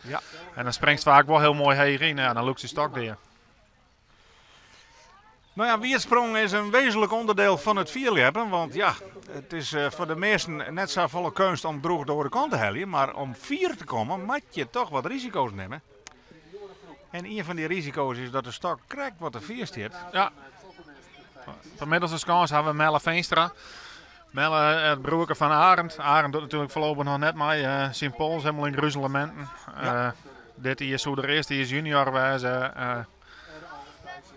Ja. En dan springt het vaak wel heel mooi heen. Ja, dan lukt die stok weer. Nou ja, wiersprong is een wezenlijk onderdeel van het vierleppen. Want ja, het is voor de meesten net zo volle kunst om droog door de kant te hellen. Maar om 4 te komen moet je toch wat risico's nemen. En een van die risico's is dat de stok krijgt wat er vier staat. Ja. Vanmiddag als kans hebben we Melle Veenstra. Melle, het broerke van Arend. Arend doet natuurlijk voorlopig nog net mee. Sint-Paul is helemaal in gruzelementen. Dit is zo de eerste, die is junior wijze.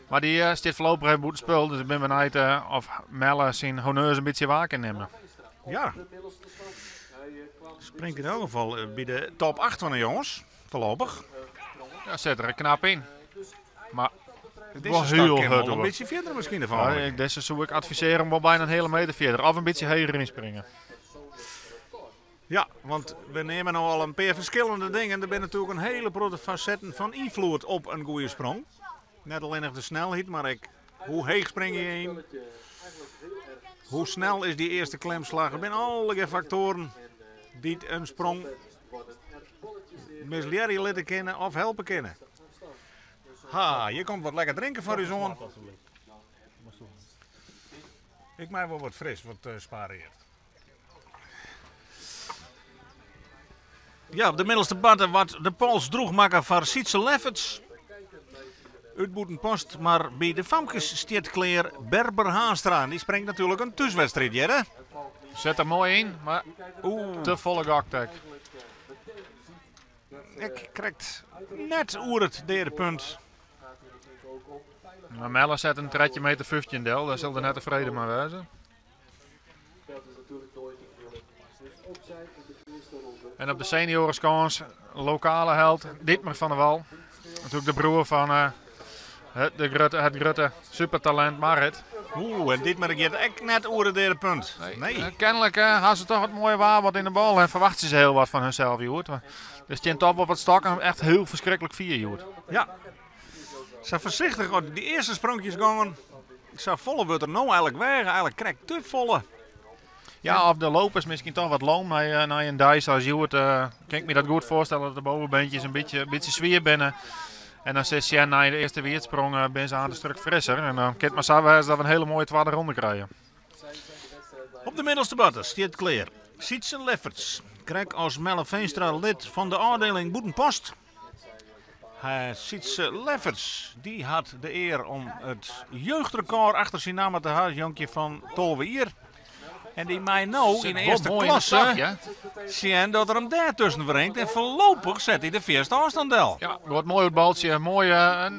Maar die staat voorlopig even moeten spelen. Dus ik ben benieuwd of Melle zijn honneurs een beetje waar kan nemen. Ja. Springt in elk geval bij de top 8 van de jongens. Voorlopig. Ja, zit er knap in. Maar Deze stok kan wel een beetje verder misschien ervan. Ja, deze zou ik adviseren om wel bijna een hele meter verder. Of een beetje hoger inspringen. Ja, want we nemen nu al een paar verschillende dingen. Er zijn natuurlijk een hele grote facetten van invloed op een goede sprong. Net alleen nog de snelheid, maar hoe heeg spring je in? Hoe snel is die eerste klemslag? Er zijn allerlei factoren die een sprong misleren laten kennen of helpen kennen. Ha, je komt wat lekker drinken voor uw zoon. Ik maak wel wat fris, wat spareert. Ja, op de middelste batten wat de Pools droegmaker van Sietse Lefferts. Uit Boetenpost, maar bij de Famkes staat Claire Berber Haastra. Die springt natuurlijk een thuiswedstrijd, hè? Zet er mooi in, maar te volle goktek. Ik krijg net oer het derde punt. Maar Melle zet een 3,15 meter in del, daar zal er net tevreden mee wezen. En op de seniorskans, lokale held, Dietmar van der Wal. Natuurlijk de broer van het grote supertalent Marit. En Dietmar gaat echt net oer het derde punt. Nee. Kennelijk gaan ze toch het mooie waar wat in de bal en verwachten ze heel wat van hunzelf, Joert. Dus die top op wat stokken echt heel verschrikkelijk vier, Joert. Ja. Ze voorzichtig op die eerste sprongjes gaan. Ik zou volle wordt er nou eigenlijk weg. Eigenlijk krijg ik te volle. Ja, of de lopers misschien toch wat loom naar een dice als Joert. Kan ik me dat goed voorstellen dat de bovenbeentjes een beetje zwier binnen. En dan zit je na de eerste weersprong ben ze aan een stuk frisser. En dan kan het maar zo zijn dat we een hele mooie tweede ronde krijgen. Op de middelste batten staat Claire Sietse Lefferts. Krijgt als Melle Veenstra lid van de afdeling Boetenpost. Sietse Lefferts die had de eer om het jeugdrecord achter zijn naam te houden. Jonkje van Tolweer. En die mij nou in de eerste klasse zien dat er hem daar tussen brengt. En voorlopig zet hij de eerste afstanddel. Ja, wordt mooi het baltje. Een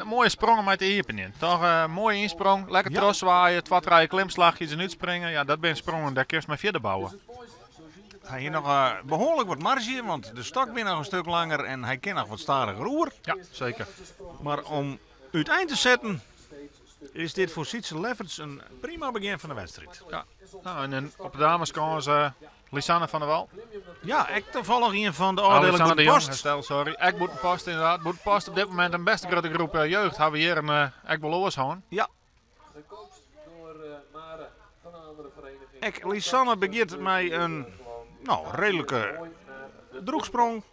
mooie sprong om uit de hiepen in. Toch een mooie insprong. Lekker tros zwaaien. 2 rijen klimslagjes en uitspringen. Ja, dat ben sprongen. Daar kun je maar verder bouwen. Hij heeft nog behoorlijk wat marge. Want de stok weer nog een stuk langer. En hij kan nog wat stadiger roer. Ja, zeker. Maar om uiteindelijk te zetten is dit voor Sietse Lefferts een prima begin van de wedstrijd. Ja. Nou, en op de dameskans Lisanne van der Wal. Ja, ik toevallig een van de afdeling Boetenpost. Sorry, ik Boetenpost inderdaad. Boetenpost op dit moment een beste grote groep jeugd. Hebben we hier een Ekbeloos houden. Ja. Lisanne begint mij een redelijke droegsprong.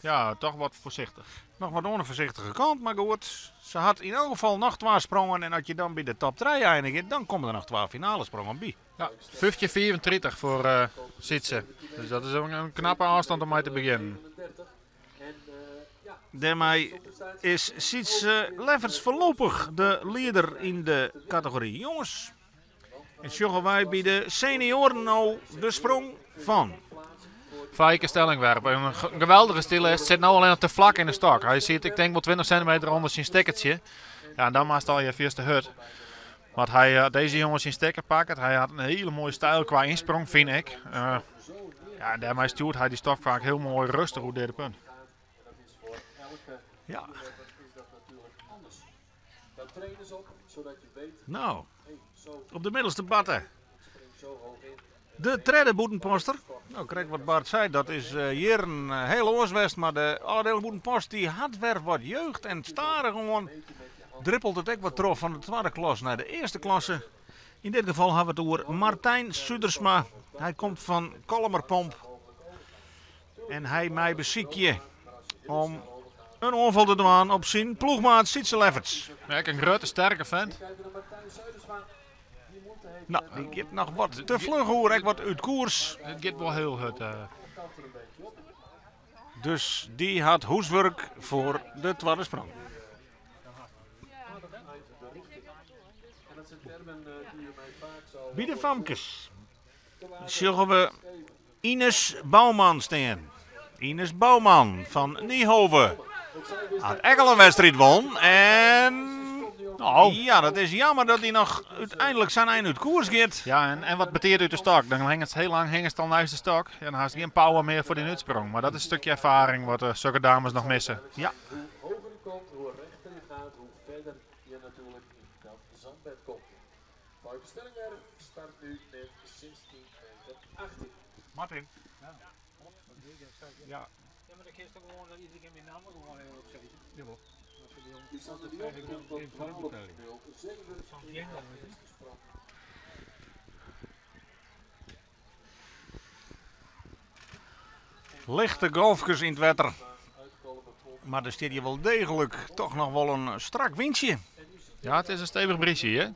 Ja, toch wat voorzichtig. Nog wat onvoorzichtige kant, maar goed. Ze had in elk geval nog 2 sprongen. En als je dan bij de top 3 eindigt, dan komen er nog 2 finale sprongen bij. Ja, 50-34 voor Sietse. Dus dat is een knappe afstand om mee te beginnen. Daarmee is Sietse Lefferts voorlopig de leider in de categorie jongens. En zorgen wij bij de senioren nou de sprong van. Fijke stellingwerp. Een geweldige stil is. Het zit nu alleen te vlak in de stok. Hij ziet, ik denk wel 20 centimeter onder zijn stekkertje. Ja, en dan maakt al je eerste hut. Want deze jongen zijn stekker pakt. Hij had een hele mooie stijl qua insprong, vind ik. Ja, daarmee stuurt hij die stok vaak heel mooi rustig op derde punt. Ja. Nou, op de middelste batten. De derde Boetenposter. Nou, kijk wat Bart zei, dat is hier een hele oorswest. Maar de afdeling Boetenpost die had weer wat jeugd en staren gewoon. Drippelt het ook wat trof van de tweede klas naar de eerste klasse. In dit geval hebben we het over Martijn Sudersma. Hij komt van Kolmerpomp. En hij mij beziekje om een onval te doen op zijn ploegmaat Sietse Lefferts. Ja, een grote, sterke vent. Nou, die gaat nog wat te vlug hoor, ik wat uit koers. Het gaat wel heel goed. Dus die had hoeswerk voor de tweede sprong. Bij de famkes zullen we Ines Bouwman staan. Ines Bouwman van Niehoven. Had Ekkelen wedstrijd won en... Nou. Ja, dat is jammer dat hij nog uiteindelijk zijn eind uit koers gaat. Ja, en wat beteert uit de stok? Dan hangt het heel lang al naast de stok. En dan heeft hij geen power meer voor die uitsprong. Maar dat is een stukje ervaring wat zulke dames nog missen. Ja. Hoe hoger je komt, hoe rechter je gaat, hoe verder je natuurlijk in dat zandbed komt. Buiten Stellingwerf start nu met 16 meter 18. Martin. Ja. Ja, maar dan kiest toch gewoon dat iedere keer mijn naam gewoon opzetten. Jawel. Die staat er die op tot 12 0. 47 Lichte golfjes in het wetter. Maar er staat hier wel degelijk toch nog wel een strak windje. Ja, het is een stevig briesje, hè?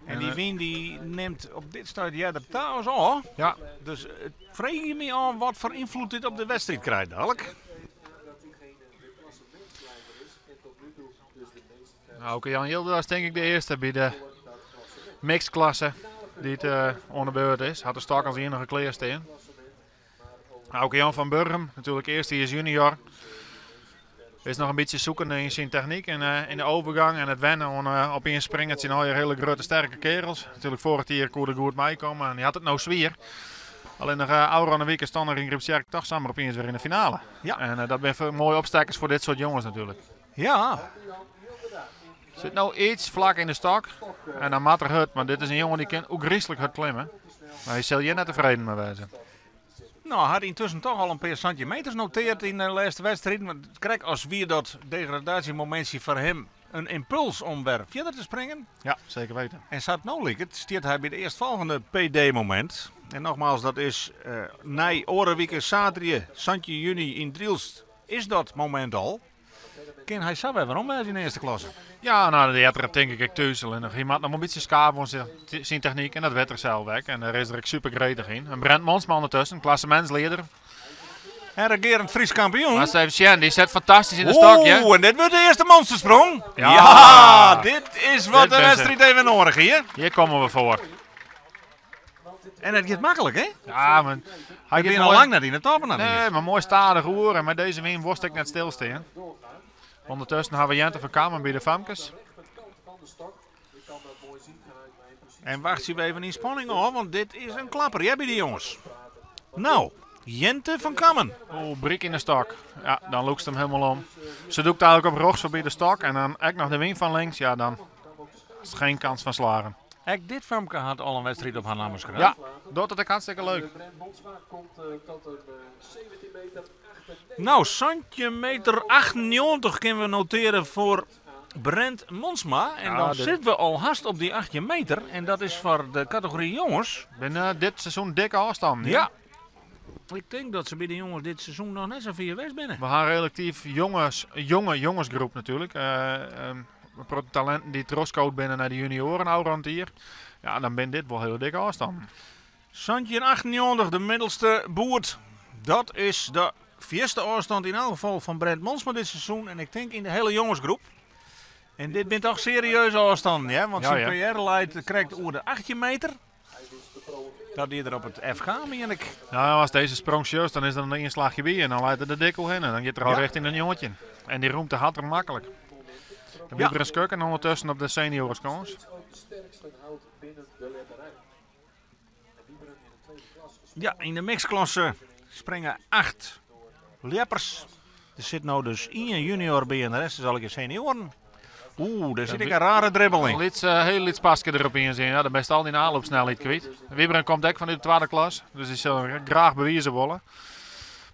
En die wind die neemt op dit stadium de touw zo. Ja. Dus het vraag je me aan wat voor invloed dit op de wedstrijd krijgt dadelijk. Nou, oké, Jan Hilde was denk ik de eerste bij de mixed klasse die het onder beurt is. Had de stok als enige kleer staan. Nou, oké, Jan van Burgem, natuurlijk eerste is junior. Is nog een beetje zoeken in zijn techniek en in de overgang en het wennen op een springen. Het zijn al hele grote sterke kerels. Natuurlijk vorig jaar kon er goed meekomen en die had het nou zwier. Alleen nog ouder aan de week stond er in Gripsjerk toch samen opeens weer in de finale. Ja. En dat zijn mooie opstekers voor dit soort jongens natuurlijk. Ja. Zit nou iets vlak in de stok en dan mat er hut, maar dit is een jongen die kan ook griezelig hut klimmen. Maar hij zal je net tevreden mee wezen. Nou, had intussen toch al een paar centimeters noteerd in de laatste wedstrijd. Maar kijk, als weer dat degradatiemomentje voor hem een impuls om weer verder te springen. Ja, zeker weten. En zat nou lijkt het, stiert hij bij de eerstvolgende PD-moment. En nogmaals, dat is na Orenwieke zaterdag, Santje juni in Drielst, is dat moment al. Kan hij zo weer omwijzen in de eerste klasse? Ja, nou, die had er denk ik thuis. En hij maakt nog een beetje schaven van zijn techniek en dat werd er zelf weg. En daar is er super gretig in. En Brent Monsma ondertussen, klassementsleider. En regerend Fries kampioen. Maar Steven Sjen, die zit fantastisch in de stokje. Oeh, en dit wordt de eerste monstersprong. Ja. Ja, dit is wat Dit de ben ze. wedstrijd even nodig hier. Hier komen we voor. En het gaat makkelijk, hè? Ja, maar Hij hij ben gaat al mooi- lang net in de toppen. Nee, maar mooi stadig roer. En met deze win worst ik net stilstaan. Ondertussen hebben we Jente van Kamer bij de Famkes. En wacht je even in spanning hoor, want dit is een klapper, hè, bij die jongens. Nou, Jente van Kammen. Oeh, brik in de stok. Ja, dan loopt ze hem helemaal om. Ze doet eigenlijk op rechts voorbij de stok. En dan echt nog de wing van links. Ja, dan is er geen kans van slagen. Ek, dit filmpje had al een wedstrijd op haar naam geschreven. Ja, dat is hartstikke leuk. Brent Bonsma komt tot een 17 meter 98. Nou, centimeter 98 kunnen we noteren voor Brent Monsma. En Ja, dan dit- zitten we al haast op die 8 meter. En dat is voor de categorie jongens. Ben dit seizoen dikke afstand. Ja. Ik denk dat ze bij de jongens dit seizoen nog net zo ver weg binnen. We gaan relatief jonge jongensgroep natuurlijk. Talenten die troscout binnen naar de junioren ouder hier. Ja, dan ben dit wel heel dikke afstand. Santje 98, de middelste boert. Dat is de vierste afstand in elk geval van Brent Monsma dit seizoen. En ik denk in de hele jongensgroep. En dit bent toch serieuze afstand, ja? Want Ja, zijn ja. PR-leidt krijgt over de 8 meter. Dat die er op het FG, meen ik. Nou, als deze sprong juist, dan is er een inslagje bij en dan leidt er de dikkel heen. En dan gaat er al Ja. richting een jongetje. En die roemt de had er makkelijk. Dan Ja. ja. Er een skuk en ondertussen op de seniorenskans. Ook de sterkste houdt binnen de letterij. En die brengt in de tweede klas. Ja, in de mixklasse springen 8 leppers. Er zit nou dus 1 junior bij en de rest is al een senioren. Oeh, daar zit ik een rare dribbel in. Heel iets pasje erop in zien. Ja, dan best al die aanloopsnelheid kwijt. Wieberen komt ook van de tweede klas. Dus die zal graag bewijzen willen.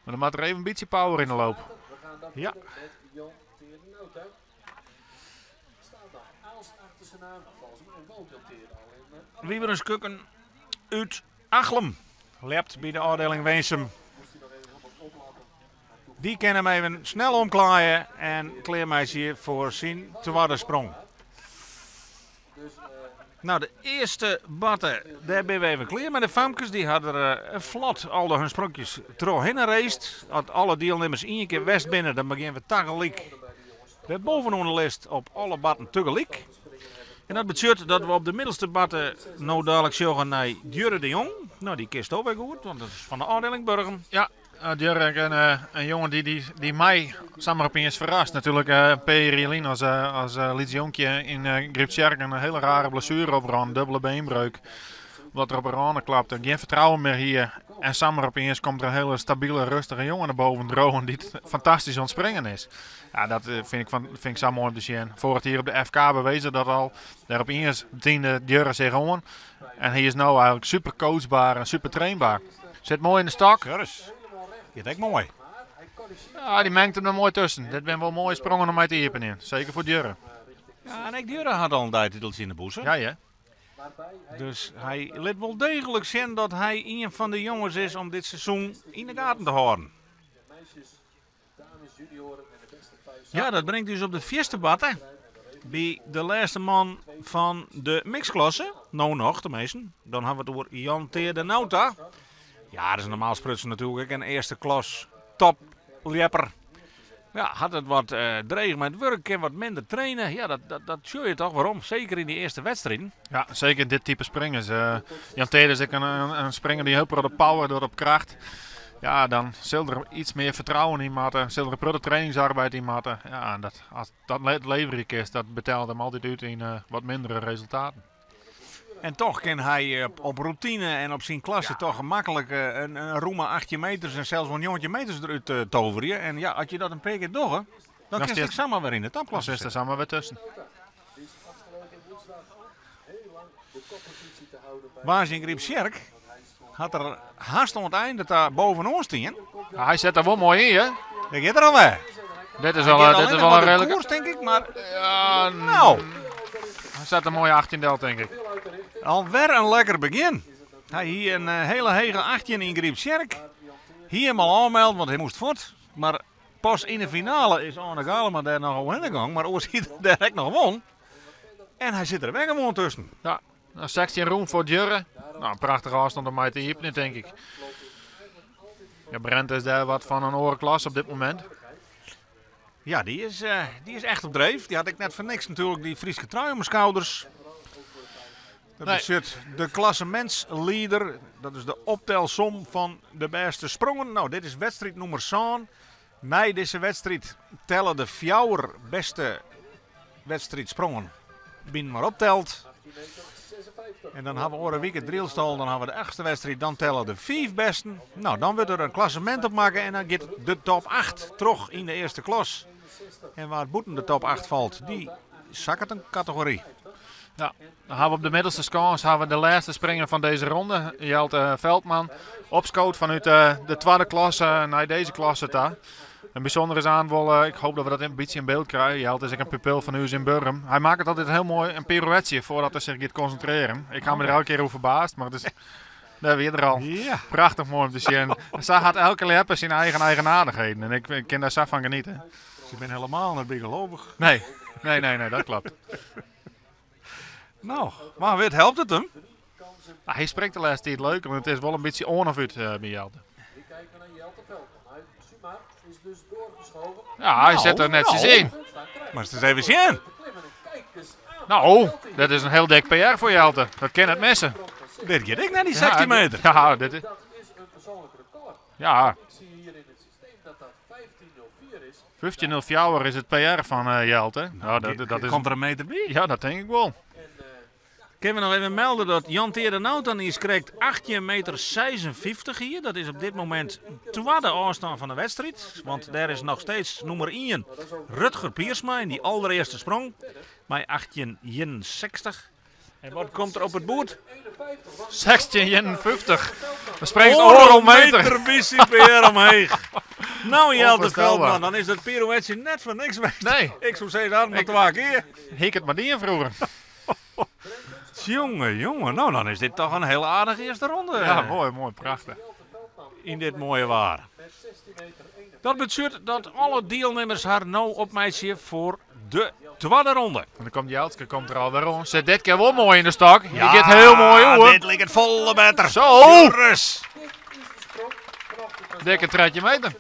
Maar dan moet er even een beetje power in de loop. We gaan dan Ja. met Jan Terenouta. Staat daar Aalst achter zijn naam. Volgens mij woont Jan Teren al in. Wieberens Kukken uit Achlem. Lept bij de afdeling Weensum. Moest hij nog even helemaal oplappen. Maar toen Die kan hem even snel omklaaien en kleermeisje voor zijn tweede sprong. Nou, de eerste batten, daar ben we even klaar met de famkes. Die hadden vlot al hun sprongjes terug gereisd. Als alle deelnemers één keer west binnen, dan beginnen we tegelijk. We bovenaan de lijst op alle batten tegelijk. En dat betekent dat we op de middelste batten nou dadelijk zogen naar Jurre de Jong. Nou, die kist ook weer goed, want dat is van de afdeling Burgum. Ja, Jurk, een jongen die mij samen op is verrast. Natuurlijk P. Rielin als liedjonkje in Gripsjerk een hele rare blessure opran, dubbele beenbreuk. Wat er op een rande klapte. Geen vertrouwen meer hier. En samen opeens komt er een hele stabiele, rustige jongen naar boven drogen die fantastisch aan het springen is. Ja, dat vind ik zo mooi om te zien. Voor het hier op de FK bewezen dat al. Daar opeens tiende Jurre zich gewoon. En hij is nou eigenlijk super coachbaar en super trainbaar. Zit mooi in de stok. Curus. Je denkt mooi. Ja, die mengt hem er mooi tussen. Dit zijn wel mooie sprongen om mij te hiepen in. Zeker voor Jurre. Ja, en ik Jurre had al een tijdtiteltje in de boezem. Ja, ja. Dus hij liet wel degelijk zien dat hij een van de jongens is om dit seizoen in de gaten te houden. Ja, dat brengt dus op de vierde batte. Bij de laatste man van de mixklasse. Nou nog, de meesten. Dan hebben we het over Jan T. de Nauta. Ja, dat is een normaal sprutsen natuurlijk. Een eerste klas top lepper. Ja, had het wat dreig met werk en wat minder trainen. Ja, dat zie je toch. Waarom? Zeker in die eerste wedstrijd. Ja, zeker dit type springers. Jan Tede is een springer die heel veel op power doet, op kracht. Ja, dan zult er iets meer vertrouwen in maken. Zult er prudde trainingsarbeid in maken. Ja, en als dat leverig is, dat betaalt hem altijd uit in wat mindere resultaten. En toch kan hij op routine en op zijn klasse toch gemakkelijk een roeme 8 meters en zelfs wel 9 meters eruit toveren. En ja, als je dat een paar keer doet, dan kun je het samen weer in de topklasse. Dan is er samen weer tussen. Waar is in Gripsjerk? Had er haast aan het einde daar bovenaan staan. Ja, hij zet er wel mooi in, hè? Dat gaat er al weg. Dit is wel een redelijke koers, denk ik, maar ja, nou. Hij zet een mooie 18 del, denk ik. Alweer een lekker begin. Hij hier een hele hege 18 in Gripsjerk. Hier hem al aanmelden, want hij moest voort. Maar pas in de finale is Arne Galema daar nog al in de gang. Maar Oors ziet daar echt nog won. En hij zit er weg gewoon tussen. Ja, 16 roem voor Jurre. Nou, een prachtige afstand om mij te hypnen, denk ik. Ja, Brent is daar wat van een orenklas op dit moment. Ja, die is echt op dreef. Die had ik net voor niks natuurlijk, die Frieske trui om mijn schouders. Dat is de klassementsleader. Dat is de optelsom van de beste sprongen. Nou, dit is wedstrijd nummer 7. Na deze wedstrijd tellen de 4 beste wedstrijd sprongen binnen maar optelt. En dan hebben we over een week het drielstal, dan hebben we de 8e wedstrijd, dan tellen de 5 besten. Nou, dan wordt er een klassement op maken en dan gaat de top 8 terug in de eerste klas. En waar het boeten de top 8 valt, die zakt een categorie. Ja, dan hebben we op de middelste scores hebben we de laatste springer van deze ronde. Jelte Veldman, opscoot vanuit de tweede klasse naar deze klasse daar. Een bijzondere is aan, ik hoop dat we dat een beetje in beeld krijgen. Jelte is ook een pupil van u in Burgum. Hij maakt het altijd heel mooi, een pirouetje voordat hij zich gaat concentreren. Ik ga me er elke keer over verbaasd, maar het is, daar weer er al. Ja. Prachtig mooi om te zien. Zij had elke lepper zijn eigen eigenaardigheden en ik kan daar zo van genieten. Dus ik ben helemaal niet bijgelovig. Nee, dat klopt. Nou, maar weet helpt het hem? Hij spreekt de laatste tijd leuk, want het is wel een beetje on of uit bij Jelte. Die kijken naar Jelte Veldman. Suma is dus doorgeschoven. Ja, hij zet er netjes in. Maar het is even zien. Nou, dat is een heel dik PR voor Jelte. Dat kan het missen. Dit gaat ik naar die 16 meter. Ja, dit is... Dat is een persoonlijk record. Ja. Ik zie hier in het systeem dat dat 15.04 is. 15.04 is het PR van Jelte. Nou, dat is... Komt er een meter bij? Ja, dat denk ik wel. Kunnen we nog even melden dat Jan T. de Nauta is krijgt 18,56 meter hier. Dat is op dit moment tweede afstand van de wedstrijd. Want daar is nog steeds nummer 1 Rutger Piersma in die allereerste sprong. Bij 18,61. En wat komt er op het boord? 16,51. Dan spreekt het Eurometer. Meter PR omheen. Nou Jelte Veldman, dan is dat pirouetje net voor niks weg. Nee. Ik zou zeggen, dat maar 2 keer. Ik het maar die in vroeger. Jongen, nou dan is dit toch een heel aardige eerste ronde. Ja, mooi, prachtig. In dit mooie waar. Met 16,51 meter. Dat betekent dat alle deelnemers haar nou opmeisje voor de tweede ronde. En dan komt Jeltske komt er alweer om. Zit dit keer wel mooi in de stok. Je gaat heel mooi hoor. Dit lijkt het volle beter. Zo. Joris. Dikke treetje meter.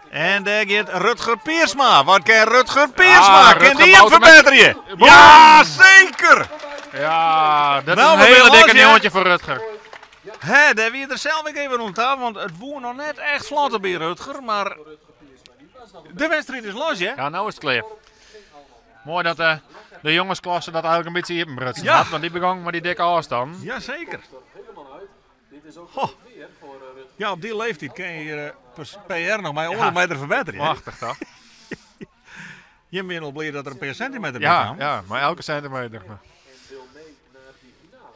En daar gaat Rutger Piersma. Wat kan Rutger Piersma? Ja, Kan Rutger die hem Bouten verbeteren? Boom. Ja, zeker. Ja, dat is Nou, een wat hele weer dikke los, hè? nieuwtje voor Rutger. Hé, daar wie er zelf ook even ontdaan, want het woer nog net echt vlot bij Rutger, maar de wedstrijd is los, hè? Ja, nou is het klaar. Mooi dat de jongensklasse dat eigenlijk een beetje hier brutsen Ja. had, want die begon met die dikke afstand. Jazeker. helemaal uit. Dit is ook Ho. weer voor Rutger. Ja, op die leeftijd kan je PR nog maar 100 meter verbeteren. hè? Machtig toch? Je bent al blij dat er een paar centimeter bij Ja, kwam. ja, maar elke centimeter. En wil mee naar die finale.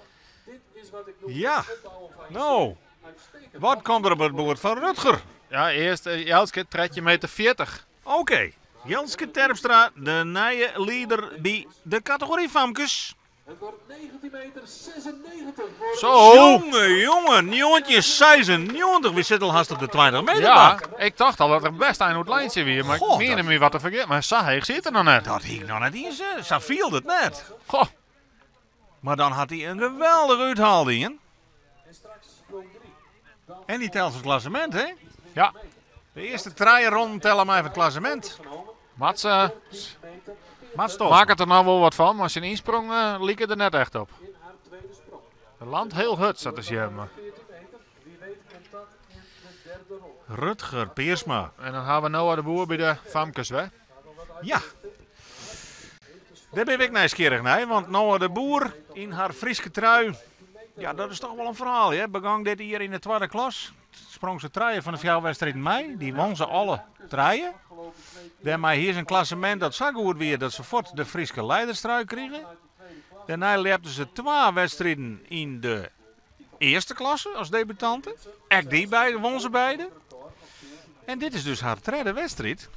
Dit is wat ik noem Ja. het opbouwen van je Nou, uitstekend. wat komt er op het boord van Rutger? Ja, eerst Jeltske treetje meter 40. Oké, Janske Terpstra, de nieuwe leader bij de categorie Famkes. Het wordt 19,96 meter voor Zo! Jongen, nieuwtje 96. We zitten al haast op de 20 meter Ja, bak. ik dacht al dat er best een het lijntje weer, maar Goh, ik meende dat- me wat te vergeten. Maar Saheg zit er nog net. Dat ik nog net eens, zo viel het net. Goh, Maar dan had hij een geweldig uithaalding. en straks sprong 3. En die telt het klassement, hè? ja. De eerste ronde tellen maar even het klassement. Mats, Mats Tol. maak het er nou wel wat van, maar als je insprong, liep het er net echt op. In haar tweede sprong. Het land heel huts, dat is je. 14 meter. Wie weet komt dat in de derde ronde. Rutger Piersma. En dan gaan we Noah de Boer bij de Famkes weg. Ja. Daar ben ik nieuwsgierig naar, want Noah de Boer in haar Frieske trui. Ja, dat is toch wel een verhaal, hè? Begang dit hier in de tweede klas. Sprong ze truien van de 4 wedstrijden mei. Die won ze alle truien. Daarmee hier is een klassement dat zo goed weer dat ze voort de Frieske leiderstrui kregen. Daarna leerden ze 2 wedstrijden in de eerste klasse als debutanten. Echt die beide won ze beide. En dit is dus haar tweede wedstrijd.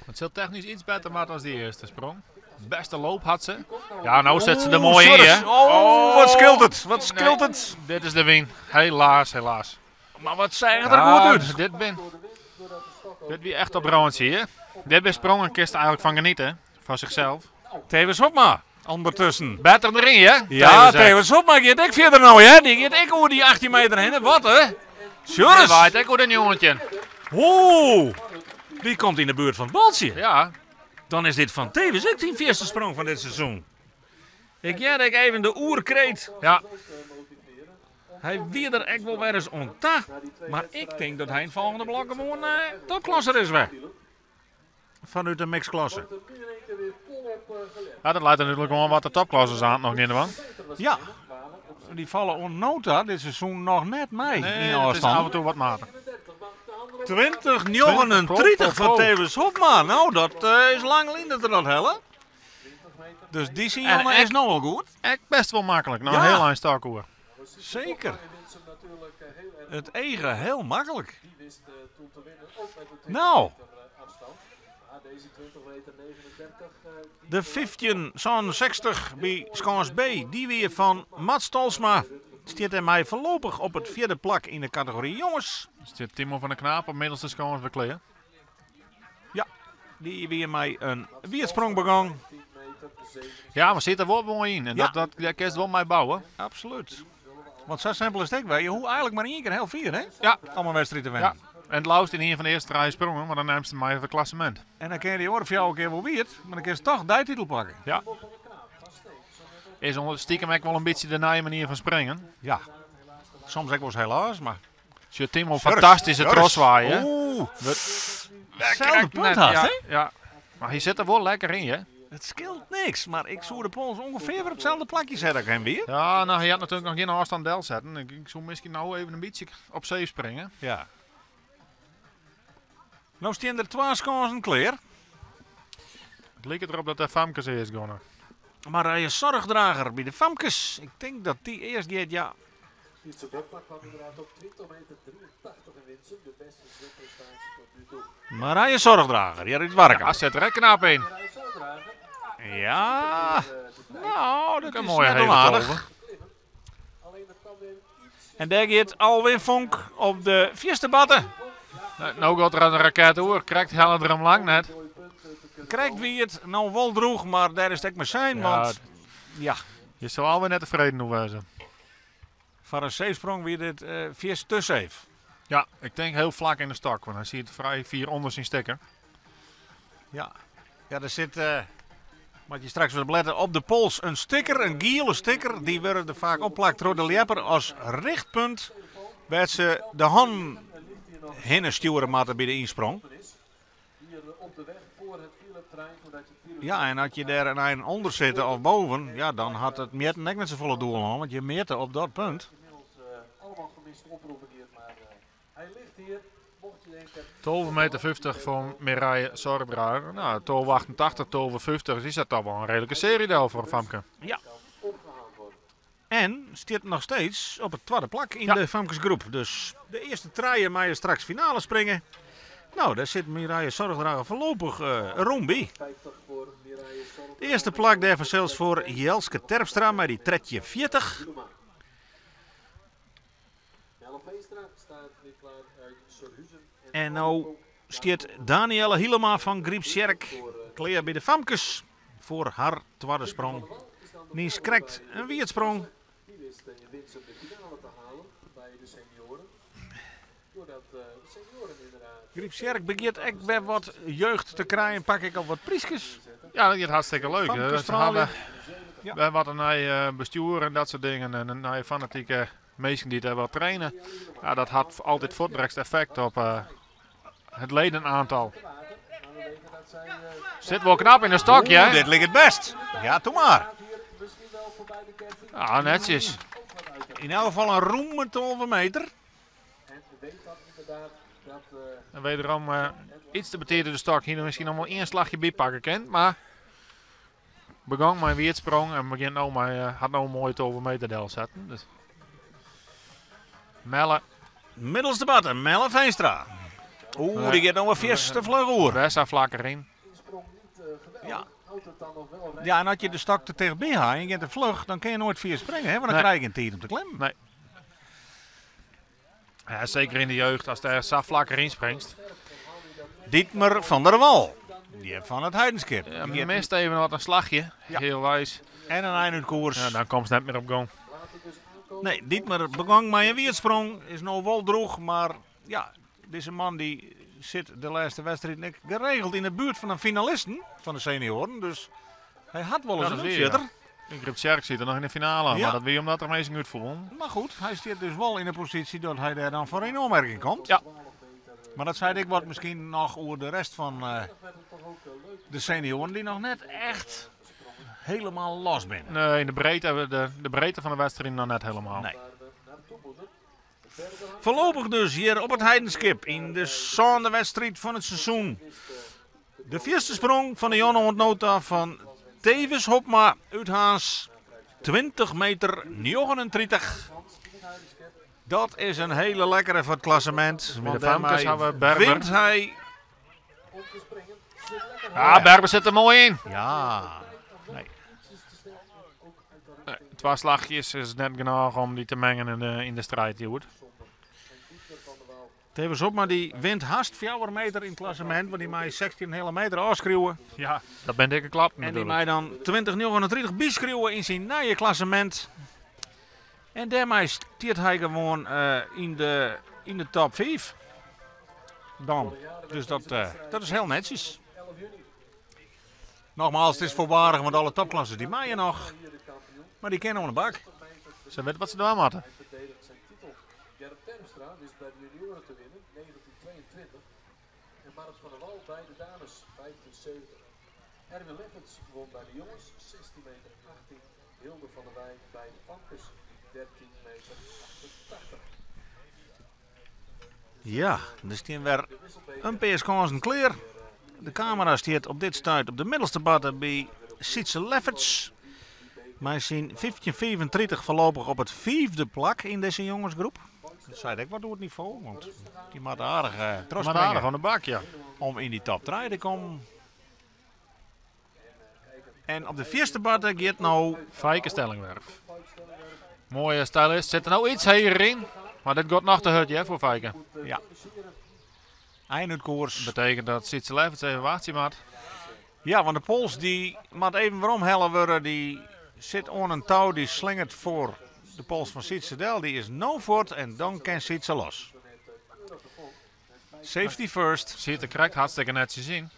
Het zult technisch iets beter maken dan die eerste sprong. Beste loop had ze. Ja, nou zet ze er mooi in, hè? Oh, wat scheelt het? Wat scheelt het? Dit is de win. Helaas, helaas. Maar wat zeggen er goed uit? Dit wie echt op randje hier. Dit bij sprongen kist eigenlijk van genieten. Van zichzelf. Tevens Hopma, ondertussen. Beter erin, hè? Ja, Tevens Hopma, gaat ik verder nou, hè? Die gaat ik over die 18 meter heen. Wat, hè? Dit Joris! waait ik hoe een jongetje. Oeh! Die komt in de buurt van het baltje. Ja. Dan is dit van Tevens ook die eerste sprong van dit seizoen. Ik even de oerkreet. Ja. Hij weer er echt wel weer eens onta. Maar ik denk dat hij in het volgende blok gewoon topklasser is weg. Vanuit de mixklasse. Er nu in één keer weer volop gelet. Ja, dat leidt er natuurlijk gewoon wat de topklasses aan nog niet, man. Ja. Die vallen onnota dit seizoen nog net mee Nee, in het is af en afstand. toe wat matig. 2039 van Tevens Hopma. Nou, dat is lang geleden dat er dat hellen. Dus die zien En is nou wel goed. Echt best wel makkelijk. Nou, Ja. heel lang starkoer. Zeker. Hij wint ze natuurlijk heel erg. Het eigen heel makkelijk. Die wist toen te winnen. Ook met de 20 Nou. meter afstand. Ja, deze 20 meter 39. De 1560 bij Schans B. Die weer van Mats Tolsma. Stiert hij mij voorlopig op het 4e plak in de categorie jongens. Zit Timo van der Knaap op middelste schools bekleed. Die weer mij een wiersprong begon. Ja, maar zit er wel mooi in. En Ja. dat kerst wel mij bouwen. Absoluut. Want zo simpel is het ook. Je hoeft eigenlijk maar 1 keer heel 4, hè? Ja. Allemaal wedstrijden te Ja. winnen. En het lauwst in een van de eerste 3 sprongen, maar dan neemt ze mij even het klassement. En dan kun je die oren voor jou een keer wel wierd. Maar dan kun je toch die titel pakken. Ja. Is onder stiekem ook wel een beetje de nieuwe manier van springen. Ja. Soms ook wel eens helaas, maar... Als je Timo fantastische tros waaien. Oeh. Hetzelfde Kijk, punt net, had, ja, hè? ja. Maar je zit er wel lekker in, hè? Het scheelt niks, maar ik zou de pols ongeveer weer op hetzelfde plakje zetten, ik hem weer. Ja, nou, je had natuurlijk nog geen afstand del zetten. Ik zou misschien nou even een beetje op zee springen. Ja. Nou staan er 2 kansen klaar. Het leek erop dat de Famkes is gewonnen. Maar hij is zorgdrager bij de Famkes. Ik denk dat die eerst gaat, ja. Fietse Bokma kwam inderdaad op 20 meter 83 in winst. De beste zwitprestatie tot nu toe. Maar hij is zorgdrager. Ja, dit werkt. Ja, zet er een knaap in. Hij zou dragen. Ja. Nou, dat Een is mooie net hele onaardig. tolven. Alleen dat kwam weer iets. En daar gaat Alwin Vonk op de 4e batten. Nou gaat er een raket over. Krijgt Helle er hem lang net. Krijgt wie het nou wel droeg, maar daar is het ook maar zijn. Ja, Want ja, je zal alweer net tevreden over wezen. voor een zeesprong wie dit 4 te safe. Ja, ik denk heel vlak in de stok. Want hij ziet vrij 4 onder zijn sticker. Ja, er zit, wat je straks wil bladeren, op de pols een sticker, een gele sticker. Die worden vaak opplakt door de lepper als richtpunt. Waar ze de hand heen sturen moeten bij de insprong. Hier op de weg voor het Philip-trein, voordat je het Ja, en als je daar een onder zit of boven, ja, dan had het meten net met z'n volle doel aan. Want je meet op dat punt. inmiddels allemaal gemiste oproepen hier, maar hij ligt hier. Mocht je denken, 12,50 meter voor Mireille Zorbraar. Nou, 12,88, 12,50 is dat toch wel een redelijke serie daar voor Famke. Ja. opgehaald worden. En staat nog steeds op het tweede plak in Ja. de Famkesgroep. Dus de eerste traaien maar je straks finale springen. Nou, daar zit Mireille Zorgdrager voorlopig rond bij. 50 voor Mireille Zorg. De eerste plak daarvan zelfs voor Jelske Terpstra, maar die tretje 40. Melle Veenstra staat weer klaar uit Sorhuizen. En nou staat Danielle Hielema van Griepsjerk klaar bij de Famkes voor haar tweede sprong. Nies krijgt een wietsprong. Die wist je winst om de finale te halen bij de senioren. Doordat de senioren inderdaad Griepsjerk begint echt weer wat jeugd te krijgen, pak ik al wat priesjes. Ja, dat is hartstikke leuk. Famke Ze Stralen. hadden Ja. we wat een bestuur en dat soort dingen. En een fanatieke mensen die daar wel trainen. Ja, dat had altijd voortdurend effect op het ledenaantal. Zit wel knap in een stokje, hè? Dit ligt het best. Ja, doe maar. misschien wel voorbij de camping. Ja, netjes. In elk geval een roem 12 meter. En weet dan inderdaad dat En wederom iets te beteren de stok. Hier misschien nog wel één slagje bijpakken kent. Maar begon mijn weersprong en begint nou had nou een mooie 12 meter del zetten. Dus. Melle, Middelste batten, Melle Veenstra. Oeh, die gaat nog een vies te vlug oer. Wessa vlak erin. insprong niet geweldig. Ja. Houdt het dan nog wel recht. Ja, en als je de stok er tegenbij haalt en je gaat de vlug, dan kun je nooit vier springen, hè? Want dan Nee. krijg je een tijd om te klemmen. Nee. Ja, zeker in de jeugd, als er zo vlak erin springt. Dietmar van der Wal. Die heeft van het Heidenskip. Ja, je mist even wat een slagje. Ja. Heel wijs. En een eind koers. Ja, dan komt ze net meer op gang. Nee, Dietmar begon met een wiertsprong. Is nou wel droeg, maar ja, deze man die zit de laatste wedstrijd niet geregeld in de buurt van een finalisten van de senioren. Dus hij had wel eens Ja, een dat is zitter. weer, Ik heb Sjerk zit er nog in de finale, Ja. maar dat weer omdat er meestal goed voelen. Maar goed, hij zit dus wel in de positie dat hij daar dan voor een opmerking komt. Ja. Maar dat zei ik wat misschien nog over de rest van de senioren die nog net echt helemaal los zijn. Nee, de breedte van de wedstrijd nog net helemaal. Nee. Voorlopig dus hier op het Heidenskip in de zesde wedstrijd van het seizoen. De eerste sprong van de Jan Nota van Tevens Hopma uit Haas. 20 meter 39. Dat is een hele lekkere voor het klassement. Want de Famkes daarmee hebben we Berber. wint hij. Ja, Berber zit er mooi in. Ja. Nee. Nee, 2 slagjes is net genoeg om die te mengen in de strijd. Goed. Tevens Hopma die wint haast 4 meter in het klassement. Want die mij 16 hele meter afschreeuwen. Ja, dat ben dikke klap En die natuurlijk. mij dan 20-39 bischreeuwen in zijn nieuwe klassement. En daarmee stiert hij gewoon in de top 5. Dan. Dus dat is heel netjes. Nogmaals, het is voorbarig, want alle topklassen die maaien nog. Maar die kennen we een bak. Ze weten wat ze doen moeten. Verdedigt zijn titel. Gerrit Terpstra wist bij de junioren te winnen, 1922. En Mark van der Wal bij de dames, 1570. Erwin Leffens won bij de jongens, 16 meter 18. Hilde van der Wijk bij de Pampers, 13 meter 88. Ja, er staan weer een PS-kansen clear. De camera staat op dit stuit op de middelste batten bij Sietse Lefferts. Wij zien 1535 voorlopig op het 5e plak in deze jongensgroep. Dat zei ik wat door het niveau, want die maakt aardig trots Maar aardig brengen aan de bak, ja. om in die top 3 te komen. En op de 4e batten gaat nou Fijke Stellingwerf. Mooie stijl is. Zit er nou iets hoger in. Maar dit gaat nog te hut, hè, voor Fijke. ja, Einduitkoers. Betekent dat Sietse Lefferts even wachten maat. Ja, want de Pols die moet even waarom hellen worden. Die zit aan een touw, die slingert voor de Pols van Sietse Del. Die is no voort en dan kan Sietse los. Safety first. Ziet er correct hartstikke netjes zien.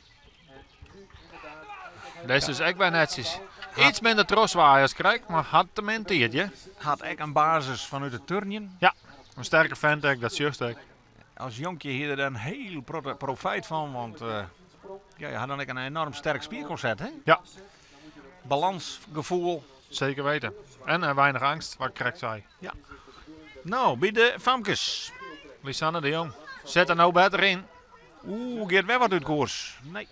Deze is echt bij netjes. Iets minder troswaaiers krijgt, maar had te mentiertje. Had ik een basis vanuit de turnien. Ja, een sterke vent, dat zucht ik. Als jonkje hier er dan heel profijt van, want ja, je had dan ook een enorm sterk spierconcept, hè? Ja, Balansgevoel. zeker weten. En weinig angst, wat ik correct zei. Nou, bij de Famkes. Lisanne de Jong. Zet er nou beter in. Oeh, geeft weer wat uit koers. Nee.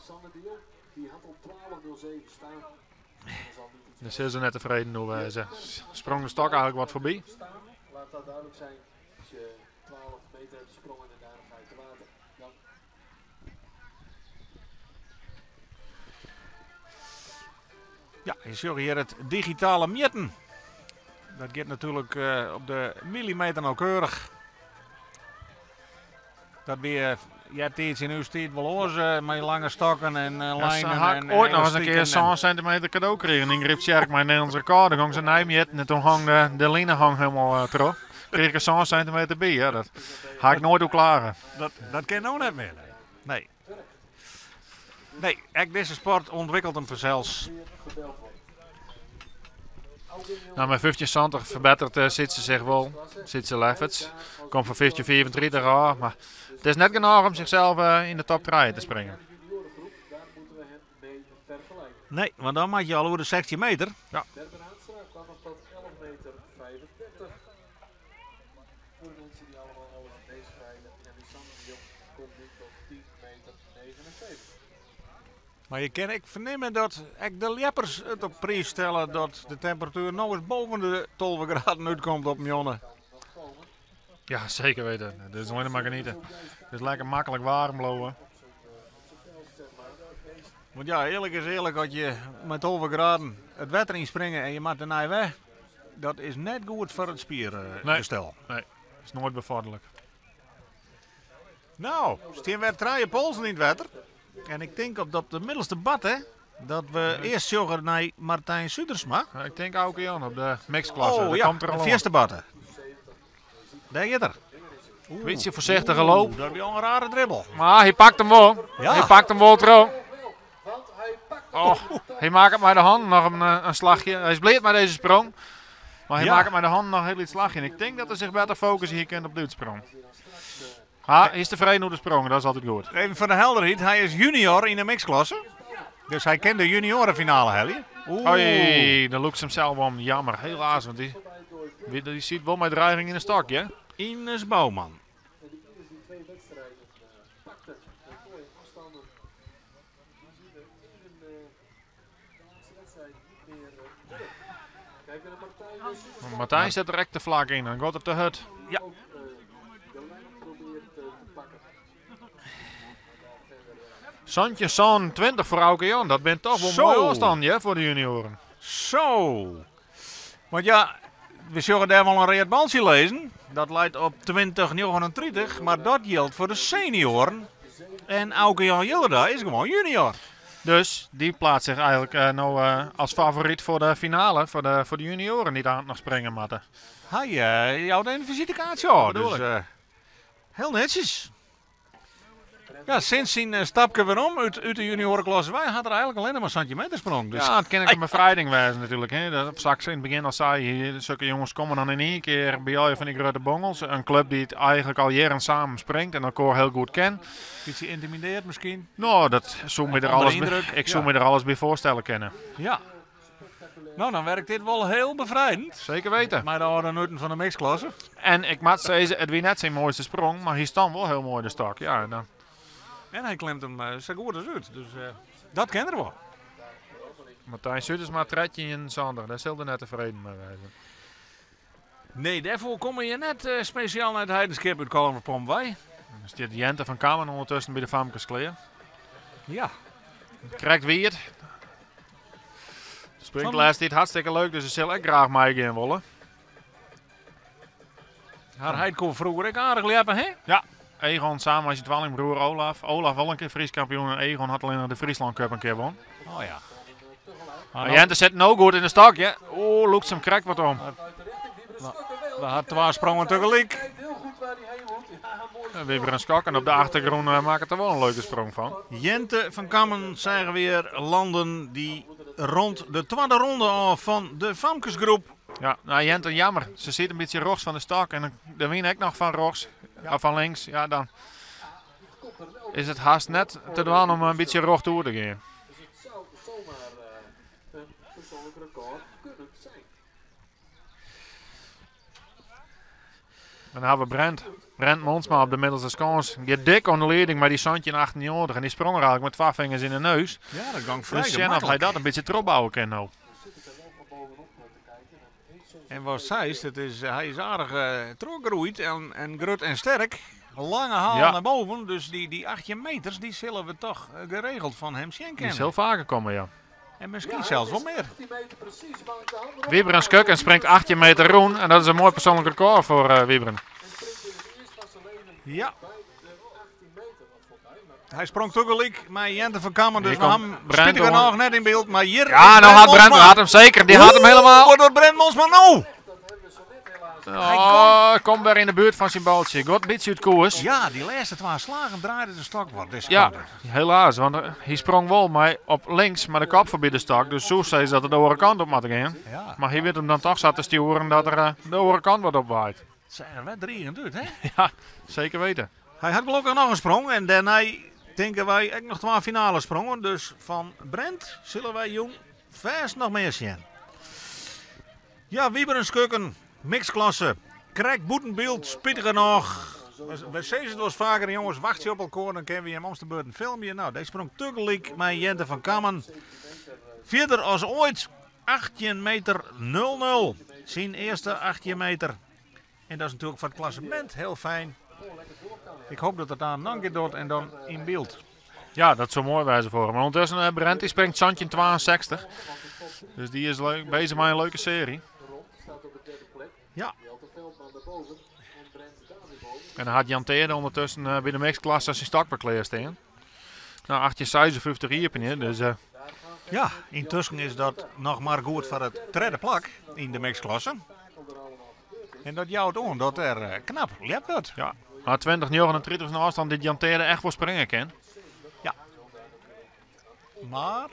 Sander de Jong, die had op 12.07 staan. Dus is er net tevreden hoe ze sprong de stok eigenlijk wat voorbij. Staan, laat dat duidelijk zijn. Als je 12 meter hebt gesprongen en daarna ga je te water. Dan Ja, je ziet hier het digitale meten. Dat gaat natuurlijk op de millimeter nauwkeurig. Dat weer, ja, iets in uw tijd wel hoor, met lange stokken en Ja, ze lijnen. had en ooit nog eens een elastieken keer zo'n centimeter cadeau kregen. Ingrid Sjerk, mijn Nederlands record. Dan ging ze nijmeten en toen hang de line hang helemaal terug. Kreeg ik zo'n centimeter bij. Ja, dat ga ik nooit op klaren. Dat kan nou net meer. Nee. Nee, echt deze sport ontwikkelt hem vanzelfs. Nou, met 15 verbeterd zit ze zich wel. Zit ze Lefferts. Komt van 15-34 aan. Maar het is net genoeg om zichzelf in de top 3 te springen. juniorengroep, daar moeten we hem mee vergelijken. Nee, want dan maak je al over de 16 meter. Berber Aanstra kwam op tot 11.35 meter. Voor de mensen die allemaal alles aan deze rijden. En Lisanne de Jong komt nu tot 10.79 meter. Maar je kan ik vernemen dat ook de leppers het op prijs stellen dat de temperatuur nog eens boven de 12 graden uitkomt op Mjonne. Ja, zeker weten. Dit is alleen maar genieten. Het is lekker makkelijk warm blowen. Want ja, eerlijk is eerlijk, als je met 12 graden het water inspringen en je maakt ernaar weg, dat is net goed voor het spiergestel. Nee, is nooit bevorderlijk. Nou, staan weer 3 polsen in het water. En ik denk op de middelste bad, hè, dat we eerst zorgen naar Martijn Sudersma. Ik denk ook Jan op de mixklasse. Oh Dat ja, komt er al de eerste bad. Daar je er. Beetje voorzichtige loop. Dat is wel een rare dribbel. Maar hij pakt hem wel. Ja. Hij pakt hem wel terug. Want hij pakt Oh, hij maakt het met de hand nog een slagje. Hij is blij met deze sprong. Maar hij Ja. maakt het met de hand nog heel iets slagje. En ik denk dat hij zich beter focussen hier kan op de uitsprong. Hij is tevreden hoe de sprong, dat is altijd goed. Even voor de helderheid, hij is junior in de mixklasse. Dus hij kent de juniorenfinale, Helly. Oei, dan loopt ze hem zelf om. Jammer, helaas. Want die ziet wel met dreiging in een stokje. Ines Bouwman. en die Ines die 2 wedstrijden pakte. En mooie afstanden. Die zien er even de laatste wedstrijd niet meer terug. Kijk naar Martijn. Dus Martijn zet direct te vlak in. Dan gaat het te hut. Ja. ook de lijn probeert te pakken. Santje San 20 voor Auke Jan. Dat bent toch wel een Zo. mooi afstandje voor de junioren. Zo. Want ja, we zullen daar wel een reëtbalsje lezen. Dat leidt op 2039, maar dat geldt voor de senioren. En Auke Jan Jilderda is gewoon junior. Dus die plaatst zich eigenlijk als favoriet voor de finale. Voor de junioren die daar nog springen moeten. Hij jouw een visitekaartje hoor. bedoel Dus ik. heel netjes. Ja, sinds zijn stapje weer om uit de juniorenklasse. Wij hadden er eigenlijk alleen maar centimeter sprong. Dus Ja, het kan ik een bevrijding wijzen natuurlijk. Hè. Dat straks in het begin al zei je, zulke jongens komen dan in één keer bij jou van die grote bongels. Een club die het eigenlijk al jaren samen springt en elkaar heel goed kent. iets intimideerd misschien. Nou, dat zou me er Onder alles indruk, ik ja. zou me er alles bij voorstellen kennen. Ja. Nou, dan werkt dit wel heel bevrijdend. Zeker weten. Maar de oude nutten van de mixklasse. En ik moet zeggen, het wie net zijn mooiste sprong, maar hier staan wel heel mooi de stok. Ja, dan. En hij klimt hem zo goed als uit. Dus dat kennen we wel. Martijn Sutters maar tredje in Sander. Daar zullen we net tevreden mee wijzen. Nee, daarvoor kom je net speciaal naar het Heidenskip uit Kalmerpomp bij. Dan staat Jente van Kamer ondertussen bij de Famkes klaar. Ja. Krijgt weer. De springlijst is hartstikke leuk, dus ik zal ik graag mee gaan willen. Haar Heidko vroeger ook aardig leppen, hè? Ja, Egon samen met zijn tweelingbroer Olaf. Olaf wel een keer Fries kampioen en Egon had alleen nog de Friesland Cup een keer won. Oh ja. Maar Jente zit nou goed in de stok, ja. Oh, loopt hem krijgt wat om. We hadden 2 sprongen tegelijk. Kijkt heel goed waar hij heen moet. Ja, mooi. Weer een skok en op de achtergrond maken er wel een leuke sprong van. Jente van Kammen zijn weer landen die rond de tweede ronde af van de Famkesgroep. Ja, nou Jente, jammer. Ze zit een beetje rechts van de stok en dan win ik nog van rechts. Ja, van links. Ja, dan is het haast net te doen om een beetje recht toe te gaan. Dus het zou zomaar een persoonlijk record kunnen zijn. En dan hebben we Brent Monsma op de middelste skans. Die dik aan de leiding, maar die zandje in 18 en die sprong er eigenlijk met 2 vingers in de neus. Ja, dat ging vrij Dus Sjen of hij gemakkelijk. dat een beetje terugbouwen kan nou. En wat zij is, hij is aardig teruggegroeid en grut en sterk. Lange haal Ja. naar boven, dus die 18 meters die zullen we toch geregeld van hem zien Die is kennen. heel vaker komen, ja. En misschien zelfs wel meer. 18 meter precies, maar de handen op. Wieberen skuk en springt 18 meter roen. En dat is een mooi persoonlijk record voor Wieberen. En springt in het eerst van zijn leven Ja, bij de 18 meter. Wat voorbij, maar hij sprong tegelijk met Jente van Kammen, dus Hier we komt hebben Brent spittiger om. nog net in beeld. Maar hier Ja, is nou had Brent Monsma. had hem zeker. Die had hem helemaal. Wat doet Brent Monsma nou? Oh, komt weer in de buurt van zijn bootje. Goed beetje uit koers. Ja, die laatste 2 slagen draaide de stok wat. Dus Ja, helaas, want hij sprong wel maar op links met de kop voorbij de stok. Dus zo zei ze dat er de andere kant op moet gaan. Ja, Maar hij weet hem dan toch zat te sturen dat er de andere kant wat opwaait. het zijn er wel 3 duurt, hè? Ja, zeker weten. Hij had gelukkig nog een sprong en daarna denken wij ook nog 2 finale sprongen. Dus van Brent zullen wij jong vast nog meer zien. Ja, Wieberen Skukken, mixklasse. Krijg Boetenbeeld, spittiger nog. We zeggen het wel eens vaker, jongens, wacht je op elkaar, dan kunnen we hem ons de beurt een filmpje. Nou, deze sprong tegelijk met Jente van Kammen. Verder als ooit, 18 meter 00. Zijn eerste 18 meter. En dat is natuurlijk voor het klassement heel fijn. Ik hoop dat het daar een keer doet en dan in beeld. Ja, dat zou mooi wijzen voor hem. Maar ondertussen Brent die springt Santje in 62. Dus die is leuk, bezig met een leuke serie. staat op de derde plek. Ja, Jelte Veldman daarboven en Brent daar weer boven. En dan had Jan Teerde ondertussen bij de mixklasse zijn stok bekleed staan. Nou, 1856 hier, dus ja, intussen is dat nog maar goed voor het derde plak in de mixklasse. En dat jouwt aan dat er knap lept wordt. ja. Maar 2039 is een afstand die Jan Teerde echt wel springen kan. Maar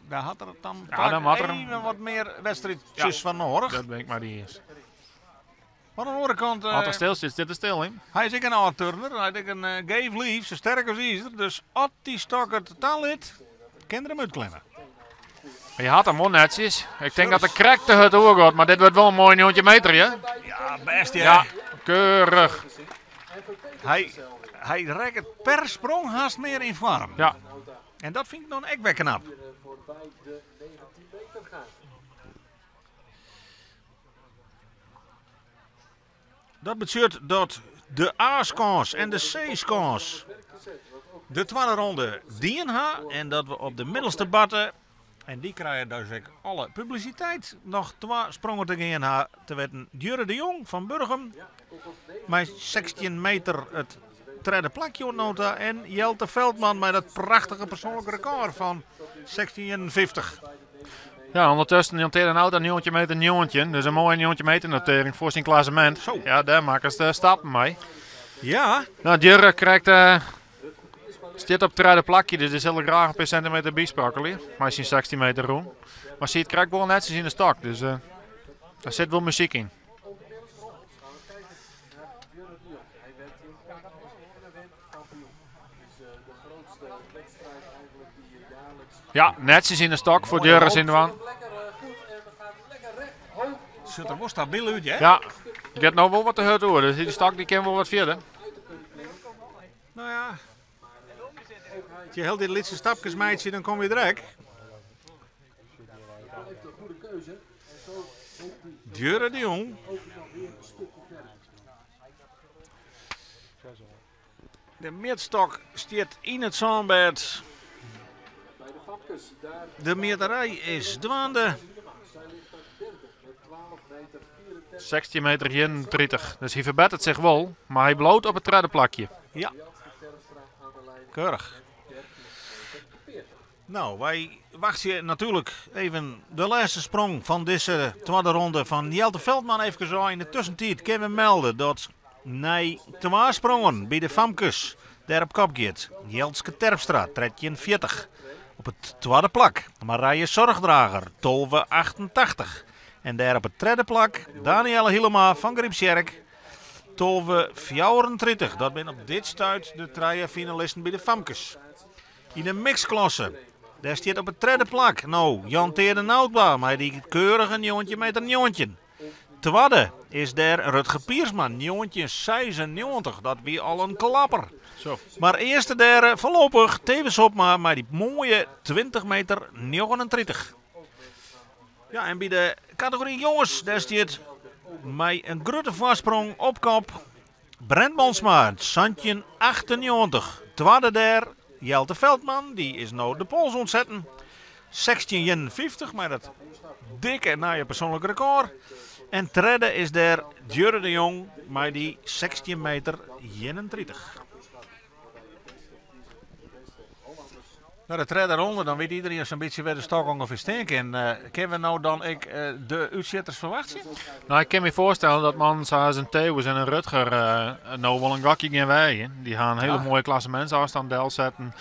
daar had er dan Ja, dan had er even wat meer wedstrijdjes van nodig. Dat ben ik maar die is. Maar aan de andere kant, Als er stil zit, zit er stil in. hij is ook een oud-turner. Hij is ook een gave leaf, zo sterk als hij is. Dus als die stok het totaal lid, kan er hem uitklemmen. Maar je had hem wel netjes. Ik denk dat de krek te het gaat, maar dit wordt wel een mooi 9 meter, hè? Ja, best ja. Ja, keurig. Hij rekt per sprong haast meer in vorm. Ja, En dat vind ik dan echt weer knap. Voorbij de 19 meter gaan. Dat betekent dat de A-scans en de C-scans de tweede ronde dienen gaan. En dat we op de middelste batten, en die krijgen dus ook alle publiciteit, nog 2 sprongen te gaan hebben. Te weten Jurre de Jong van Burgum, met 16 meter het derde plakje nota. En Jelte Veldman met het prachtige persoonlijke record van 16,50. ja, ondertussen Jan Teerde nou dat 9 meter 9. Dus een mooie 9 meter notering voor zijn klassement. Zo. Ja, daar maken ze de stappen mee. Ja, Nou, Jurre krijgt... Zit op het derde plakje, dus die zullen graag een paar centimeter bijsprakkelen. Maar zijn 16 meter roem. Maar ziet krijgt wel netjes in de stok, dus daar zit wel muziek in. Hij werd in 2001 kampioen. Dus de grootste wedstrijd eigenlijk die je jaarlijks... Ja, netjes in de stok voor Jurre in de waan. Lekker goed en we gaan lekker recht hoog. ziet er wel stabiel uit, hè? Ja, ik heb nog wel wat te hut hoor, dus die stok die kan wel wat verder. Nou ja. Als je heel die laatste stapjes meidje, dan kom je direct. Heeft een goede keuze. En zo heeft hij Jurre de Jong. ook nog weer een stukje verder. De midstok staat in het zandbed. Bij de Famkes, daar De meerderij is dwaande. zij ligt aan derde met 12 meter 16 meter 31. Dus hij verbetert zich wel, maar hij bloot op het derde plakje. Ja. Keurig. Nou, wij wachten natuurlijk even de laatste sprong van deze tweede ronde van Jelte Veldman even zo. In de tussentijd kunnen we melden dat nee, twee sprongen bij de Famkes daar op kop gaat. Jeltske Terpstra, 40. Op het tweede plak Marije Zorgdrager, 88. En daar op het derde plak Danielle Hielema van Grimsjerk, 34. Dat ben op dit stuit de drie finalisten bij de Famkes. In de mixklasse, daar staat op het derde plak nou Jan Teerde Noutba, maar die keurige nieuwtje met een nieuwtje. Tweede is daar Rutger Piersma, nieuwtje 96. Dat wie al een klapper. Zo. Maar eerste daar voorlopig tevens op maar die mooie 20 meter 39. Ja, en bij de categorie jongens, daar staat met een grote voorsprong op kop Brent Bonsma, Santje 98. Tweede daar Jelte Veldman, die is nou de pols ontzetten. 16,51, maar dat dikke na je persoonlijk record. En derde is daar Jurre de Jong, met die 16 meter 31. Nou, de derde ronde, dan weet iedereen zo'n beetje waar de stok ongeveer staan. Kunnen we nou dan de uitzetters verwachten? Nou, ik kan me voorstellen dat man zoals een Theeuwis en een Rutger nou wel een gakje gaan wijgen. Die gaan een hele mooie klassementsafstand deel zetten.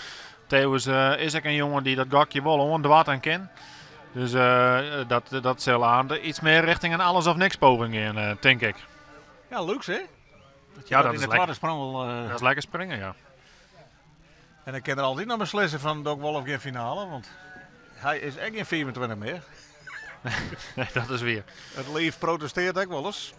Theeuwis is ook een jongen die dat gakje wel onder de wat aan kent. Dus dat zal aan iets meer richting een alles of niks poging in, denk ik. Ja, leuk hè? Ja, dat in is de lekker. tweede sprong Dat is lekker springen, ja. En ik kan er altijd nog beslissen van Doc Wolf geen finale, want hij is echt geen 24 meer. Nee, dat is weer. Het lief protesteert ook wel eens.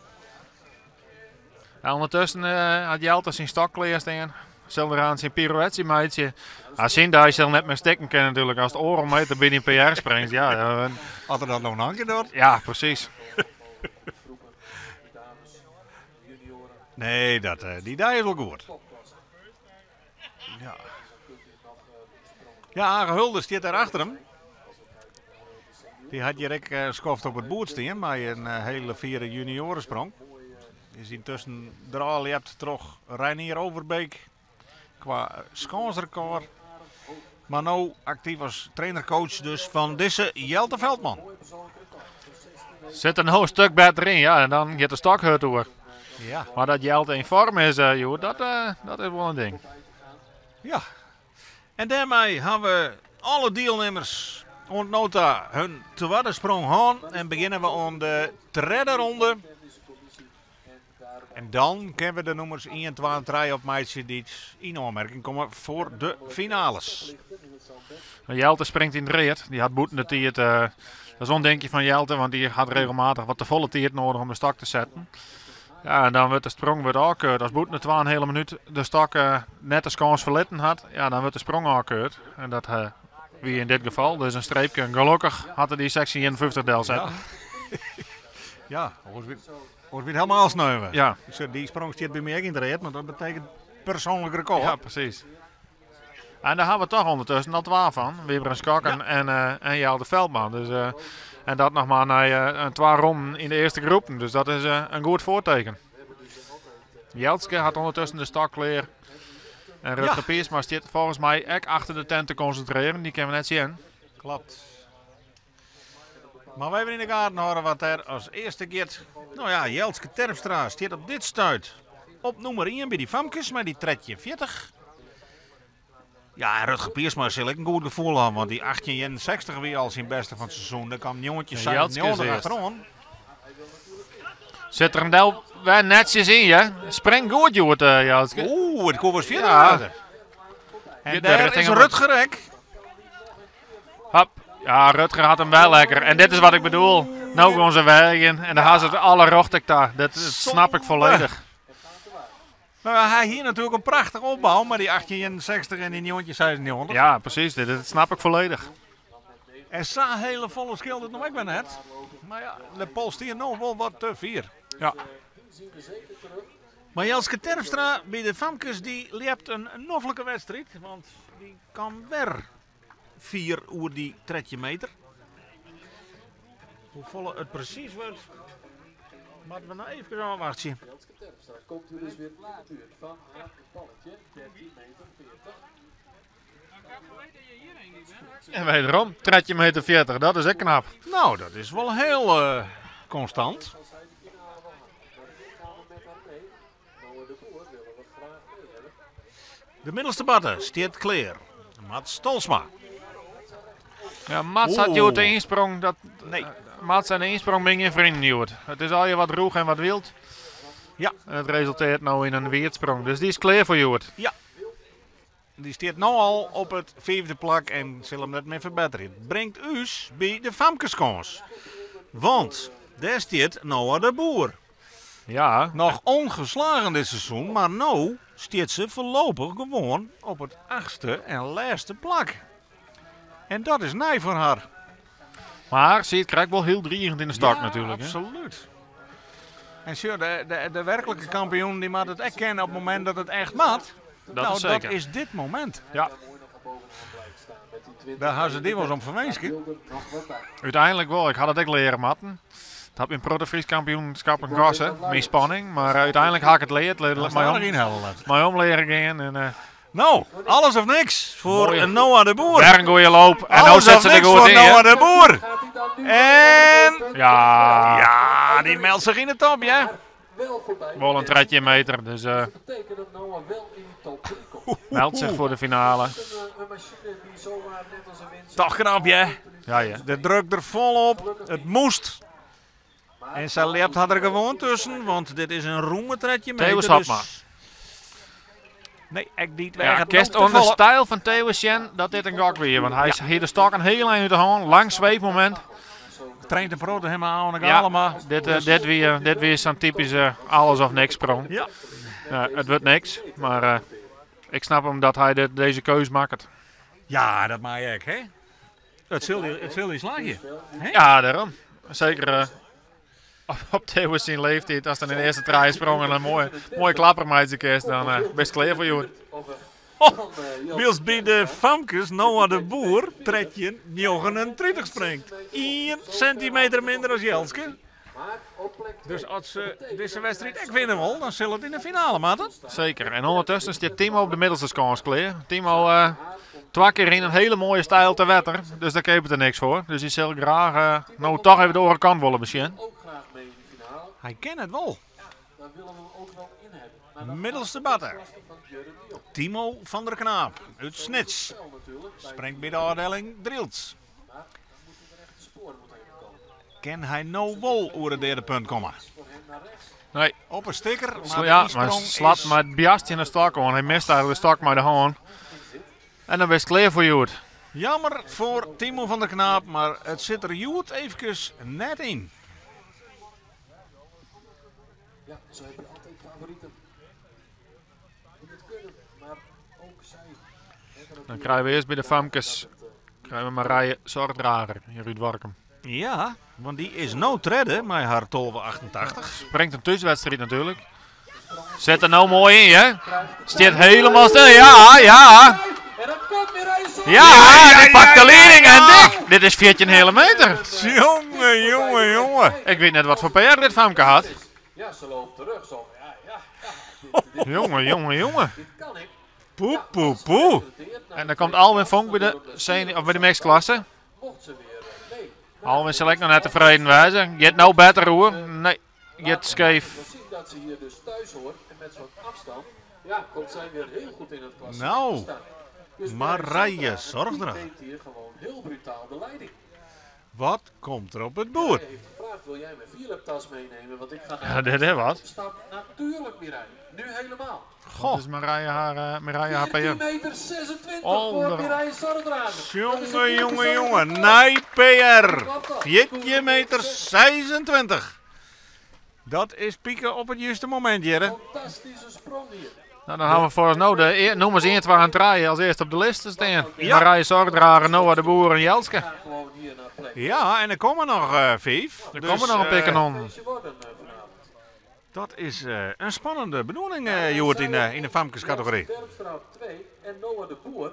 Ja, ondertussen had Jelte zijn stokkleer staan. Zullen er aan zijn pirouetje meidje. Hij zien dat hij zal net meer stikken kan natuurlijk. Als het oor om meter binnen een PR springt. Ja, Had er dan nog een handje door? ja, precies. Nee, die daar is wel goed. Ja. Ja, Age Hulde staat daar achter hem. Die had je ook schoft op het boord staan bij een hele vierde juniorensprong. Je ziet tussen Draal, je hebt toch Reinier Overbeek qua schansrecord. Maar nu actief als trainercoach dus van deze Jelte Veldman. Zit een hoog stuk beter in, ja. En dan gaat de stok hut door. Ja. Maar dat Jelte in vorm is, joh, dat is wel een ding. Ja. En daarmee hebben we alle deelnemers ontnota hun tweede sprong gaan. En beginnen we aan de derde ronde. En dan kennen we de nummers 1, 2 en 3 op meisje die in aanmerking komen voor de finales. Jelte springt in de reet. Die had boeten de tiert. Dat is ondenkje van Jelte, want die had regelmatig wat te volle tiert nodig om de stok te zetten. Ja, en dan wordt de sprong afgekeurd. Als Boeten de 2,5 minuut de stok net de kans verlitten had, ja, dan wordt de sprong afgekeurd. En dat wie in dit geval, dus een streepje. Gelukkig had hij die sectie 51 deel zetten. Ja, hoort weer helemaal snuiven. Ja. Dus die sprong staat bij mij ook in de reet, maar dat betekent persoonlijk record. Ja, precies. En daar hebben we toch ondertussen al 12 van. Wieber en Skok en Jelte Veldman. Dus, en dat nog maar naar 2 ronden in de eerste groepen. Dus dat is een goed voorteken. Jeltske had ondertussen de stok klaar. En Rutger Piersma zit volgens mij ook achter de tent te concentreren. Die kunnen we net zien. Klopt. Maar wij hebben in de gaten horen wat er als eerste keer. Nou ja, Jeltske Terpstra staat op dit stuit. Op nummer 1 bij die Famkes, maar die tredje 40. Ja, en Rutger Piersma zal ik een goed gevoel hebben, want die 1861 weer al zijn beste van het seizoen. Daar kwam jongetjes Ja, zijn Jeltske is nodig eerst. achterom. Zit er een deel wel netjes in, ja? Spring goed, joh, Jeltske. Oeh, het komt was 40 Ja. meter. En Dit de daar richting is op- Rutger ook. Hop. Ja, Rutger had hem wel lekker. En dit is wat ik bedoel. Nou gaan ze wegen. En dan gaan ze het alle rochtig daar. Dat snap ik volledig. Nou, hij hier natuurlijk een prachtig opbouw, maar die 1861 en die jongetjes 96. Ja, precies. Dit snap ik volledig. En zo'n hele volle schil het nog ik ben net. Maar ja, de Pols hier nog wel wat te vier. Ja. Maar Jeltske Terpstra bij de Famkes die leeft een noffelijke wedstrijd. Want die kan weer 4 uur die tredje meter. Hoe volle het precies wordt, Laten we nou even afwachten. Jeltske Terpstra komt u dus weer in de buurt van haar balletje. 13 meter 40. En wederom, 13 meter 40, dat is echt knap. Nou, dat is wel heel constant. Als hij de finale wil halen. Maar die gaan we met haar mee. Noah de Boer willen we graag mee hebben. De middelste batter stiert clear. Mats Stolsma. Ja, Mats had Jood de insprong, Nee. Mats en de insprong ben je vrienden Jood. Het is al je wat roeg en wat wild. Ja. En het resulteert nou in een weertsprong, dus die is clear voor Jood. Die stiert nu al op het 5e plak en zal hem net meer verbeteren. Het brengt us bij de Famkeskans. Want daar stiert Noah de Boer. Ja, Nog ongeslagen dit seizoen, maar nu stiert ze voorlopig gewoon op het 8e en laatste plak. En dat is nij voor haar. maar zie het krijgt wel heel dreigend in de start natuurlijk. Hè? Absoluut. En sure, de werkelijke kampioen die moet het echt kennen op het moment dat het echt mat. Dat is zeker. Dat is dit moment. Ja, Mooi nog al bovenaan blijft staan met die 20. Daar gaan ze die wel eens om verwezen. Wil er nog wat bij. uiteindelijk wel. Ik had het ook leren, Matten. Het had in Proto-Fries kampioenschap een gassen, meer spanning. Maar uiteindelijk had ik het leerd. Maar om leren gaan. En Nou, alles of niks voor Mooi. Noah de Boer. weer een goeie loop. En nou Alles zet of ze er niks goed voor in. Noah hè? de Boer. Gaat hij dan nu En Ja, ja, die meldt zich in de top, ja. wel voorbij? wel een 13 meter. Dus Dat betekent dat Noah wel in die top 3 komt. meldt zich voor de finale. Een machine die zomaar net als een winst. Toch knap, ja. Ja, ja. De druk er volop. Het moest. En zij leeft had er gewoon tussen, want dit is een roemetretje meter. Theo Schapma. Nee, ik niet. Ja, kerst onder de stijl van Theo Sjen dat dit een gok weer. Want hij is hier de stok een heel eind uit de hand. Lang zweefmoment. Traint de proto helemaal aan de Ja, allemaal. dit weer zo'n typische alles of niks sprong. Ja. Het wordt niks, maar ik snap hem dat hij deze keus maakt. Ja, dat maak ik, hè. Het zul je slagen. Ja, daarom. Zeker op Theo Sjen leeftijd, als dan in de eerste trein sprong en een mooie klapper maakt de kerst, dan best klaar voor jou. Wils bij de Famkes, Noah de Boer, tredje 39 springt. 1 centimeter minder als Jelske. Dus als ze deze wedstrijd echt winnen wil, dan zal het in de finale, maat. Zeker. En ondertussen staat Timo op de middelste score klaar. Timo 2 keer in een hele mooie stijl te wetter, dus daar keep het er niks voor. Dus die zal graag nou toch even de oren kant willen misschien. Ook graag mee in de finale. Hij kent het wel. Daar willen we hem ook wel in hebben. Maar dan Middelste batter. van Jurgen de Jong. Timo van der Knaap uit Snits. Wel natuurlijk. Bij Springt bij de afdeling Drilts. maar dan moeten we rechte sporen moeten even komen. Kan hij nou wel over het derde punt komen? Voor hem naar rechts. Nee, Op een sticker. Maar ja, de maar insprong slaat is- met Biast in de stok aan. Hij mist eigenlijk de stok met de hand. En dan is het klaar voor jou. Jammer voor Timo van der Knaap, maar het zit er Joet eventjes net in. Ja, zo heb je altijd favorieten. Die het kunnen, maar ook zij. Dan krijgen we eerst bij de Famkes krijgen we Marije Zorgdrager in Ruud Warkum. Ja, want die is nou treden met haar tolve 88. Springt een tussenwedstrijd natuurlijk. Zet er nou mooi in, hè? Staat helemaal stil. Ja, ja. En dat komt weer eens op. Ja, die pakt de leiding en dik. Dit is 14 hele meter. Jongen, jongen, jongen. Ik weet net wat voor PR dit Famke had. Ja, ze loopt terug zo. Ja. Jongen, jongen, jongen. Dit kan ik. Poe, poe, poe. En dan komt Alwin Vonk bij de mixklasse. Mocht ze weer mee. Alwin zal ik nog net tevreden wijzen. Je hebt nou beter hoor. Nee, je hebt scheef. We zien dat ze hier dus thuis hoort. En met zo'n afstand. Ja, komt zij weer heel goed in het klasse. Nou, staan. Dus Marije Zorgdrager. Die neemt hier gewoon heel brutaal de leiding. Wat komt er op het boord? Hij heeft gevraagd, wil jij mijn Philip-tas meenemen? Want ik ga Ja, dit is wat. stap natuurlijk weer uit. Nu helemaal. Dat is Marije haar 14 PR. meter 26 Onder- voor Mireille Zordrager. Jongen, jongen, jongen. Nee, PR. 14 meter 26. Dat is pieken op het juiste moment, Jere. Fantastische sprong hier. Nou, dan gaan we voor ons nou de nummers 1, 2 en 3 als eerste op de lijst te staan. Ja. Marije Zorgdrager, Noah de Boer en Jelske. Ga gewoon hier naar plek. Ja, en er komen nog 5. Er komen nog een pikkenon. Deze worden vanavond. Dat is een spannende bedoeling, Joert, in de Famkes-categorie. Terpstra op 2 en Noah de Boer.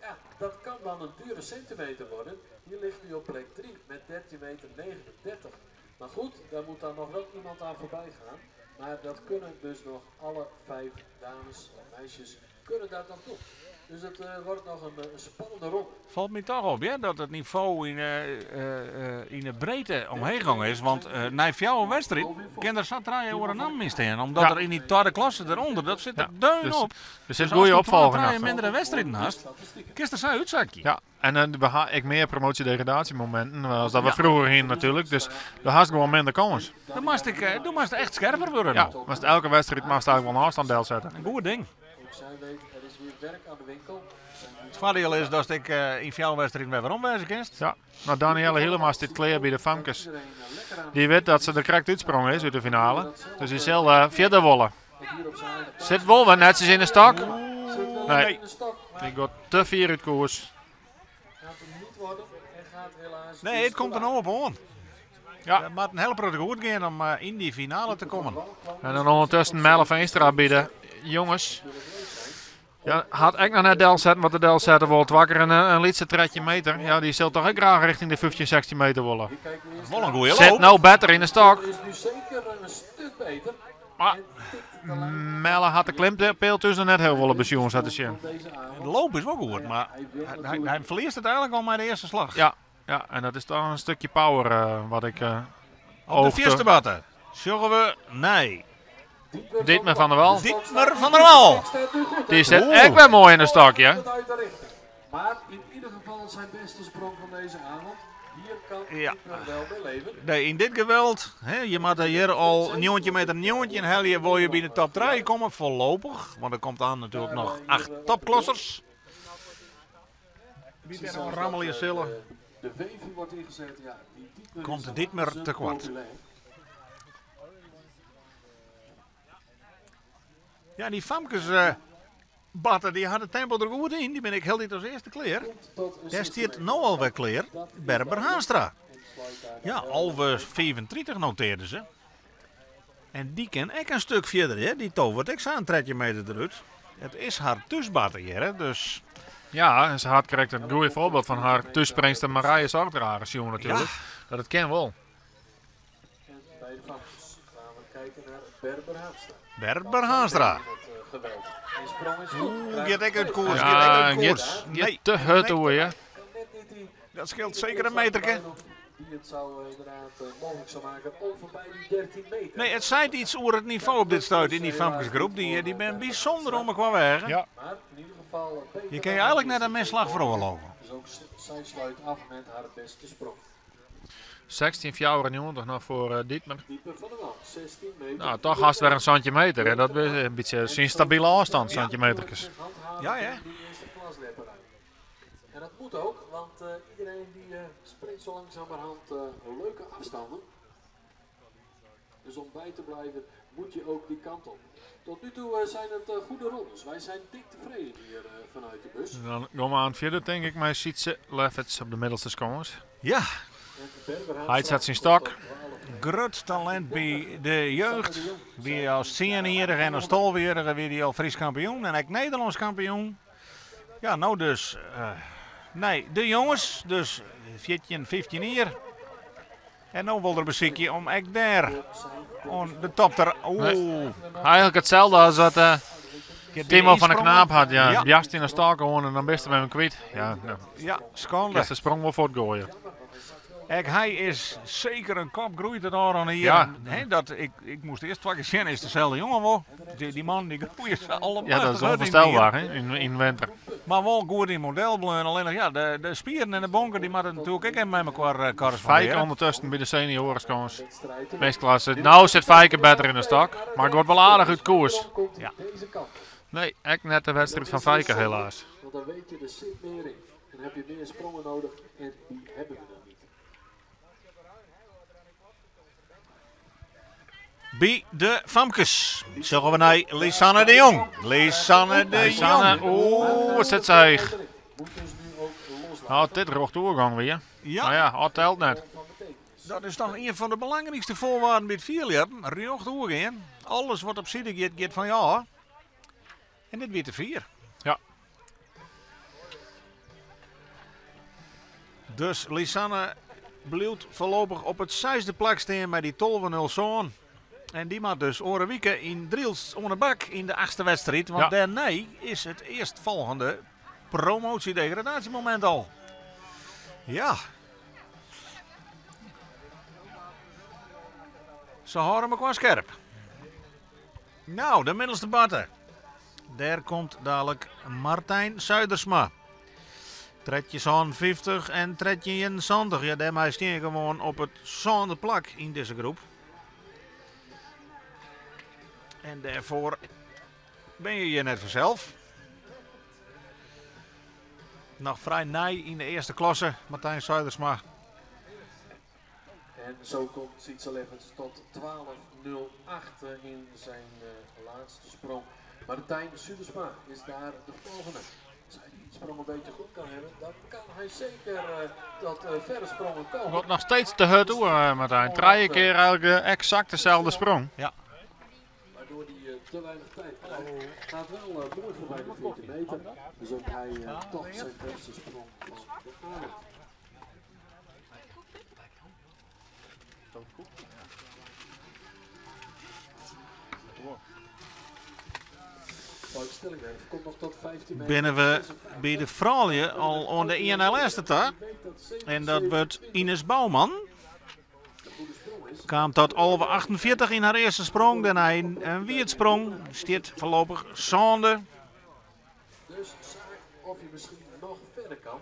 Ja, dat kan dan een dure centimeter worden. Hier ligt hij op plek 3 met 13 meter 39. Maar goed, daar moet dan nog wel iemand aan voorbij gaan. Maar dat kunnen dus nog alle 5 dames en meisjes kunnen daar dan toe. Dus het wordt nog een spannende ronde. Valt me toch op, ja, dat het niveau in de breedte omheen gegaan is. Want na jouw wedstrijd kan er zat draaien over een naam misten. Omdat Ja. er in die tweede klasse eronder, dat zit er Ja, deun dus- op. Er zit als goede er opvolging draaien achter. mindere wedstrijden naast, kist er zijn uitzakje. Ja, en dan ik meer promotie-degradatiemomenten als dat we Ja. vroeger heen natuurlijk. Dus daar had ik gewoon minder kans. Dan moest echt scherper worden. Ja, maar elke wedstrijd mag je eigenlijk wel een afstand deel zetten. Een goed ding. Ook zij weet, er is weer werk aan de winkel. Het voordeel is dat ik in jouw wedstrijd weer omwijzen kan. Ja, nou Danielle Helemaal dit kleer bij de Famkes. Die weet dat ze de correct uitsprong is uit de finale. Dus die zal verder willen. Zit Wolven net als in de stok? Nee, die gaat te vier uit koers. Gaat hem niet worden en gaat helaas. Nee, het komt er nou op aan. Ja. Het moet een hele prettige goed gaan om in die finale te komen. En dan ondertussen Melle Veenstra bij de jongens. Ja, had ik nog net del zetten, want de del zetten wordt wakker en een lietse 13 meter. Ja, die zal toch ook graag richting de 15, 16 meter willen. Wel een goeie Zit loop. nou beter in de stok. Is nu zeker een stuk beter. Maar Melle had de klimpeel tussen net heel veel pensioen zetten zien. Deze avond. De loop is wel goed, maar hij verliest het eigenlijk al bij de eerste slag. Ja, ja, en dat is toch een stukje power wat ik Op de eerste batten zorgen we nee. Dietmar van der Wal. Dietmar van der Wal. Die zit echt wel mooi in de stok, ja. Uit de richting. Maar in ieder geval zijn beste sprong van deze avond. Hier kan Ja. Dietmar wel mee leven. Nee, in dit geweld, hè, je moet hier al een nieuwtje met een nieuwtje en hel je wil je bij de top 3 komen voorlopig. Want er komt aan natuurlijk nog 8 topklassers. Wie er een rammel je zullen. De Weven wordt ingezet. Ja, die Dietmar Komt is dan Dietmar zo tekort. populair. Ja, die Famkes batten, die had het tempo er goed in. Die ben ik heel dit als eerste kleer. Tot een Daar staat nou alweer kleer. Berber Haanstra. Ja, alweer 35 noteerden ze. En die kan ik een stuk verder, hè. Die tovert ik zo'n 13 meter eruit. Het is haar tusbatter hier, hè. Dus Ja, en ze had correct een goede voorbeeld van haar tussenspringster Marije Zorgdrager, jongen natuurlijk. Dat het kan wel. En bij de Famkes gaan we kijken naar Berber Haanstra. Berber Haanstra. Het geweld. Die sprong is goed. Oeh, get ik uit koers, Ja, get ik uit koers. get te hut hoor je. Net niet die Dat scheelt zeker een meterke. die het zou inderdaad mogelijk zou maken om voorbij die 13 meter. Nee, het zei iets over het niveau op dit stuit in die Famkesgroep. Die ben bijzonder om qua wegen. Ja. Maar in ieder geval beter Je kan je eigenlijk net een misslag veroorloven. Dus ook zij sluit af met haar beste sprong. 16 fjouwer nog voor Dietmar. Dieper van de Wal, 16 meter. Nou, toch had het weer een centimeter. Hè. Dat is een beetje een stabiele afstand, centimetertjes. Ja, ja. Die eerste klaslepperij. En dat moet ook, want iedereen die sprint zo langzamerhand leuke afstanden. Dus om bij te blijven moet je ook die kant op. Tot nu toe zijn het goede rondes. Wij zijn dik tevreden hier vanuit de bus. Dan gaan we aan het vierde, denk ik, met Sietse Leffets op de middelste scores. Ja, Hij zet zijn stok. groot talent bij de jeugd. Wie als senior en als stolweerige wie die al Fries kampioen en ik Nederlands kampioen. Ja, nou dus. Nee, de jongens. Dus 14, 15 hier. En nou wil er beziekje om ik daar. On de top ter. Oeh. Nee. Eigenlijk hetzelfde als wat Timo van der Knaap had. Ja. Ja. Jast in een stok gewoon en dan best met hem kwijt. Ja, nou, Ja, schande. dat is de sprong wel voor het gooien. Hij is zeker een kop groeit het aan hier. Ja. Hè, dat, ik moest eerst twee keer zien, is dezelfde jongen wel. Die man die groeit allemaal. Ja, dat is onvoorstelbaar hè, in winter. Maar wel goed in modelbleun. Alleen nog, ja, de spieren en de bonken die moeten natuurlijk ook even met elkaar Fijker corresponderen. ondertussen bij de seniorenskons. Meestklasse. Nou zit Fijker beter in de stok. Maar het wordt wel aardig uit koers. Ja. Deze kant. Nee, echt net de wedstrijd van Fijker helaas. Want dan weet je, er zit meer in. En heb je meer sprongen nodig en die hebben we dan niet. Bij de Famkes. Zeggen we naar Lisanne de Jong. Lisanne de Sanne, Jong. oeh, wat zit zij? Moet dus nu ook loslaten Nou, dit rocht doorgang weer. Ja, Nou ja, dat telt net. van betekenis. dat is toch een van de belangrijkste voorwaarden bij het vierleven. Riocht oorgaan. Alles wat op zitten gaat van ja. En dit weer de 4. Ja. Dus Lisanne blijft voorlopig op het 6e plek staan met die 12-0 zoon. En die maakt dus oren weken in Driels onder bak in de 8e wedstrijd. Want daarna is het eerstvolgende promotie-degradatiemoment al. Ja. Ze houden me qua scherp. Nou, de middelste batten. Daar komt dadelijk Martijn Zuidersma. Tredje zo'n 50 en tredje 71. Ja, daarmee staan gewoon op het zo'n plak in deze groep. En daarvoor ben je hier net vanzelf. Nog vrij nij in de eerste klasse, Martijn Zuidersma. En zo komt Sietzel Evans tot 12.08 in zijn laatste sprong. Martijn Zuidersma is daar de volgende. Als hij die sprong een beetje goed kan hebben, dan kan hij zeker tot verre sprongen komen. Wordt nog steeds te hut hoor, Martijn. 3 keer eigenlijk exact dezelfde sprong. Ja. Waardoor hij te weinig tijd krijgt. Gaat wel mooi voorbij de 14 meter. Dus ook hij toch zijn beste sprong van de avond. Komt nog tot 15 meter. Binnen we bij de vrouwen al aan de INLS daar. En dat wordt Ines Bouwman. Kwam tot 11.48 in haar eerste sprong. Daarna een wierdsprong. Stiert voorlopig zonde. Dus zaak of je misschien nog verder kan.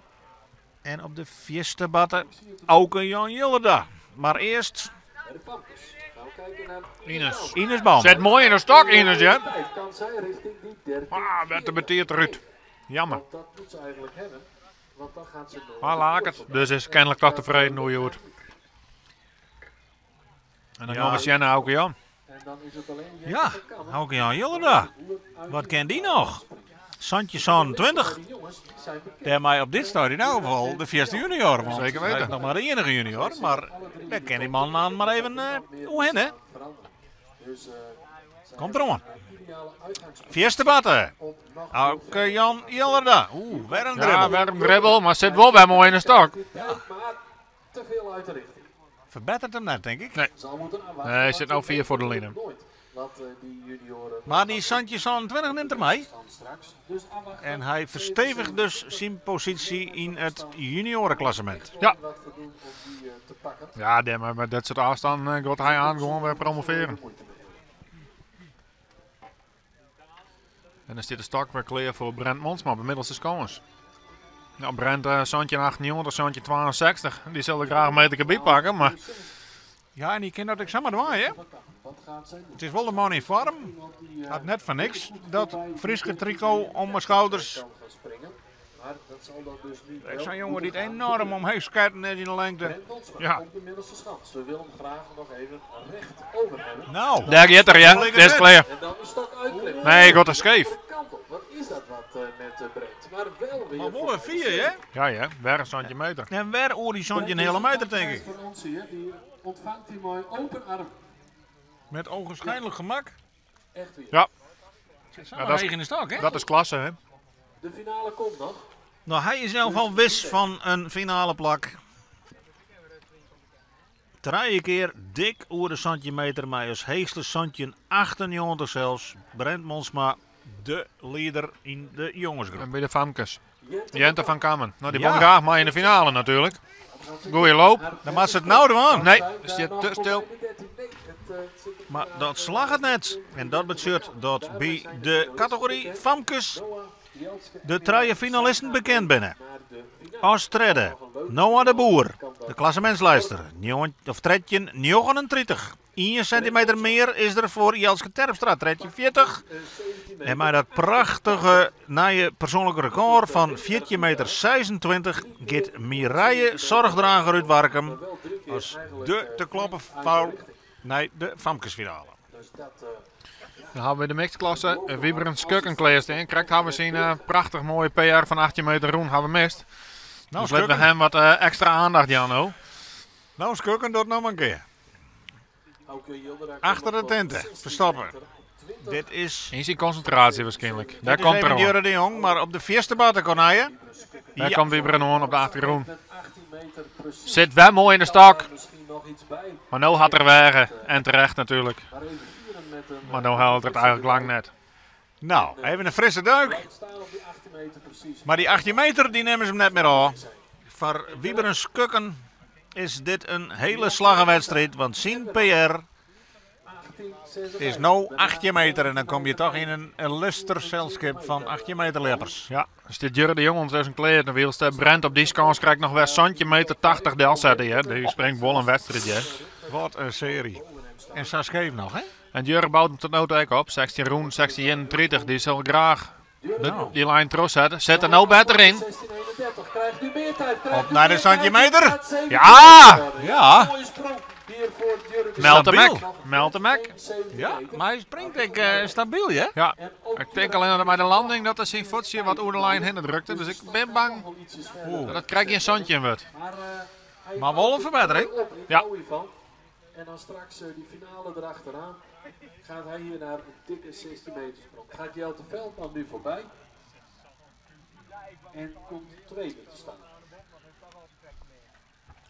En op de 4e batten ook een Jan Jilderda. Maar eerst Bij de Famkes. Gaan we kijken naar Ines. Ines Bouwman. Zet mooi in de stok, Ines, ja. Kan zij richting die 13. Werd de beteerd Ruud. Jammer. Want dat moet ze eigenlijk hebben. Want dan gaat ze door. Maar laat het. Dus is kennelijk toch tevreden hoe je wordt. En dan Ja. gaan we Sjenna ook Jan. En dan is het alleen Ja, ook een Jan Jilderda. Wat ken die nog? Santje zo'n 20. Die jongens die zijn bekend. Daarmee op dit stadium in ieder geval de eerste junior. Want Zeker weten. hij is nog maar de enige junior. Maar daar ken die man aan maar even hoe hen hè. Veranderen. Dus zij Komt erom. hebben een ideale uitgangspunt Eerste batten. om nog Ook Jan Jilderda. Oeh, weer een Ja, dribbel. weer een dribbel, maar zit wel bij mooi in de stok. maar te veel uit de richting. Verbetert hem net, denk ik. Nee. Zal moeten aanwachten. Nee, hij zit nou 4 voor de linie. Nooit wat die junioren Maar die Santje zo'n 20 neemt er mee. dan straks. Dus aanwachten. En hij verstevigt dus zijn positie in het juniorenklassement. Ja. Wat te doen om die te pakken. Ja, maar met dat soort afstand gaat hij aan gewoon weer promoveren. Moeite mee. En dan zit de stok weer klaar voor Brent Monsma op de middelste scores. Nou, Brent, Santje 1800, Santje 62. Die zullen graag een meter bij pakken, maar Ja, en die kan dat examen doen, hè. Wat gaat zij doen? Het is wel de man in vorm. Iemand die Had net van niks. Dat Friese tricot om mijn schouders. kan gaan springen. Maar dat zal dan dus nu Ik zou jongen dit enorm omheen skaten net in de lengte. Brent Monsma Ja. op de middelste schans. We willen hem graag nog even recht over hebben. Nou, daar gaat er, ja. Dit is klaar. En dan de stok uitklimmen. Nee, gaat er scheef. De kant op. Wat is dat wat met Brent? Maar wel weer. maar wel een 4, hè. Ja, weer een Santje meter. En weer oor die Santje een hele meter, denk ik. Van ons hier, die ontvangt die mooi open arm. Met ogenschijnlijk gemak. Echt weer. Ja, Zit Ja, dat is- in de stok, hè. dat is klasse, hè. De finale komt nog. Nou, hij is in ieder geval wis van een finale plak. 3 keer dik oer de centimeter, maar als heegste Santje 98 zelfs. Brent Monsma, de leader in de jongensgroep. En bij de Famkes. Jente van Kammen. Nou, die Ja. won graag maar in de finale natuurlijk. Goeie loop. Dan maakt ze het nou doen aan. Nee, is die te stil. Maar dat slag het net. En dat betekent dat bij de categorie Famkes de 3 finalisten bekend binnen. Als trede Noah de Boer, de klassementslijster, 39. 1 centimeter meer is er voor Jelske Terpstra, 40. En met dat prachtige nieuwe persoonlijke record van 4,26 meter gaat Mireille Zorgdrager uit Warkum als de te kloppen vrouw naar de Famkesfinale. Dan hebben we de mixedklasse. Wieberen Skukkenklaas in. Krijgt hebben we zien prachtig mooie PR van 18 meter roen hebben we mist. Nou, Dus laten we hem wat extra aandacht, Jano. nou skukken dat nog maar een keer. Achter de tenten, verstoppen. Dit is... Eens in concentratie waarschijnlijk. Daar Dit komt is er even al. Jurre de Jong, maar op de eerste batte konijnen. Daar Ja. komt weer Brennan op de achtergrond. Met 18 meter precies. Zit wel mooi in de stok. Misschien nog iets bij. Maar nu had er wegen. En terecht natuurlijk. Maar even vieren met een... Maar nu helpt het eigenlijk lang net. Nou, even een frisse duik. Blijft staan op die 18 meter precies. Maar die 18 meter, die nemen ze hem net meer aan. Voor Wieberens Kukken is dit een hele slaggenwedstrijd. Want Sien PR 18, 56. is nou 18 meter. En dan kom je toch in een illuster zelfschip van 18 meter leppers. Ja, als dit Jurre de Jong ondertussen kleed, dan wil Brent op die kans krijgt nog wel centimeter 80 del zetten. Hè. Die springt wel een wedstrijd. Hè. Wat een serie. En zo scheef nog, hè? En Jurre bouwt hem tot nu toe ook op. 16 roen, 1631. Die zal graag die lijn terug zetten. Zet er nou beter in. 16:31. Krijgt u meer tijd. Op naar de centimeter. Ja! Ja. Mooie sprong hier voor Jurre de Meld hem Stabiel. ek. Meld hem ek. Ja, maar hij springt ik stabiel, hè? Ja, ik denk alleen dat bij de landing dat er zijn voetje wat over de lijn heen drukte. Dus ik ben bang dat het krijg je een zandje in wordt. Maar wel een verbetering. Ja. En dan straks die finale erachteraan gaat hij hier naar een dikke 16 meter sprong. Gaat Jelte Veldman nu voorbij. En komt tweede te staan.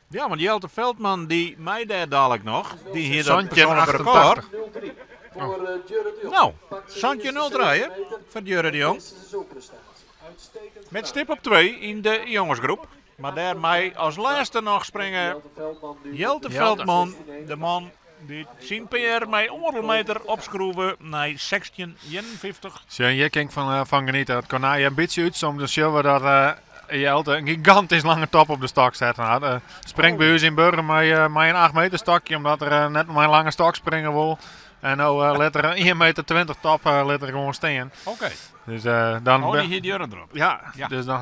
Ja, want Jelte Veldman, die mij daar dadelijk nog. Die hier dat Zandje persoonlijke 88. record. 0-3 voor Jurre de Jong. Nou, Pakt de Zandje eerste 0 draaien 16 meter. voor Jurre de Jong. Beste seizoenprestatie. Uitstekend Met gedaan. stip op 2 in de jongensgroep. Maar daar mij als laatste nog springen Jelte Veldman nu. Jelte Veldman, de man die Sien PR mij 100 meter opschroeven naar 1651. Zo, je kijkt van genieten. Het kon na je een beetje uit, om te zien we dat Jelte een gigantisch lange top op de stok zetten had. Springt bij u in Burger met een 8 meter stokje, omdat er net mijn lange stok springen wil. En nou let er een 1,20 meter top let er gewoon staan. Oké. Dus dan... Oh, die hier Jurre erop. Ja, Ja. dus dan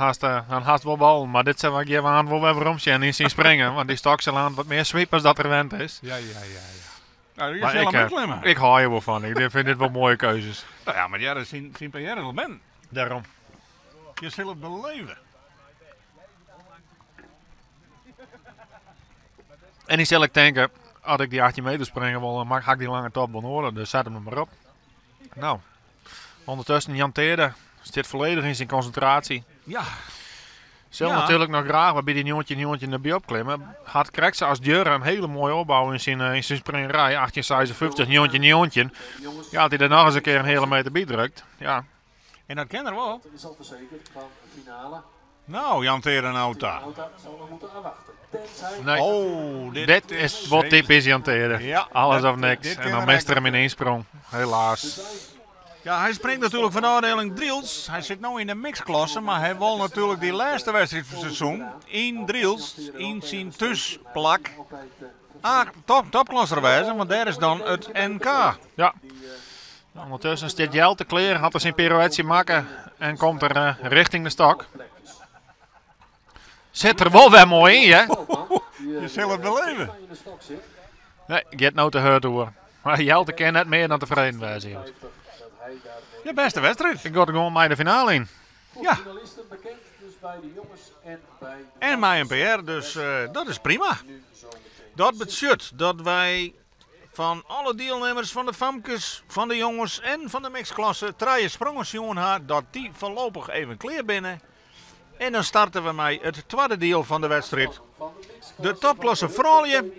haast wel bal. Maar dit zijn we even aan wel weer waarom en niet zien springen. Want die stok zal aan wat meer sweep als dat er wend is. Ja. Nou, je Maar zal hem klimmen. ik hou je wel van. Ik vind dit wel mooie keuzes. Nou ja, maar ja, dat is Sien PR element. Daarom. Je zult het beleven. En die zal ik denken, als ik die 18 meter springen wil, dan ga ik die lange top wel horen. Dus zet hem er maar op. Nou, ondertussen Jan Teerde zit volledig in zijn concentratie. Ja. Zal Ja. natuurlijk nog graag bij die nieuwtje erbij opklimmen. Had krijgt ze als Jurre een hele mooie opbouw in zijn springerij. 1856, nieuwtje. Ja, als hij er nog eens een keer een hele meter bij drukt. Ja, En dat kennen we wel. Dat is al verzekerd van de finale. Nou, Jan Terenauta. Auta zal nog moeten aanwachten. Tenzij nee. Oh, Dit is wat typisch Jan Teerde. Ja, Alles dat- of niks. dit En kan dan er mist er hem in één sprong. Helaas. Ja, hij springt natuurlijk van afdeling Driels. Hij zit nu in de mixklasse, maar hij wil natuurlijk die laatste wedstrijd van het seizoen in Driels, in zijn tusplak, topklasse wijzen, want daar is dan het NK. Ja. Ondertussen staat Jelte klaar, had er zijn pirouetje maken en komt er richting de stok. Zit er wel weer mooi in, hè? Je zult het beleven. in de stok zit. Nee, get nou te hard door. Maar Jelte kan net meer dan tevreden wezen. jongens. 50 dat hij daarmee. De beste wedstrijd. Ik ga er gewoon bij de finale in. Ja. Finalisten bekend dus bij de jongens en bij de En mijn PR, dus dat is prima. nu zometeen. Dat betekent dat wij van alle deelnemers van de famkes, van de jongens en van de mixklasse 3 sprongen jongen hadden, dat die voorlopig even klaar binnen. En dan starten we met het tweede deel van de wedstrijd. Van de mixklasse De topklasse vrouwen,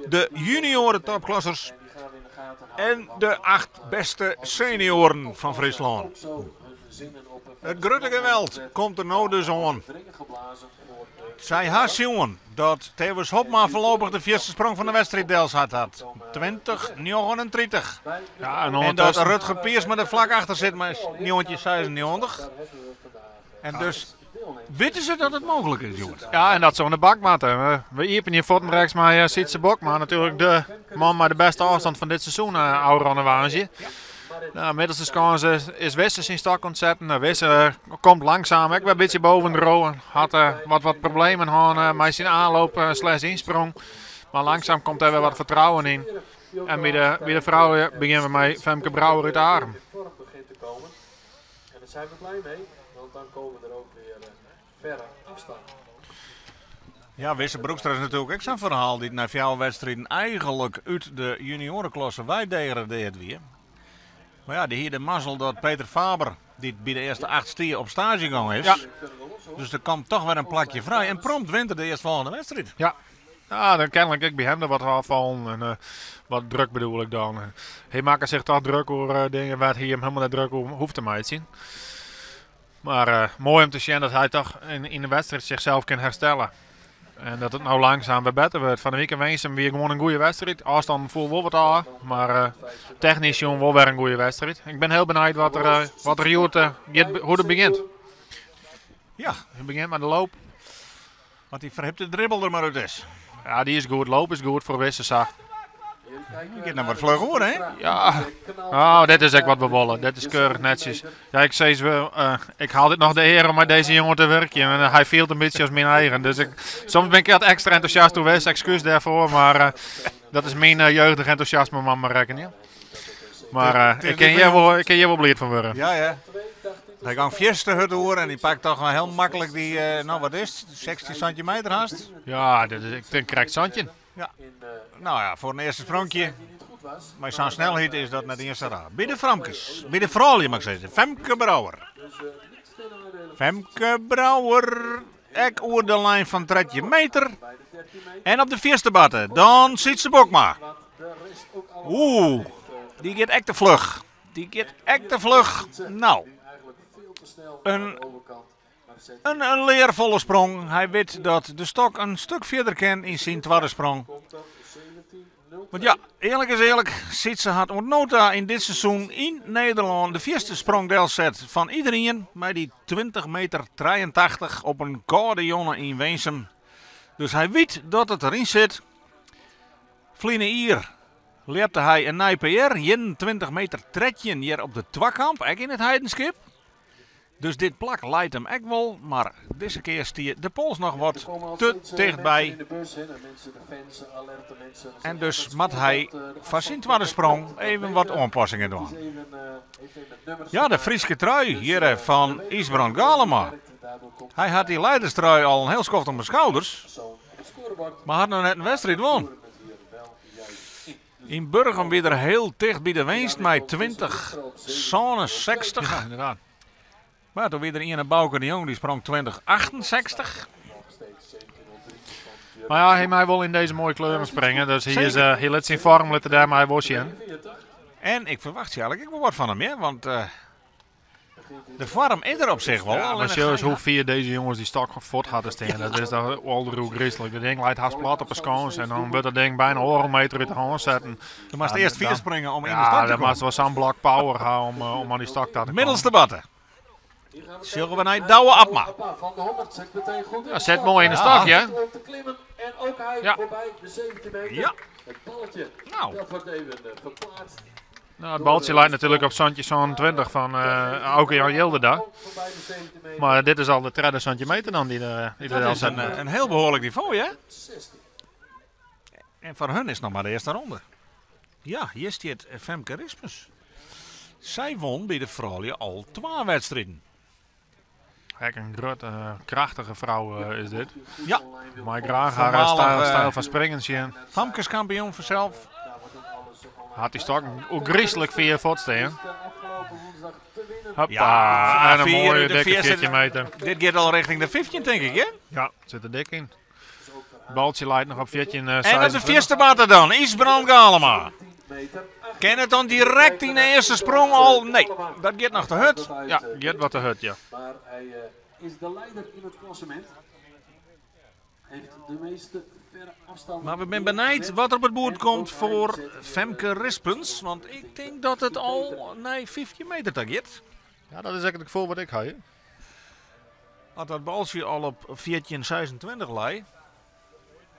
de junioren topklassers die gaan we in de gaten houden. en de 8 beste senioren van Friesland. Zo hun zinnen op een Het grote geweld komt er nou dus aan. dringen geblazen voor de Zij haast jongen dat Tevens Hopma voorlopig de eerste sprong van de wedstrijd deels had. 20-39. bij de Ja, en En dat ondertussen... Rutger Piers met er vlak achter zit met 96. daar hebben we vandaag En dus deelnemers. weten ze dat het mogelijk is, jongen. Ja, en dat zo in de bakmatten. We iepen hier voor rechts maar Sietse Bokma. Natuurlijk de man met de beste afstand van dit seizoen, Auron Waanje. Nou, middels de kans is Wisse zijn stok ontzetten. Wisse komt langzaam, ik ben een beetje boven de roe. Had wat problemen gehad met zijn aanloop slash insprong. Maar langzaam komt er weer wat vertrouwen in. En bij de vrouwen beginnen we met Femke Brouwer uit Arem. De vorm begint te komen. En daar zijn we blij mee, want dan komen we er ook weer verre afstand. Ja, Wisse Broekstra is natuurlijk ook zo'n verhaal die na 4 wedstrijden eigenlijk uit de juniorenklasse wij degradeerd weer. Maar ja, die hier de mazzel dat Peter Faber, die bij de eerste 8 stier op stage gegaan is. Ja. Dus er komt toch weer een plakje vrij. En prompt wint er de eerstvolgende wedstrijd. Ja. Ja, dan kennelijk ik bij hem er wat afvallen en wat druk bedoel ik dan. Hij maakt zich toch druk over dingen waar hij hem helemaal niet druk over hoeft te maken zien. Maar mooi om te zien dat hij toch in de wedstrijd zichzelf kan herstellen. En dat het nou langzaam weer beter wordt. Van de week wees hem weer gewoon een goede wedstrijd. Afstand voel wel wat aan, maar technisch jongen wel weer een goede wedstrijd. Ik ben heel benieuwd wat er hoe het begint. Ja, Het begint met de loop. want die verhipte dribbel er maar uit is. Ja, die is goed. Loop is goed voor Wissensa. Je kunt nou wat vlug hoor, hè? Ja, oh, dit is echt wat we willen. Dit is keurig netjes. Ja, ik zei wel, ik haal dit nog de eer om met deze jongen te werken. En hij viel een beetje als mijn eigen. Dus soms ben ik wat extra enthousiast geweest. Excuus daarvoor, maar dat is mijn jeugdig enthousiasme, man, maar rekken. Ja. Maar ik kan hier wel blij van worden. Ja, ja. Hij gaat vierste hut hoor en die pakt toch wel heel makkelijk die, nou wat is het, 16 centimeter haast. Ja, ik denk een correct zandje. Ja. Nou ja, voor een eerste sprongje. Maar zo'n snelheid is dat net de eerste raar. Bij de Framkes, bij de vrouwen mag ik zeggen. Femke Brouwer. Femke Brouwer. Ik oer de lijn van 30 meter. En op de eerste batten, dan ziet ze Bokma. Oeh, die gaat echt te vlug. Die gaat echt te vlug. Nou, een leervolle sprong. Hij weet dat de stok een stuk verder kan in zijn tweede sprong. Want ja, eerlijk is eerlijk, Sietse had nota in dit seizoen in Nederland de eerste sprongdelset van iedereen. Met die 20 meter 83 op een koude jongen in Weensum. Dus hij weet dat het erin zit. Vliene hier leerde hij een NPR, 21 meter tredje hier op de Twakkamp, ook in het Heidenskip. Dus dit plak leidt hem echt wel, maar deze keer stier de pols nog wat te dichtbij. En dus moet hij van zijn tweede sprong even wat aanpassingen doen. Ja, de Friese trui hier van Isbrand Galema. Hij had die leiderstrui al een heel schoft op mijn schouders, maar had nog net een wedstrijd won. In Burgum weer er heel dicht bij de winst met 20, 60. Ja, inderdaad. Maar toen weer er een Bouke de Jong die sprong 2068. Maar ja, hij mij wel in deze mooie kleuren springen. Dus hij laat zijn vorm laten daar maar hij was in. En ik verwacht eigenlijk ik wel wat van hem, ja, want de vorm is er op zich wel. Ja, maar zoals hoe vier deze jongens die stok voort hadden staan, dat is dan al griezelig. Dat ding leidt haast plat op een scones en dan wordt dat ding bijna een meter uit de hand zetten. Je moest eerst vier springen om in de stok te komen. Ja, komen. dan moest wel zo'n blok power gaan om aan die stok te komen. Middelste batten. Zullen we naar Douwe Abma? Ja, zet mooi in de stok, ja. Ja. Ja. Het balletje, Nou, dat wordt even verplaatst. Nou, het baltje lijkt natuurlijk op Santje zo'n 20 van Auke Jan Jilde daar. Maar dit is al de 30 centimeter dan die er dat al is zit. een heel behoorlijk niveau, ja? En voor hun is nog maar de eerste ronde. Ja, hier staat Femke Rispens. Zij won bij de vrouwen al 2 wedstrijden. Kijk, een grote, krachtige vrouw is dit. Ja, Maar graag haar Voormalig, stijl van springen zien. Famkes kampioen vanzelf. Had die stok ook griezelig via voet staan. Hoppa, Ja, en een vier, mooie de dikke vier 14 zit- meter. Dit gaat al richting de 15, denk ik, hè? Ja, zit er dik in. Het baltje leidt nog op 14. En op de eerste batter dan, Isbrand Galema. Ken het dan direct in de eerste sprong al? Nee, dat gaat nog de hut. Ja, get wat de hut, ja. Maar hij is de leider in het klassement. Heeft de meeste verre afstanden. Maar we zijn benieuwd wat er op het boord komt voor Femke Rispens. Want ik denk dat het al naar 15 meter gaat. Ja, dat is eigenlijk het gevoel wat ik ga. Als dat balsje al op 14,26 lijkt.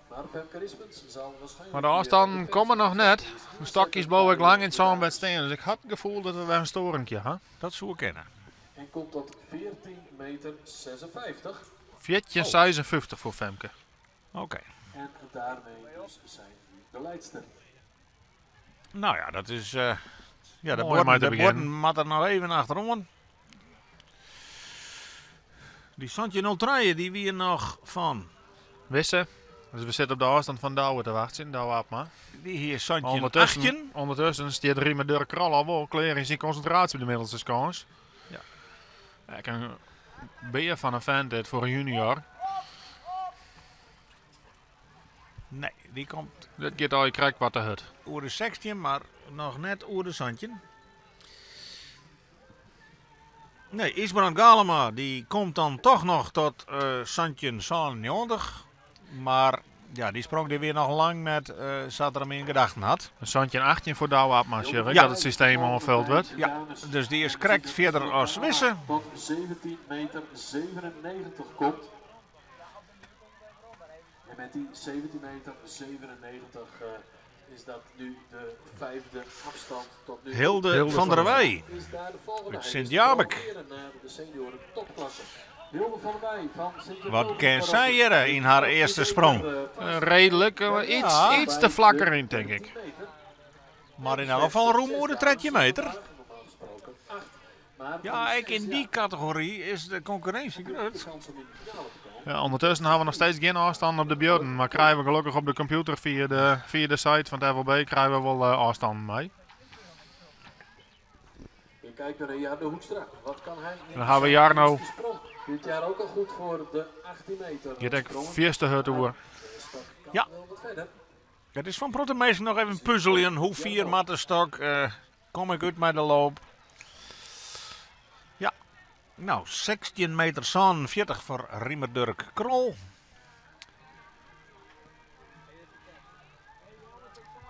Maar Femke Rispens zal waarschijnlijk... Maar de afstand komen nog net. De stokjes bouw ik lang in het zomerbed staan. Dus ik had het gevoel dat we weer een storentje hebben. Dat zou ik kennen. En komt tot 14 meter 56. 14,56 voor Femke. Oké. En daarmee dus zijn de leidster. Nou ja, dat is... ja, de Mooi om uit te borden beginnen. mat er nog even achterom. Die Santje 03 die wie nog van... Wissen? Dus we zitten op de afstand van Douwe te wachten. Douwe Abma. Die hier Santje 18. Ondertussen staat Riemer Dirk Krall al wel klaar in zijn concentratie op de middelste kans. Ja. Ik een beer van een vent dit voor een junior. Nee, die komt Dit gaat al je krijgt wat te hut. oer de 16, maar nog net oer de Santje. Nee, Isbrand Galema die komt dan toch nog tot Santje 90. Maar ja, die sprong die weer nog lang net, zat er hem in gedachten had. Een Santje 18 voor Douwe Abma, zeg ik, Ja. dat het systeem onvuld wordt. Ja, dus die is correct verder als Wissen. Tot 17 meter 97 komt. En met die 17 meter 97 is dat nu de 5e afstand tot nu. Hilde van der Wij. Is daar de volgende. Uit Hij Sint-Jabek. is weer naar de senioren topklasse. Hilde van der Wij van Sint-Jabek. Wat kan zij hier in haar eerste sprong? Redelijk, Ja. iets te vlakker in, denk ik. Maar in elk geval roem de 30 meter. Ja, ik in die categorie is de concurrentie groot. Ja, ondertussen hebben we nog steeds geen afstand op de beelden, maar krijgen we gelukkig op de computer via de site van het FLB krijgen we wel afstand mee. We kijken naar Jarno Hoekstra. Wat kan hij? Dan gaan we Jarno. Dit jaar ook al goed voor de 18 meter. Je denkt vierste hut hoor. Ja. Het is van Protemeester nog even puzzelen. Hoe 4 mattenstok kom ik uit met de loop? Ja, nou 16 meter 40 voor Riemer Dirk Krol.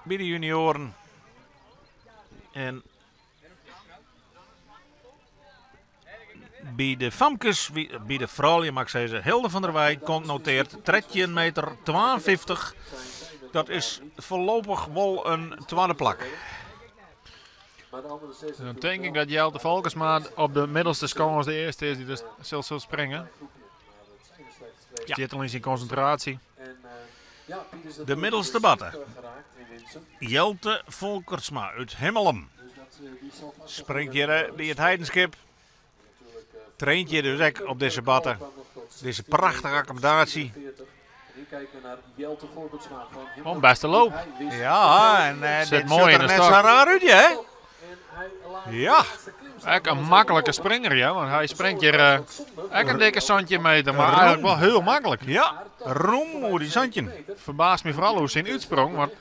Bij de junioren. En bij de famkes, bij de vrouwen mag ik zeggen, Hilde van der Wij komt noteerd 13 meter 52. Dat is voorlopig wel een tweede plak. Dan denk ik dat Jelte Valkensma op de middelste score als de eerste is die dus zelfs zal springen. Ja. Zit al in zijn concentratie. De middelste batten. Jelte Volkersma uit Hemmelum. Springt hier bij het Heidenskip. Traint je dus ook op deze batten. Deze prachtige accommodatie. Gewoon beste loop. Ja, en Zit dit mooi ziet in er de net stok. zo raar uit, hè? Ja. Echt een makkelijke springer, ja, want hij springt hier echt een dikke centimeter, maar eigenlijk wel heel makkelijk. Ja, roem hoe die Santje. Verbaast me vooral hoe zijn uitsprong, want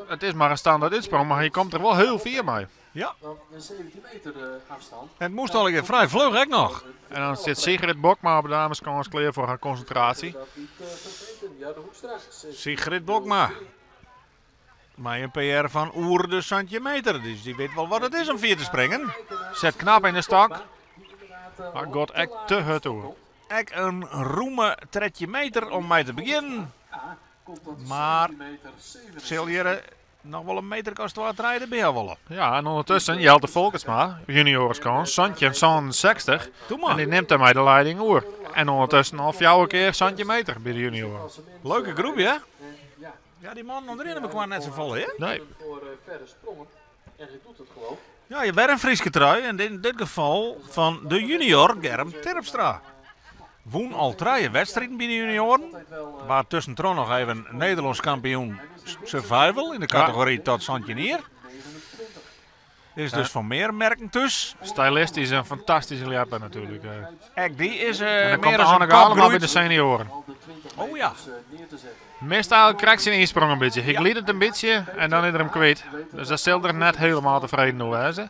het is maar een standaard uitsprong, maar je komt er wel heel veel mee. Ja, Een 17 meter afstand. het moest al een keer vrij vlug, hè, nog. En dan zit Sigrid Bokma op de dameskans klaar voor haar concentratie. Dat niet vergeten. Jarno Hoekstra. Sigrid Bokma. Maar een PR van oer de centimeter. Dus die weet wel wat het is om 4 te springen. Zet knap in de stok, maar gaat echt te hut toe. Ek een roeme 13 meter om mij te beginnen. Maar zal je nog wel een meter kost wat rijden bij willen. Ja, en ondertussen Jelte Volkersma, juniorskans, Santje 60. Doe En maar. die neemt hem uit de leiding oer. En ondertussen al jouw keer Santje bij de junior. Leuke groepje, hè? Ja, die man onderin hebben kwam net zo vol, hè? Nee. Voor verre sprongen. En hij doet het gewoon. Ja, je bent een Frieske trui. En in dit geval van de junior Germ Terpstra. Woen al 3 wedstrijden bij de junioren. Waar tussentron nog even Nederlands kampioen survival in de categorie tot Santjenier. Is dus van meer merken tussen. Stylistisch een fantastische lijper natuurlijk. Ek, die is En dan komt meer de als een Hanne allemaal bij kapbroed. de senioren. Oh ja. Neer te zetten. Meestal krijgt zijn insprong een beetje. Ik liet het een beetje en dan is er hem kwijt. Dus dat zal er net helemaal tevreden over hè.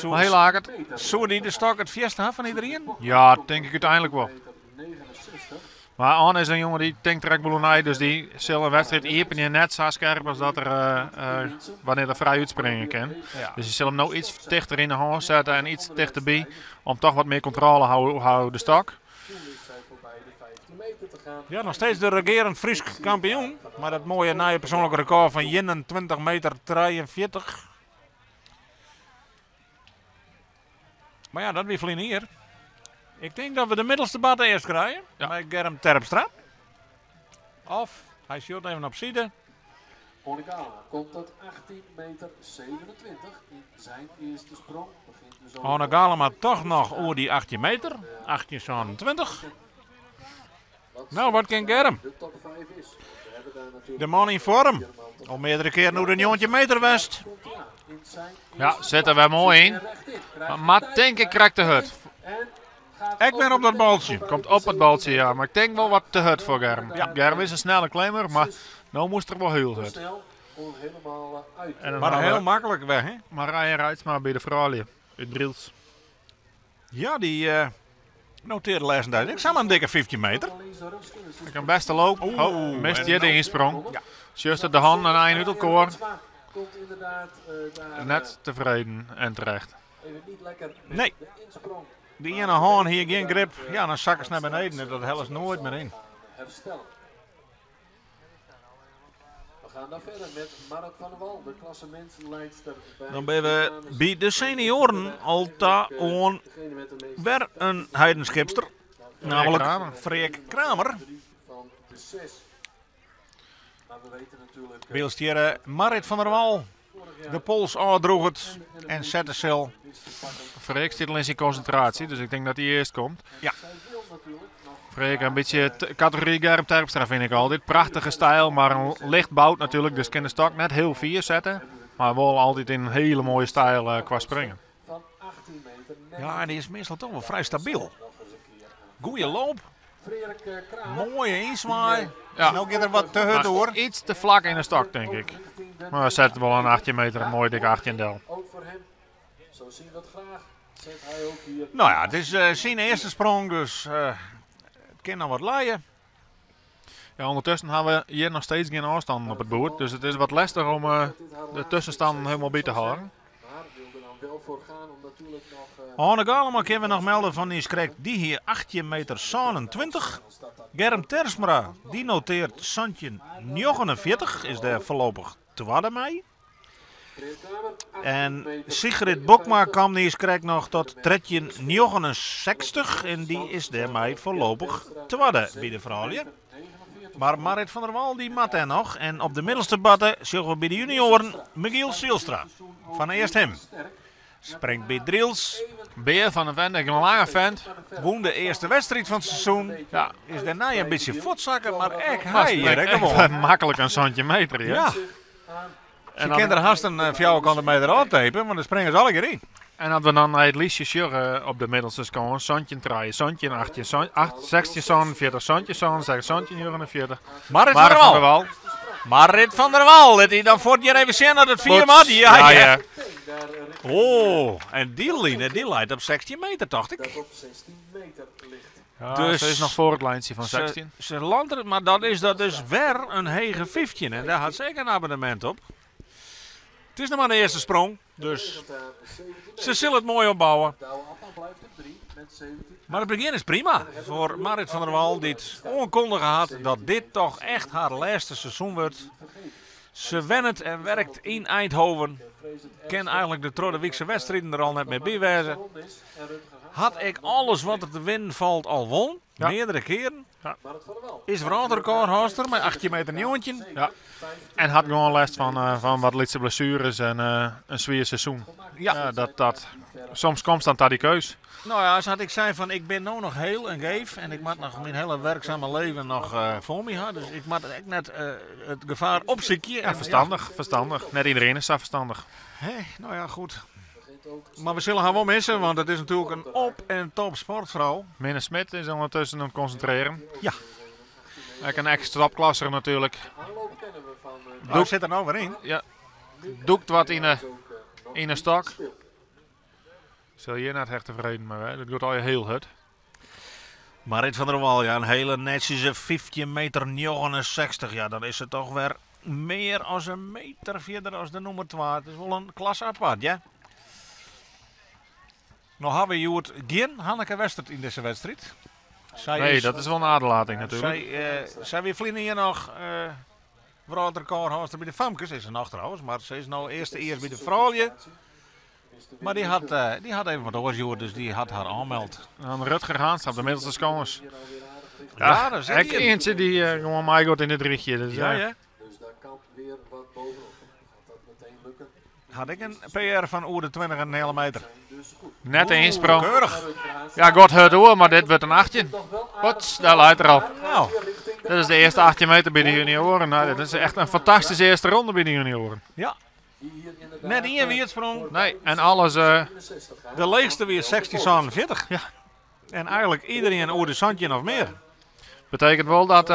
Maar heel laag. Zou die de stok het fiesta hebben van iedereen? Ja, denk ik uiteindelijk wel. 69. Maar Anne is een jongen die denkt direct beloonij, dus die zal een wedstrijd iepen net zo scherp als dat er wanneer er vrij uitspringen kan. Ja. Dus je zal hem nou iets dichter in de hand zetten en iets dichterbij om toch wat meer controle te houden de stok. Toen is hij voorbij de 15 meter te gaan. Ja, nog steeds de regerend Fries kampioen. Maar dat mooie nieuwe persoonlijke record van 21 meter 43. Maar ja, dat weer vliegen hier. Ik denk dat we de middelste bad eerst krijgen. Ja. Met Germ Terpstra. Of hij shot even op zijde. Monica komt tot 18 meter 27 in zijn eerste sprong. Begint dus al Hanne Galema toch nog over die 18 meter. 18,27. Nou, wat kan Germ? de top 5 is. We hebben daar natuurlijk De man in vorm. Al meerdere keren nu de 90 meter west. in zijn Ja, zitten we mooi in. Maar Matt, denk ik, krijgt de hut. Ik ben op dat baltje. Komt op het baltje, ja. Maar ik denk wel wat te hut voor Germ. Ja. Germ is een snelle klimmer, maar nou moest er wel heel hut. snel om helemaal uit. En dan Maar hebben we heel makkelijk weg, hè? Marije Rijtsma bij de Fralje. Uit Driels. Ja, die noteerde de laatste tijd. Ik zou maar een dikke 15 meter. Ik een beste loop. Oh, mist je de insprong. Ja. Juist de hand en een uit elkaar. Komt inderdaad daar Net tevreden en terecht. even niet lekker met Nee. de insprong Die ene haan hier geen grip. Ja, dan zakken ze naar beneden en dat helpt ze nooit meer in. herstellen. We gaan daar verder met Marit van der Wal, de klassementsleidster. Dan ben we bij de senioren Alta on Degene met de meeste weer een heidenskipster. Namelijk Kramer. Freek Kramer. van de 6. Maar we weten natuurlijk Beelstieren Marit van der Wal. De pols aandroeg het en zette cel. Freek zit al in zijn concentratie, dus ik denk dat hij eerst komt. Ja. Freek, een beetje categorie Germ Terpstra vind ik altijd. Prachtige stijl, maar een licht bout natuurlijk. Dus kan de stok net heel vier zetten. Maar wel altijd in een hele mooie stijl qua springen. van 18 meter. Net Ja, die is meestal toch wel vrij stabiel. nog eens een keer. Goeie loop. Frederik Kramer. Mooie inswaai. Ja. Nou gaat er wat te hut door. Maar iets te vlak in de stok, denk ik. Maar we zetten wel een 18 meter, een mooi dik 18 del. Ook voor hem. Zo zien we het graag. Zet hij ook hier. Nou ja, het is zijn eerste sprong, dus het kan nog wat laaien. Ja, ondertussen hebben we hier nog steeds geen afstand op het boord. Dus het is wat lastig om de tussenstand helemaal bij te houden. Maar wilde dan wel voor gaan om natuurlijk nog. Anne Galema kunnen we nog melden van die krijgt die hier 18 meter 27. Germ Tersmra, die noteert Santje 49, is daar voorlopig tweede mee. En Sigrid Bokma kwam die krijgt nog tot tredje 69 en die is daarmee voorlopig tweede bij de vrouwen. Maar Marit van der Wal die mat er nog. En op de middelste batten zien we bij de junioren Michiel Sielstra. Van eerst hem. Springt bij Driels. Beer van een vent, ik ben een lange vent. Won de eerste wedstrijd van het seizoen. Ja, Is daarna een beetje voetzakken, maar echt maar hij hier echt gewoon. makkelijk een zandje meter. Ja. Ja, En, ze dan, kunnen er haast een fjouwe kant meter aantapen, maar dan springen ze alle keer in. en dat we dan naar het liedje sjurren op de middelste score. Zandje draaien, zandje 18, 16, 47, zandje 6, zandje 49. Marit van Marit der van der Wal. Wal. Marit van der Wal. Dat hij dan voort hier even zien dat het 4 maat. Ja, ja. Daar Oh, en die line die leidt op 16 meter, dacht ik. dat op 16 meter ligt. Ja, Dus- ze is nog voor het lijntje van 16. Ze landt er, maar dat is dus weer een hege 15. En daar had zeker een abonnement op. Het is nog maar de eerste sprong, dus Daar 17 ze zullen het mooi opbouwen. De oude afstand blijft op 3 met 17. Maar het begin is prima voor Marit van der Wal, die het onkondig had dat dit toch echt haar laatste seizoen wordt. Ze wennet en werkt in Eindhoven. Ken eigenlijk de Troodewijkse wedstrijden er al net mee bijwijzen. Rond is en Rutger Haas. Had ik alles wat er te winnen valt al won, Ja. meerdere keren. Maar het van de Wal. Is wereldrecordhouster met 18 meter nieuwtje. Ja. En had gewoon last van wat lietse blessures en een zwaar seizoen. Ja. Ja, dat. Soms komt dan daar die keus. Nou ja, als had ik zei van ik ben nou nog heel en geef en ik moet nog mijn hele werkzame leven nog voor me hebben. Dus ik moet echt net het gevaar opzoeken. Ja, verstandig. Net iedereen is daar verstandig. Nou ja, goed. Maar we zullen haar wel missen, want het is natuurlijk een op- en top sportvrouw. Minne Smit is ondertussen aan het concentreren. Ja. Ik een extra topklasser natuurlijk. Aanloop kennen we van Waar zit er nou weer in? Ja. Doekt wat in een stok. Zul je net echt tevreden mee, hè? Dat gaat al je heel hut. Marit van der Wal, ja, een hele netjes 15 meter 69. Ja, dan is het toch weer meer als een meter verder als de nummer 2. Het is wel een klasse apart, ja. Nou hebben we Joert geen Hanneke Westert in deze wedstrijd. Zij Nee, dat is wel een aderlating natuurlijk. zij weer vliegen hier nog wereldrecordhouster bij de Famkes. Is er nog trouwens, maar ze is nou eerst bij de vrouwje. Maar die had even wat oorzoer, dus die had haar aanmeld. Dan Rutger Haans op de middelste scores. Ja, daar zit Ik hij in. eentje die gewoon mij gaat in het richtje. Dus, Ja, ja. Dus daar kan weer wat bovenop. Gaat dat meteen lukken. Had ik een PR van oer de 20 en een hele meter. Dus goed. Net een insprong. Keurig. Rutger Haas. Ja, God hut hoor, maar dit wordt een 18. Nog wel Pots, daar luidt er al. Nou, Dit is de eerste 18 meter bij de junioren. Nou, dit is echt een fantastische eerste ronde bij de junioren. Ja, net in wie het sprong. Nee, en alles... De leegste weer 16,47. Ja. En eigenlijk iedereen over de Santje of meer. betekent wel dat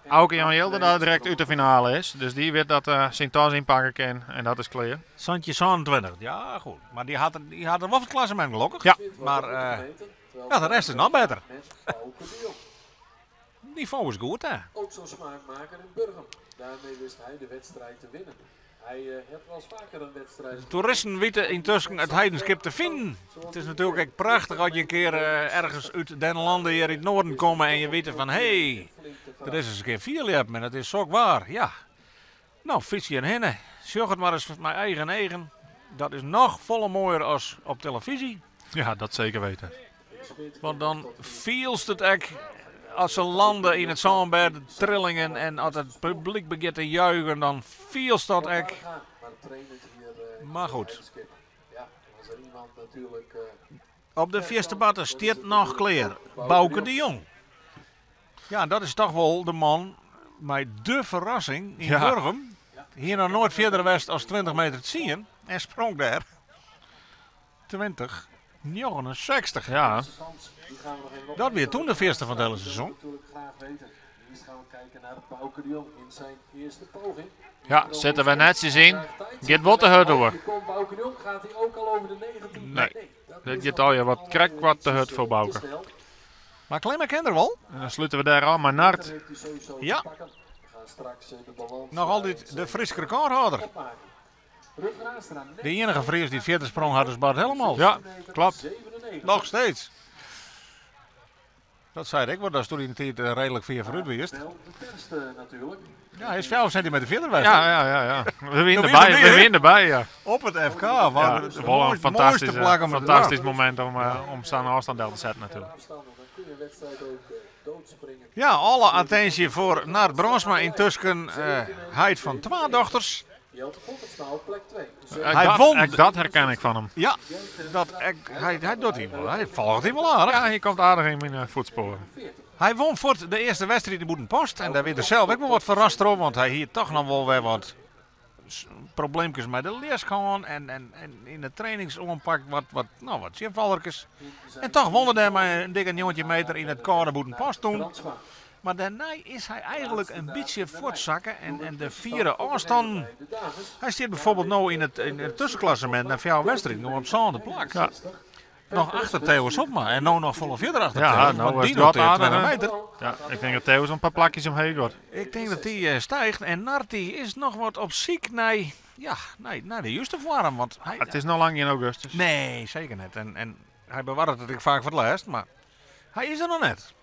Auke Jan Jilde daar direct uit de finale is. Dus die weet dat Sint-Thans inpakken kan en dat is clear. Santje 27, ja goed. Maar die had een wel het klassement gelukkig. Ja. Maar ja, de rest is nog beter. Niveau is goed hè. Ook zo'n smaakmaker in Burgum. Daarmee wist hij de wedstrijd te winnen. Hij heeft wel eens vaker een wedstrijd. Toeristen weten intussen het heidenskip te vinden. Het is natuurlijk echt prachtig als je een keer ergens uit den landen hier in het noorden komt en je weet van hé, er is eens een keer vier en het is zo waar. Ja, nou fietsje en henne. Zorg het maar eens met mijn eigen. Dat is nog volle mooier als op televisie. Ja, dat zeker weten. Want dan feels het echt als ze landen in het zandbed, de trillingen en als het publiek begint te juichen, dan feels dat echt. Maar goed. Op de eerste batter staat nog klaar Bouke de Jong. Ja, dat is toch wel de man met de verrassing in Burgum. Hier nog nooit verder west als 20 meter te zien. En sprong daar 20,69. Ja. Dat weer toen de eerste van het hele seizoen. Ja, zitten we net zien. Get wat te hut door. Nee, dit gaat al je wat krek wat te hut voor Bouke. Maar Clemmer kent er wel. En dan sluiten we daar aan, maar Nart. Ja. Nog altijd de Friese recordhouder. De enige Fries die 40 sprong had is Bart Helmholtz. Ja, klopt. Nog steeds. Dat zei ik, want dat is toen in de tijd redelijk via vooruit geweest. Ja, hij is 5 centimeter verder geweest. Ja. We winnen erbij, ja. Op het FK. Ja, Het wel een fantastisch te moment om staan afstand te zetten natuurlijk. Ja, alle attentie voor Nart Bronsma. Intussen hij van 2 dochters. Hij won. Dat herken ik van hem. Ja, hij doet hij wel. Hij volgt hij wel aardig. Ja, hij komt aardig in mijn voetsporen. Hij won voor de eerste wedstrijd in Boetenpost. En daar werd er zelf ook wel wat verrast over. Want hij hier toch nog wel weer wat probleempjes met de leers gewoon. En in de trainingsoonpak wat chipvallertjes. En toch won hij maar een dikke 9 meter in het koude Boetenpost toen. Maar daarna is hij eigenlijk een beetje voortzakken en de vierde afstand. Hij zit bijvoorbeeld nu in het tussenklassement naar 4 wedstrijden op zo'n plak. Ja. Nog achter Theo Sopma en nu nog volle verder achter Theo. Ja, nou die dat 20 meter. Ja, ik denk dat Theo zo'n paar plakjes omheen gaat. Ik denk dat hij stijgt en Narti is nog wat op ziek naar de juiste vorm. Want Het is nog lang in augustus. Nee, zeker niet. En hij bewaart het ik vaak voor het laatst, maar hij is er nog net.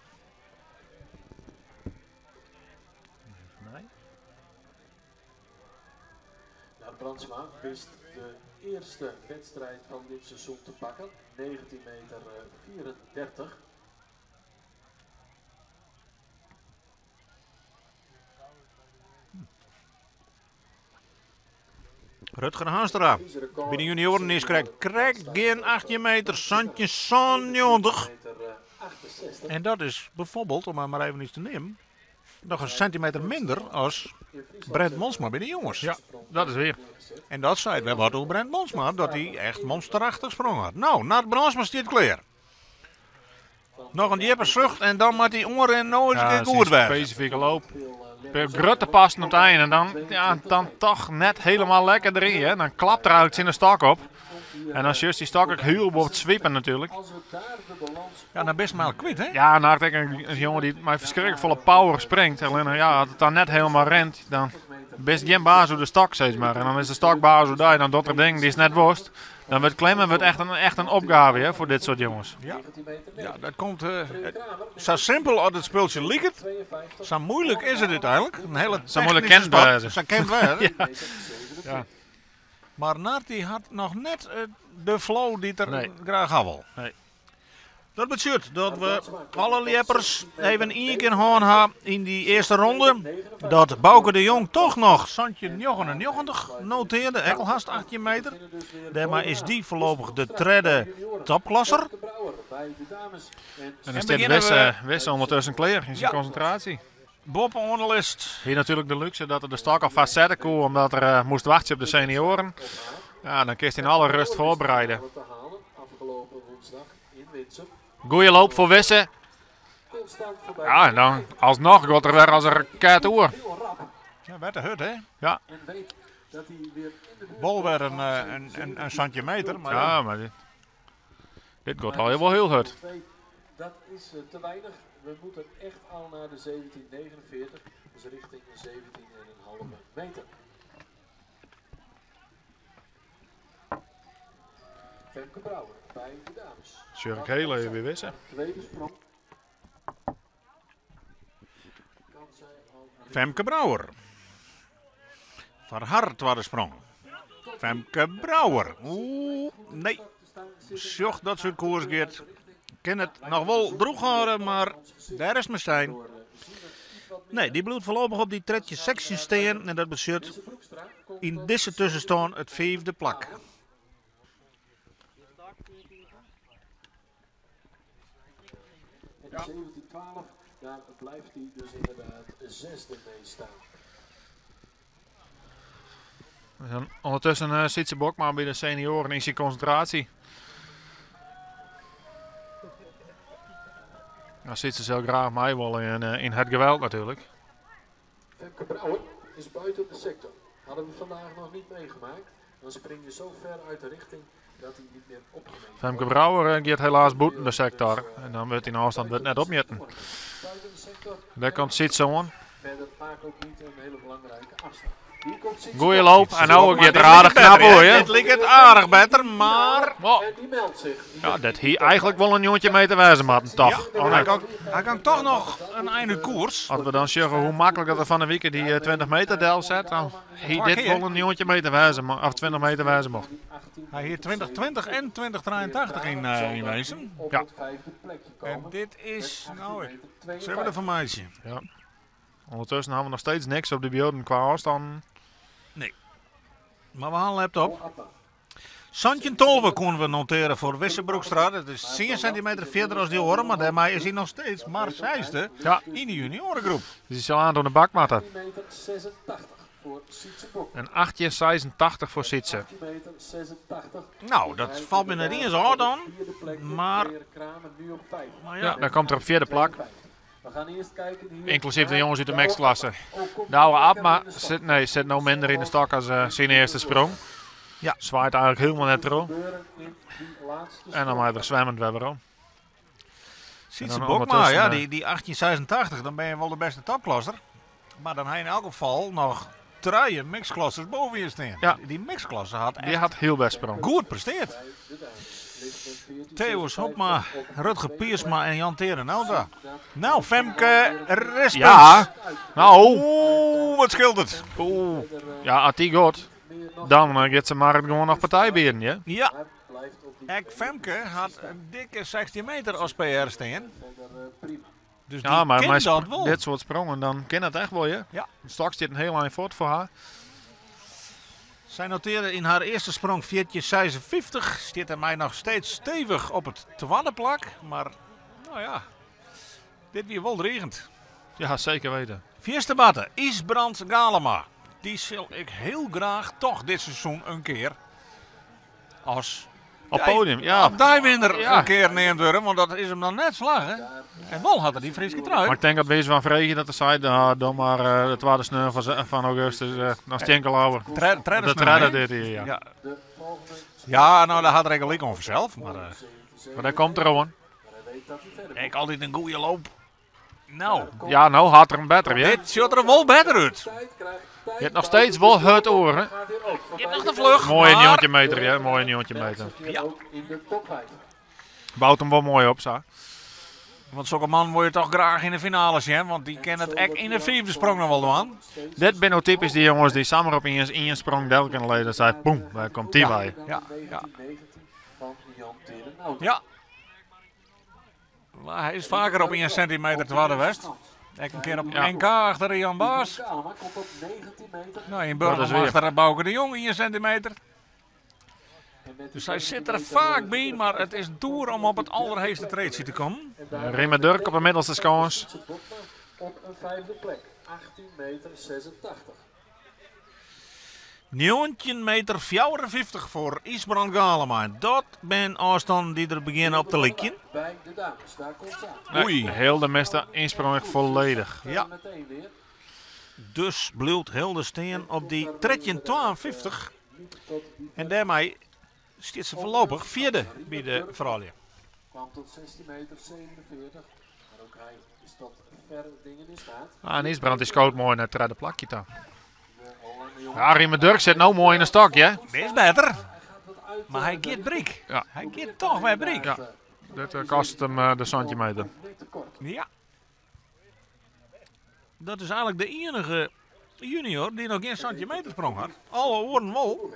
Brandsma wist de eerste wedstrijd van dit seizoen te pakken. 19 meter 34. Rutger Hanstra. Bij de junioren is krijgt geen 18 meter, Santje 90. En dat is bijvoorbeeld, om maar even iets te nemen, nog een centimeter minder als Brent Monsma bij de jongens. Ja, dat is weer. En dat zei wel wat over Brent Monsma, dat hij echt monsterachtig sprong had. Nou, Nart Bronsma staat klaar. Nog een diepe zucht en dan moet hij oren nooit eens een keer goed werden. Specifieke loop. Grutte passen op het einde en dan toch net helemaal lekker erin. Hè. Dan klapt er uit zijn stok op. En dan juist die stok ook heel wordt zwiepen natuurlijk. Ja, dan best maar kwijt hè? Ja, nou denk ik een jongen die met verschrikkelijk volle power springt. Alleen ja, als het dan net helemaal rent, dan best geen baas op de stok steeds maar. En dan is de stok baas op daar en dan dat er ding die is net worst. Dan wordt klemmen echt een opgave hè, voor dit soort jongens. Ja, dat komt zo simpel als het speeltje lijkt. Zo moeilijk is het uiteindelijk. Een hele zo moeilijk kent wij. Zo kent wij. Ja. Maar Narti had nog net de flow die er graag had wil. Nee. Dat betekent dat we alle leppers even één keer gaan hebben in die eerste ronde. Dat Bouke de Jong toch nog Santje 99 noteerde. Ekkelhast 18 meter. Daarmee is die voorlopig de derde topklasser. En dan staat Wisse ondertussen klaar in zijn concentratie. Bob on de list. Hier natuurlijk de luxe dat er de stok al vast zetten kon, omdat er moest wachten op de senioren. Ja, dan kun je in alle rust voorbereiden. Te halen, afgelopen woensdag in Winsum. Goeie loop voor Wissen. Constant voorbij. Ja, en dan alsnog gaat er weer als een raket oer. Heel rap. Ja, werd de hut, hè? Ja, En weet dat hij weer in de buurt Bol werd een centimeter, maar ja, maar dit gaat al heel goed. Dat is te weinig. We moeten echt al naar de 1749, dus richting de 17,5 meter. Femke Brouwer bij de dames. Sjurk heel even weer Wissen. Tweede sprong. Kan zij al naar de Femke Brouwer. Verhard was de sprong. Femke Brouwer. Oeh, nee. Zocht dat zo'n koers gaat. Kan het nog wel droeg houden, maar daar is Mestijn. Nee, die bloedt voorlopig op die tredje sectie staan en dat betekent in deze tussenstand het 5e plak. En de 1712, daar blijft hij dus inderdaad 6e mee staan. En ondertussen zit ze Bok maar bij de senioren in zijn concentratie. Dan zit ze zo graag mij wel in het geweld natuurlijk. Femke Brouwer is buiten de sector. Hadden we vandaag nog niet meegemaakt. Dan spring je zo ver uit de richting dat hij niet meer opgemeten wordt. Femke Brouwer gaat helaas buiten de sector. En dan wordt in afstand net opmeten. Buiten de sector. Daar komt Sitse aan. Verder vaak ook niet een hele belangrijke afstand. Hier komt Sitse Goeie Bok. loop. En nou gaat er aardig knap hoor. Dit lijkt het aardig beter, maar... Oh, En die meldt zich. ja, dat hier eigenlijk wel een jongetje mee te wijzen matten, toch? Ja, Oh, nee. hij kan toch nog een einde koers. Als we dan zeggen hoe makkelijk dat er van de week die 20 meter del zet, dan hier dit wel een jongetje mee te wijzen, of 20 meter wijzen mocht. Hij heeft 2020 en 2083 in wezen. Op Ja. het 5e plekje komen. En dit is, nou, ze hebben 52. er van meisje. Ja. Ondertussen hebben we nog steeds niks op de beelden qua afstand. Maar we halen laptop. Appa. Santje Tolve konden we noteren voor Wissenbroekstraat. Het is 10 centimeter verder als die horen, maar daarmee is hij nog steeds maar 6e Ja, in de juniorengroep. dus die zal aan door de bakmatten. 10,86 meter voor Sietse Bok. Een 8,86 voor Sitse. 10,86 meter. Nou, dat valt me niet eens hard aan. Vierde plek, Maar- weer Kramer nu op 5. Maar Ja, ja, dan komt er op vierde plak. We gaan eerst kijken hier. Inclusief de jongens uit de mixklasse. De oude Abma zit nou minder in de stok als zijn eerste sprong. Ja. Zwaait eigenlijk helemaal net erop. gebeuren in die laatste En dan maar er zwemmend weer om. Sietse En dan Bokma, ondertussen, ja, die 1886, dan ben je wel de beste topklasser. Maar dan heb je in elk geval nog 3 mixklassers boven je staan. Ja. Die mixklasse had Die echt had heel best sprong. goed presteerd. Theo Hopma, Rutger Piersma en Jan Terenelda. Nou, Femke, respect. Ja, nou. Oeh, wat scheelt het? Oeh. Ja, als die gaat, dan gaat ze maar gewoon nog partij bieden, ja? Ja, Ek Femke had een dikke 16 meter als PR staan. Dus die Ja, maar kent dat wel. dit soort sprongen, dan kan het echt wel, ja? Ja. De stok zit een heel eind voort voor haar. Zij noteerde in haar eerste sprong 4,56. Zit er mij nog steeds stevig op het tweede plak. Maar, nou ja, dit weer wel regent. Ja, zeker weten. Vierde batte, Isbrand Galema. Die zal ik heel graag toch dit seizoen een keer als Op podium, ja. op dijwinner Ja. een keer neemt worden. Want dat is hem dan net slagen. En wel had hij die Friese trui. Maar ik denk dat wees van Vregen dat de zei, dan maar het was de sneur van augustus, nog Stjenkelauer. Tredder Dat snel, redde hè? dit hier, ja. Ja. Ja, nou daar had er eigenlijk over zelf. Maar Maar daar komt er gewoon. ik altijd een goede loop. Nou, Ja, nou had er een beter, ja. dit ziet er wel beter uit. Je hebt nog steeds wel het oren. Je hebt nog de vlucht. Mooi maar- 900 meter, ja. Mooi 900 meter. Ja. Ook in de top 5. Bouwt hem wel mooi op, zo. Want zulke man word je toch graag in de finales, hè? Want die kennen het echt in de vierde sprong nog wel doen. Dit ben nou typisch die jongens die samen op in sprong del kunnen leiden. Zei, boem, daar komt die bij. Ja, ja. 1919 van Jan Terenhout. Ja. Maar hij is vaker op 1 centimeter te Wadden West. Ik een keer op Ja. NK achter de Jan Baas. Kalema komt op 19 meter. Nou, in Dat is Burgum weer. achter de Bouke de Jong 1 centimeter. En met Dus die hij zit er vaak bij, maar het is een toer om op het allerheegste treedje te komen. Riemen Durk op de middelste scones. op een vijfde plek. 18,86 meter. 19,54 meter voor Isbrand Galema. Dat ben afstand die er beginnen op te likken. Bij de dames, daar komt ze aan. Nee, Oei. heel de meeste insprong volledig. Ja. Meteen weer. Dus blijft Hilde steen op die 3,52. En daarmee staat ze voorlopig vierde bij de vrouwen. Kwam tot 16,47 meter. Maar ook hij is tot ver dingen in staat. En Isbrand is koud mooi naar het derde plakje dan. De Hollander jongen. Ja, Riemen Durk zit nou mooi in een stokje. Dat is beter. Hij gaat wat uit. Maar hij geeft brik. Ja. Hij geeft toch weer brik. Ja. Dit kost hem de centimeter. Net te kort. Ja. Dat is eigenlijk de enige junior die nog geen centimeter sprong had. Alle oren wel.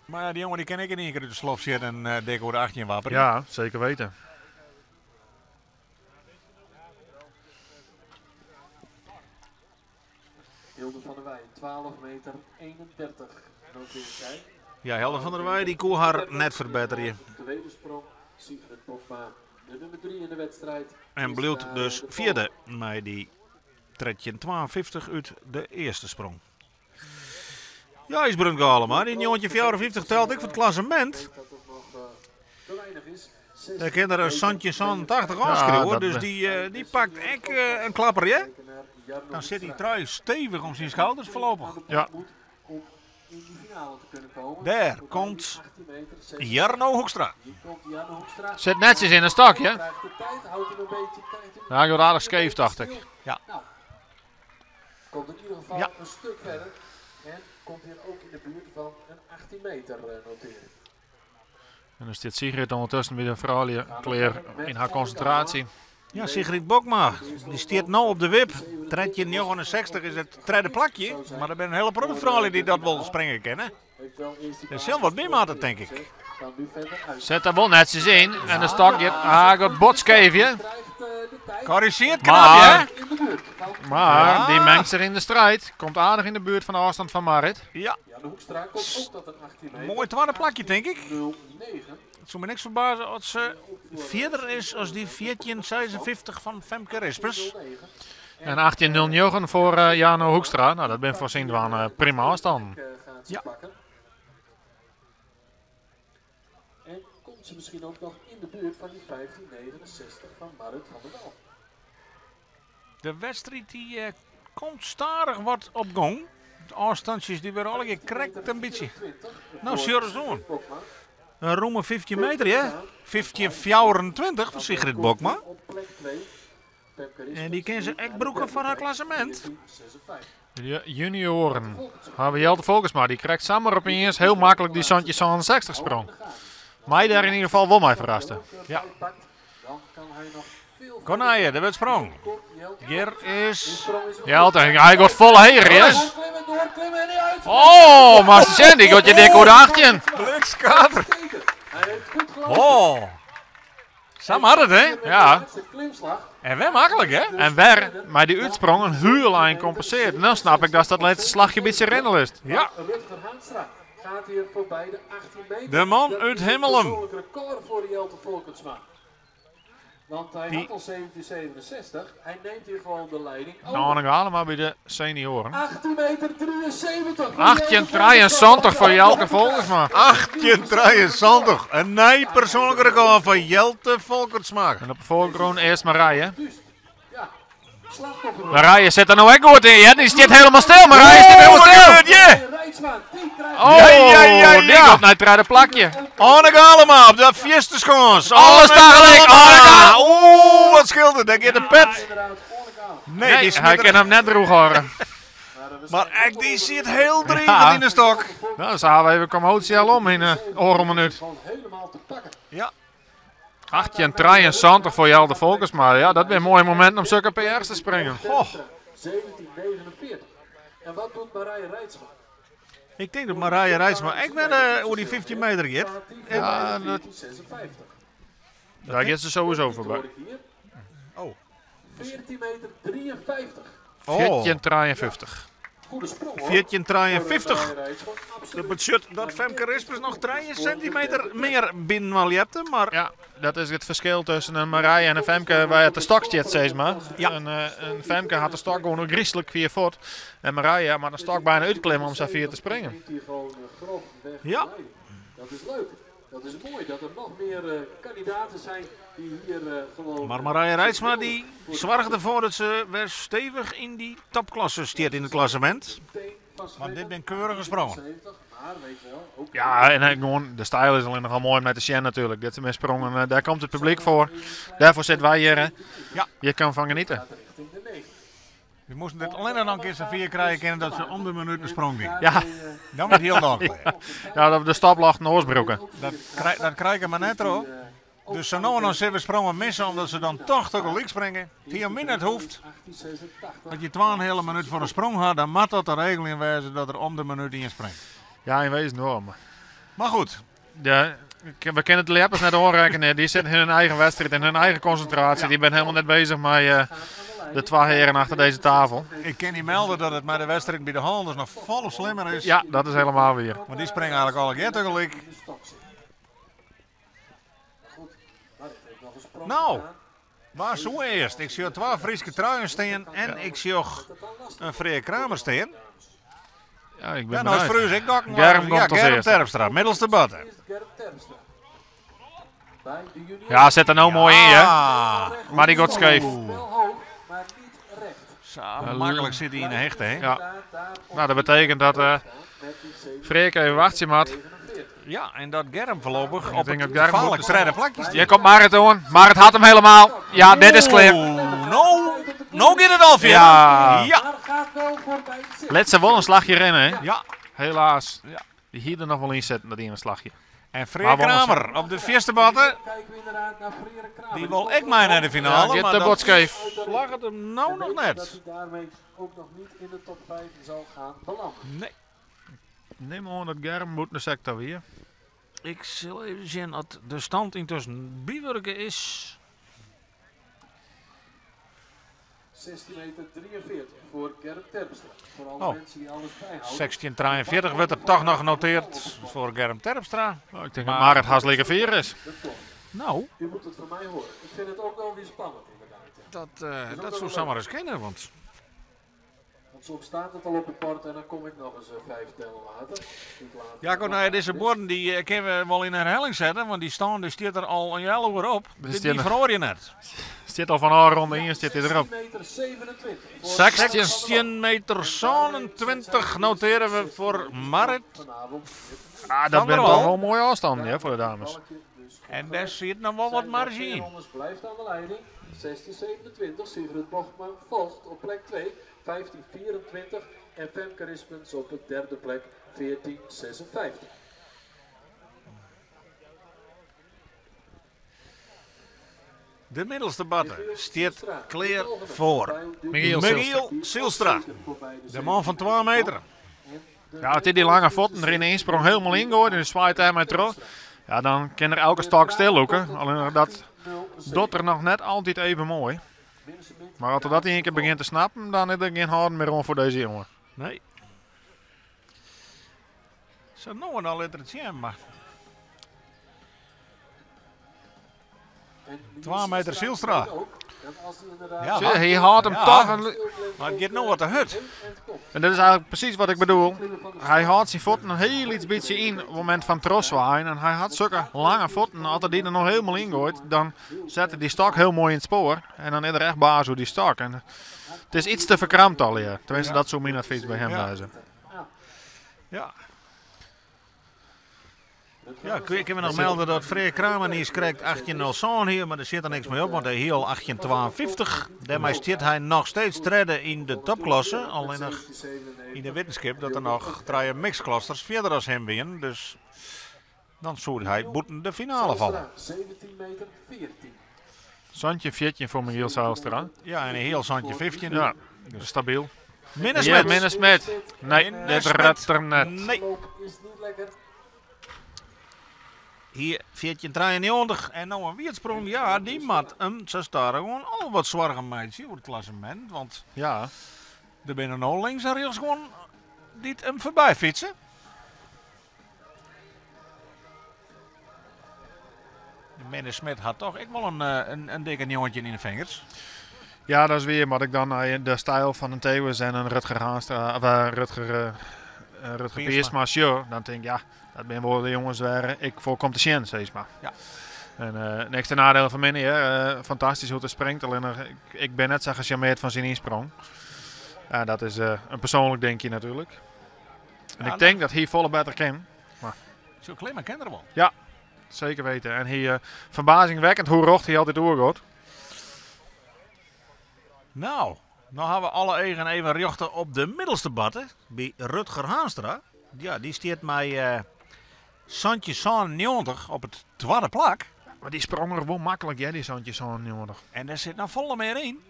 Maar ja, die jongen die kan ik in één keer uit de slof zetten en dik over de 18 wapen. Ja, zeker weten. Hilde van der Wij, 12,31 meter. Noteert hij. Ja, Helder van der Wij die kon haar net verbeteren. Tweede sprong, Sigrid Bokma, de nummer 3 in de wedstrijd. En blijft dus vierde met die 3,52 uit de eerste sprong. Ja, is Brun Galema. Die jongetje 54 telt ik voor het klassement. Dat toch nog te weinig is. Daar kan er een Santje 80 aanschrijven, dat dus be- die pakt echt een klapper, hè? Dan zit hij trui stevig om zijn schouders voorlopig. Ja. Om in die finale te kunnen komen. Daar Tot komt 18 meter, Jarno Hoekstra. Hier komt Janne Hoekstra. Zit netjes in een stokje. Krijgt de tijd, houdt hem een beetje tijd. Ja, ik word aardig scheef, dacht ik. Ja. Nou, komt in ieder geval Ja. een stuk verder. En komt hier ook in de buurt van een 18 meter notering. En dan zit Sigrid ondertussen met een vrouwje kleer in haar concentratie. Ja, Sigrid Bokma. Die staat nou op de wip. 3,69 is het tweede plakje. Maar er zijn een hele productvrouwen die dat wel springen kennen. Heeft wel eerst die Er is heel wat meer maten, denk ik. Kan nu verder uit. Zet er wel netjes in. En de stokje. Gaat botskeefje. Krijgt de tijd Corrigeert Maar- knap, in de buurt van Maar Ja. die mengt zich in de strijd. Komt aardig in de buurt van de afstand van Marit. hè? Ja, Janne Hoekstra komt ook tot een 18 meter. mooi tweede plakje, denk ik. 0,9. Het zou me niks verbazen als ze verder is als die 14,56 van Femke Rispers. 0,9. En 18-0 voor Jano Hoekstra. Nou, dat ben voorzien van prima afstand. Gaat ze Ja. pakken. En komt ze misschien ook nog in de buurt van die 15,69 van Marit van der Wel. De wedstrijd die komt starig wat op gang. De afstandjes die weer alle keer krekt een beetje. Nou, serieus hoor. Een roeme 15 meter, hè? 15,24 van Sigrid Bokma. Op plek 2. En die kan ze echt broeken voor haar klassement. 56. De junioren. Hebben we Jelte Volkersma. Die krijgt samen op eens heel makkelijk die Santje 60 sprong. Mij daar in ieder geval wel mij verraste. Ja. Dan kan hij nog veel Konaaien, de sprong. Komt Jelte. Hier is... Jelte, hij gaat volle heer, yes. Klimmen, doorklimmen en niet uit. Oh, Master Sandy gaat je dik over de 18. Blikskater. Hij heeft goed gelopen. Oh. Sam had het, hè? Ja. Met zijn klimslag. En wel makkelijk, hè? En weer, maar die uitsprong een huurlijn compenseert. Nou snap ik dat dat laatste slagje een beetje rennen is. Ja. Rutger Haanstra gaat hier voorbij de 18 meter. De man Dat uit is een Hemmelum. persoonlijk record voor Jelte Volkensma. Want hij Die- had al 17,67. Hij neemt hier gewoon de leiding. Nou, dan allemaal bij de senioren. 18 meter 73. 18-73 voor Jelke Volkersma. 18,73. Een nieuw persoonlijk record van Jelte Volkertsma. En op de voorgrond eerst Marije. Ja, slachtoffer. Marije zit er nou echt goed in. Ja, die zit helemaal stil. Marije zit helemaal stil. Rijtsma, die krijgt Oh, Ja. die gaat naar het derde plakje. Anne allemaal op de vierste schons. Alles tegelijk, Anneke. Oeh, wat scheelt het? Daar gaat de pet. inderdaad oorlijk aan. Nee, Nee, die hij smet kan hem net droeg horen. Maar echt, die zit heel dringend Ja. in de stok. Nou, dan gaan we even komen al om in een minuut. Gewoon helemaal te pakken. Ja. 18-73 voor Jelte Volkersma. Ja, dat weer mooie momenten om zulke PR's te springen. Goh. 17,49. En wat doet Marije Rijtsma? Ik denk dat Marije Rijtsma echt met hoe die 15 meter gaat. Ja, dat, 56. daar gaat ze sowieso voorbij. Hoor ik hier. Oh. 14 meter 53. Oh. 14-53. Goede sprong hoor. 14,53. Dat betekent dat Femke Rispers nog 3 centimeter meer binnen hebt, maar Ja, dat is het verschil tussen een Marije en een Femke waar het de stok zit, zeg maar. Ja. Een Femke had de stok gewoon nog griezelig 4 voet. En Marije maar de stok bijna uitklimmen om zijn 4 te springen. Ja. Dat is leuk. Dat is mooi dat er nog meer kandidaten zijn die hier gewoon... Maar Marije Reitsma die zorgde ervoor dat ze weer stevig in die topklasse steert in het klassement. Maar dit ben keurige sprongen. Maar weet je wel, ook Ja, en gewoon, de stijl is alleen nogal mooi met de Sjen natuurlijk. Dit is sprongen, daar komt het publiek voor. Daarvoor zitten wij hier. Ja. Je kan van genieten. richting de 9. We moesten dit alleen nog een keer zo'n 4 krijgen kennen dat ze om de minuut een sprong doen. Ja, Dan wordt heel nog. ja dat we de stap lag naar Oosbroeken. Dat krijgen we net erop. Dus zo nou en dan 7 sprongen missen omdat ze dan toch tegelijk springen. Die een minuut hoeft. 1886. Dat je 2 hele minuut voor een sprong had, dan moet dat de regeling wezen dat er om de minuut in springt. Ja, in wezen hoor. Maar goed, We kennen de Leppers net doorrekenen. Die zitten in hun eigen wedstrijd, in hun eigen concentratie. Die zijn helemaal net bezig met de 2 heren achter deze tafel. ik kan niet melden dat het met de wedstrijd bij de Hollanders nog vol slimmer is. Ja, dat is helemaal weer. Want die springen eigenlijk alle keer tegelijk. De stok zit. Goed, maar het heeft nog een sprong Nou. gedaan. Waar zo eerst? Ik zie 2 Frieske truien staan en ik zie ook een Freek Kramer staan. Ja, ik Ja, ben nou is benieuwd. Fruus, ik dacht Germ komt als Germ eerste. Terpstra, middelste batten. Eerst Gerrit Terpstra. Bij de junior. Ja, zit er nou mooi in, hè? Ah, Maar die gaat scheef. Wel hoog, maar niet recht. zo makkelijk zit hij in de hechte, hè? Ja. Daar Nou, dat betekent dat met die 7, Freek even wachtje maat. 49. Ja, en dat Germ voorlopig op denk het dat Germ gevaarlijk moet- tweede plakje staat. Hier komt Marathon. Maar het had hem helemaal. Ja, dit is clear. Nou gaat het al weer. Ja. Ja. Maar gaat wel voorbij zitten. Let ze wel een slagje rennen, hè? Ja. Helaas. Ja. Die hier er nog wel in zetten, dat die een slagje. En Maar Freek wel eens- Kramer op de eerste batten. Kijken we inderdaad naar Frederik Kramer. Die wil ik mij naar de Ja, finale, dit maar de dat botscheef. slag het hem nou nog Dat net. hij daarmee ook nog niet in de top 5 zal gaan belanden. Nee. Neem maar aan dat Germ moet de sector weer. Ik zal even zien dat de stand intussen bijwerken is. 16 meter 43 voor Gerrit Terpstra. Voor alle Oh. mensen die alles bijhouden. 1643 werd er toch nog genoteerd voor Germ Terpstra. Nou, ik denk Maar- dat Marit Hasliger 4 is. Dat klopt. Nou, U moet het van mij horen. Ik vind het ook wel weer spannend inderdaad. Ja. dat zou zomaar eens kennen, want Want soms staat het al op het bord en dan kom ik nog eens 5 tellen later. Niet later. ja, goed, nou, deze borden die kunnen we wel in herhaling zetten, want die staan, die staat er al een jaar over op. Dus Die, die- die verhoor je net. Zit al van een ronde in, zit hij erop. 16 meter 27. voor 16 meter 27 noteren we voor Marit. vanavond. Ah, dat Van bent der Wal. toch wel een mooie afstand hè, voor de dames. Balkje, dus En daar zit nog wel wat marge in. Anders blijft aan de leiding. 16-27. Sigrid Bochtman volgt op plek 2. 15-24. En Femke Rispens op de derde plek. 14-56. De middelste batter staat klaar voor Michiel Michiel Zielstra, de man van 2 meter. Ja, het is die lange voeten erin insprong helemaal ingooid en dan zwaait hij mij terug. Ja, dan kan er elke stok stilloeken. Alleen dat doet er nog net altijd even mooi. Maar als hij dat een keer begint te snappen, dan is er geen houden meer om voor deze jongen. Nee. Zo nou en al het zien, maar 2 meter Zielstra. Ja, Zie je, hij houdt hem Ja. toch. maar het gaat nou wat de hut. En dat is eigenlijk precies wat ik bedoel. Hij houdt zijn voeten een heel iets beetje in op het moment van troswaaien. En hij had zulke lange voeten. Als hij die er nog helemaal ingooit, dan zet hij die stok heel mooi in het spoor. En dan is er echt baas hoe die stok. En het is iets te verkrampt al hier. Tenminste, dat zou mijn advies bij hem Ja. zijn. Ja. Ja, ik kan me nog melden dat Freek Kramer niet krijgt 18.0 hier, maar er zit er niks mee op, want hij heel 18.52. Daarmee staat hij nog steeds treden in de topklasse, alleen nog in de wetenschap dat er nog 3 mixclusters verder als hem winnen, dus dan zou hij boeten de finale vallen. 17 meter 14. Zandje, viertje voor Michiel Zijlstra. Ja, en een heel zandje 15. Ja, stabiel. Minus Ja, met. minus met. Nee, dit redt er net. Nee. Loop is niet lekker. Hier 14.93 en nou een wiertsprong, ja, die mat hem, ze staan gewoon al wat zwaar meidje voor het klassement, want Ja, er binnen nou links en rechts gewoon die het hem voorbij fietsen. Meneer Smit had toch ik wel een dikke jongetje in de vingers. Ja, dat is weer wat ik dan naar de stijl van een Theeuwens en een Rutger Haanstra, of Rutger Piersma show. Dan denk ik, ja, dat ben wel de jongens waar ik voor kom te zien, zeg maar. Ja. En niks te nadeel van mij, fantastisch hoe het springt. Alleen ik ben net zo gecharmeerd van zijn insprong. Ja, dat is een persoonlijk denkje natuurlijk. En Ja, ik denk dat hij volle beter kan. Zo klein, maar ken er wel. Ja, zeker weten. En hij verbazingwekkend hoe rocht hij altijd doorgaat. Nou hebben we alle even richten op de middelste batten. Bij Rutger Haanstra. Ja, die steert mij Santje 90 op het tweede plak. Maar die sprong er gewoon makkelijk, ja, die Santje zo'n jongen. En daar zit nou volle meer in.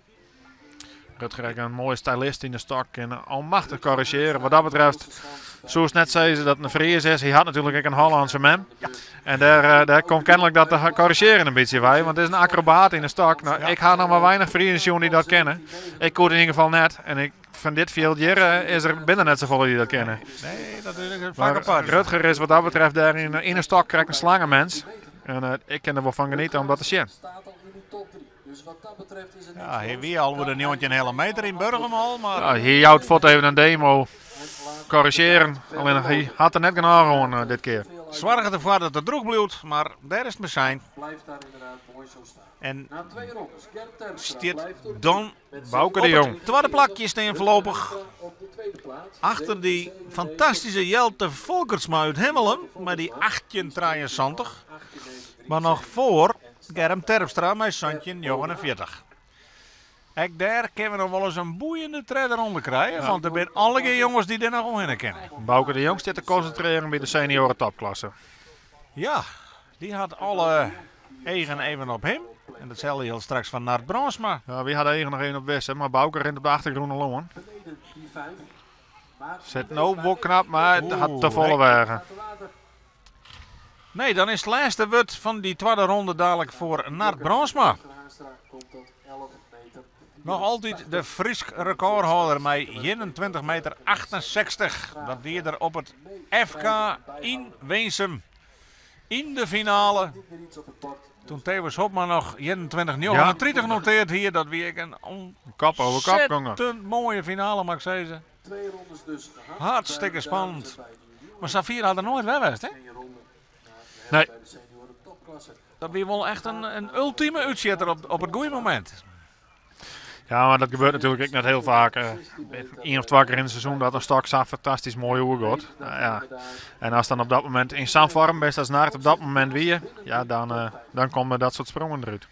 Rutger een mooie stylist in de stok en almachtig corrigeren. Wat dat betreft, zoals net zei ze dat een Fries is, hij had natuurlijk ook een Hollandse man. Ja. En daar komt kennelijk dat te corrigeren een beetje bij, want het is een acrobaat in de stok. Nou, ik ga nog maar weinig Friesen die dat kennen. Ik kon het in ieder geval net. En ik van dit veel jaren is er binnen net zoveel die dat kennen. Nee, dat is een Maar vaak apart. Rutger is wat dat betreft daar in een stok krijgt een slangenmens. En ik kan er wel van genieten om dat te zien. Staat al in de top 3. Dus wat dat betreft is het Ja, hij wie al een jongetje een hele meter in Burgermal, maar Nou, hier houdt Vot even een demo corrigeren. Alleen hij had er net genoeg gewoon dit keer. zorgen ervoor dat het droog blijft, maar daar is het mee zijn. blijft daar inderdaad mooi zo staan. En Na 2 rondes, Gert Terpstra stiert blijft op dan Bouke de op Jong. het tweede plakje staan voorlopig op de tweede plaats. achter die fantastische Jelte Volkersma uit Hemmelen met die 1873. Maar nog voor Germ Terpstra met Santje 49. Ook daar kunnen we nog wel eens een boeiende treder onder krijgen, want er zijn alle jongens die er nog omheen kennen. Bouke de Jong zit te concentreren bij de senioren topklasse. Ja, die had alle eigen even op hem. En datzelfde heel straks van Nart Bransma. Ja, wie had er nog één op Westen, maar Bouke rent op de achtergrond along. Beneden die 5. Maar Zit nou wel knap, maar het had te volle nee. wegen. Nee, dan is het laatste wut van die tweede ronde dadelijk voor Nart Bransma. Haanstra komt tot 11 meter. Nog altijd de Fries recordhouder met 21 meter 68. Dat die er op het FK in Weensum in de finale. Weer iets op het bord. Toen Theo Hopman nog 21 Ja. 30 noteert hier. Dat wie ik een Kop over kop, jongen. ontzettend mooie finale mag zeggen. 2 rondes dus gehad. Hartstikke Bij de spannend. dames en bij de junioren. Maar Safir had er nooit bij geweest, hè? 1 ronde. Nee. Bij de senioren topklasse. Dat wie wel echt een ultieme uitzetter op het goede moment. Ja, maar dat gebeurt natuurlijk ook net heel vaak. 1 of 2 keer in het seizoen dat een stok zo fantastisch mooi hoe gaat. Ja. En als dan op dat moment in zo'n vorm best als Naart op dat moment weer, ja, dan komen dat soort sprongen eruit.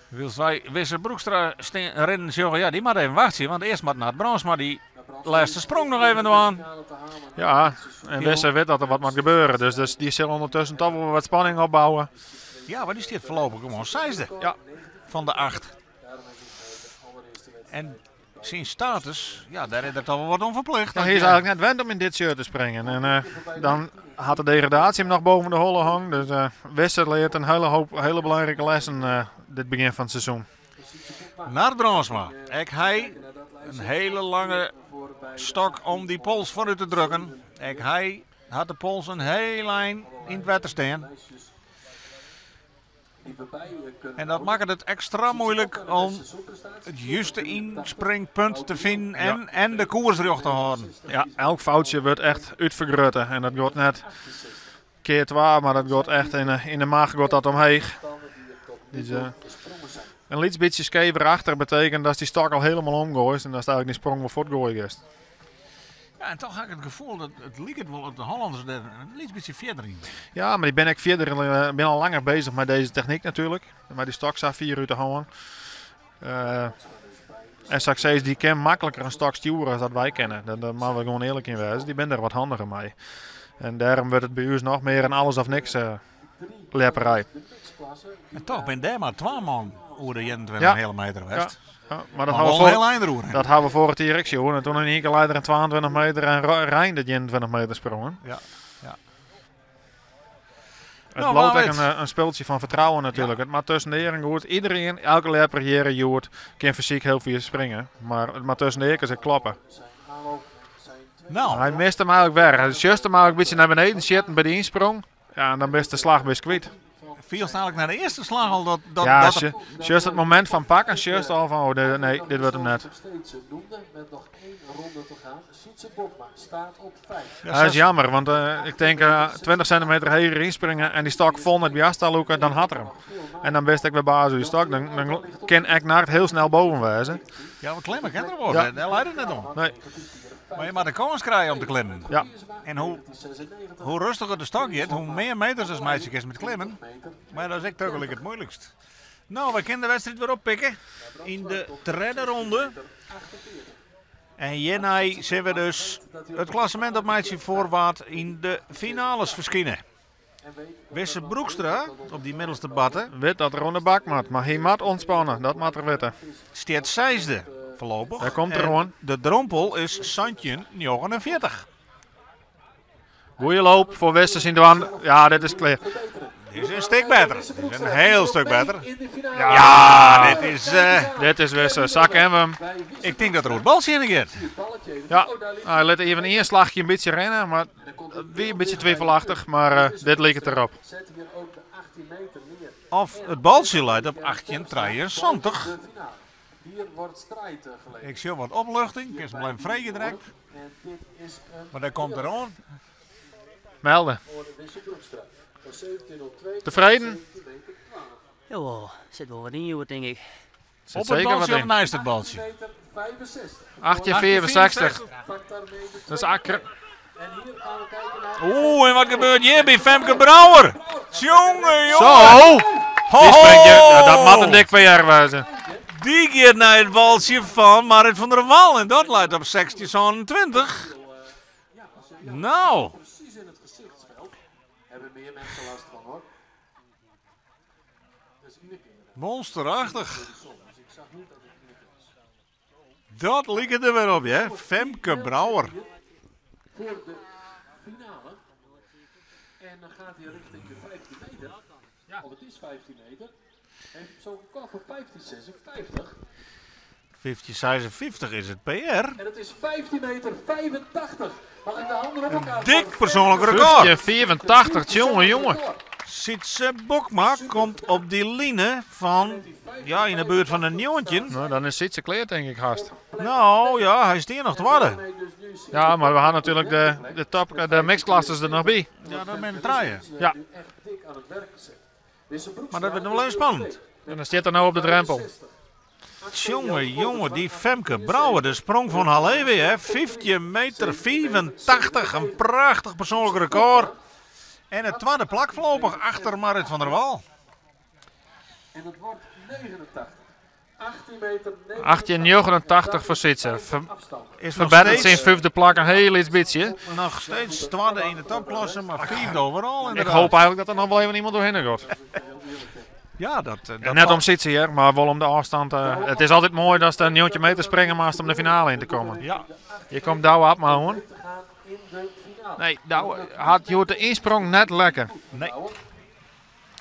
Wils wij Wisse Broekstra rennen zeggen, ja, die moet even wachten. Want eerst moet naar het Bransma die laatste sprong nog even doen. Ja, en Wisse weet dat er wat moet gebeuren. Dus die zullen ondertussen toch wel wat spanning opbouwen. Ja, maar die staat voorlopig gewoon zesde. Ja, van de 8. En zijn status, ja, daar is er toch wel wat om verplicht. Nou, hij is eigenlijk net wend om in dit shirt te springen. En dan had de degradatie hem nog boven de holle hang. Dus Wisse leert een hele belangrijke lessen dit begin van het seizoen. Naar het Bransma. Hij een hele lange stok om die pols vooruit te drukken. Hij had de pols een heel lijn in het water staan. En dat maakt het extra moeilijk om het juiste inspringpunt te vinden en de koers terug te houden. Ja, elk foutje wordt echt uitvergroten. En dat gaat net keer 2, maar dat gaat echt in de maag gaat dat omheen. Dus, een liets beetje skever achter betekent dat die stok al helemaal omgooit. En dat is eigenlijk die sprong wel voortgooien is. Ja, en toch heb ik het gevoel dat het lijkt wel op de Hollanders er een beetje verder in. Ja, maar die ben ik verder, ben al langer bezig met deze techniek natuurlijk. Maar die stok staat 4 uur te houden. En succes die kan makkelijker een stok sturen als dat wij kennen. Daar mogen we gewoon eerlijk in wezen. Die ben er wat handiger mee. En daarom wordt het bij ons nog meer een alles of niks lepperij. En toch ben daar maar 2 man over de 21 hele meter geweest. Ja, maar Dat dat was hadden wel we heel eindroer. dat hadden we voor het T-Rex joh. En toen in één keer leider een 22 meter en Rijn de 21 meter sprongen. Ja. Ja. Het Nou, loopt maar echt een speeltje van vertrouwen natuurlijk. Het maar tussen de heren goed. Iedereen, elke lepper hier joert, kan fysiek heel veel springen. Maar het maar tussen de heren is het klappen. Zijn aanloop, zijn Nou, Hij mist hem eigenlijk weg. Hij just hem eigenlijk een beetje naar beneden zitten bij de insprong. Ja, en dan best de slag best kwijt. viel eigenlijk naar de eerste slag al dat Ja, dat just het moment van pakken. Just al van, nee, dit wordt hem net. Nog steeds noemde met nog 1 ronde te gaan. Sietse Bokma staat op 5. Ja, Dat is jammer, want ik denk 20 centimeter hoger inspringen en die stok vol met Biasta loeken, dan had er hem. En dan best ik weer basis die stok, dan kan ik naar het heel snel boven wezen. Ja, we klimmen kan er worden. Ja. Daar leidt het net om. Nee, Maar je moet de kans krijgen om te klimmen. ja. En hoe rustiger de stok je, hoe meer meters als meisje is met klimmen. Maar dat is echt tegelijk het moeilijkst. Nou, we kunnen de wedstrijd weer oppikken. In de derde ronde. En hierna zien we dus het klassement op meisje voorwaarts in de finales verschijnen. Wisse Broekstra op die middelste batten Weet dat er onder bak moet, maar hij moet ontspannen, dat moet er weten. staat zesde voorlopig. Daar komt er En gewoon. de drompel is Santje 49. Goeie loop voor Westers in de wand. Ja, dit is clear. Dit is een stuk beter. Dit is een heel stuk beter. Ja, Dit is... dit is Westers. Zak en hem. ik denk dat er een baltje in gaat. Ja, hij liet even een slagje een beetje rennen, maar weer een beetje twijfelachtig, maar dit leek het erop. Zet hier ook de 18 meter neer. Of het baltje leidt op 1873. Hier wordt strijd geleverd. Ik zie wat opluchting. Ik is blijven vrijgedrekt. En dit is een Maar daar komt er aan. Melden. orde Wisse Broekstra. Van 1702 Tevreden? 17 meter 12. Jawel, zit wel wat in, joh, denk ik. Zit Op het zeker wat baltje of in. naast het baltje? Meter 65. 1864. Pak daarmee de Dat is akker. En hier gaan we kijken naar Oeh, en wat gebeurt hier bij Femke Brouwer? Jongen, Zo! jongen. Die springt je. Ja, dat moet een dik PR wezen. Die keert naar het baltje van Marit van der Wal. En dat leidt op 1620. Nou, precies in het gezichtsveld. Hebben meer mensen last van hoor. Dat is iedere keer. monsterachtig. Dus ik zag niet dat het iedere keer is. Dat liep het er weer op, hè? Femke Brouwer. Voor de finale. En dan gaat hij richting de 15 meter. Ja. Want het is 15 meter. Heeft hem zo gekocht voor 15,56. 1556 is het PR. En het is 15 meter 85. Mag ik de handen op elkaar Dik persoonlijk record. 84, jongen. Sietse Bokma komt op die line van, ja, in de buurt van een nieuwtje. Nou, dan is iets gekleerd, denk ik, gast. Nou ja, hij is hier nog te worden. Ja, maar we hadden natuurlijk de mixclasses er nog bij. Ja, dat ben ik draaien. Ja, echt dik aan het werk gezet. Maar dat wordt nog wel even spannend. en dan zit er nou op de drempel. Jongen, die Femke Brouwer, de sprong van Hallewe, hè. 15 meter 85, een prachtig persoonlijk record. En het tweede plak voorlopig achter Marit van der Wal. En het wordt 89. 18 meter 1889 voor Sitsen. afstand. Is nog Verbeterd zijn steeds, vijfde plak een heel iets beetje. nog steeds tweede in de topklasse, maar vierde overal Ik inderdaad. hoop eigenlijk dat er nog wel even iemand doorheen gaat. Ja, dat Net om Sitsen hier, maar wel om de afstand. Het is altijd mooi dat ze een nieuwtje mee te springen, maar om de finale in te komen. Ja, Je komt Douwe op, maar gewoon. Te gaan in de finale. Nee, Douwe had je de insprong net lekker. nee.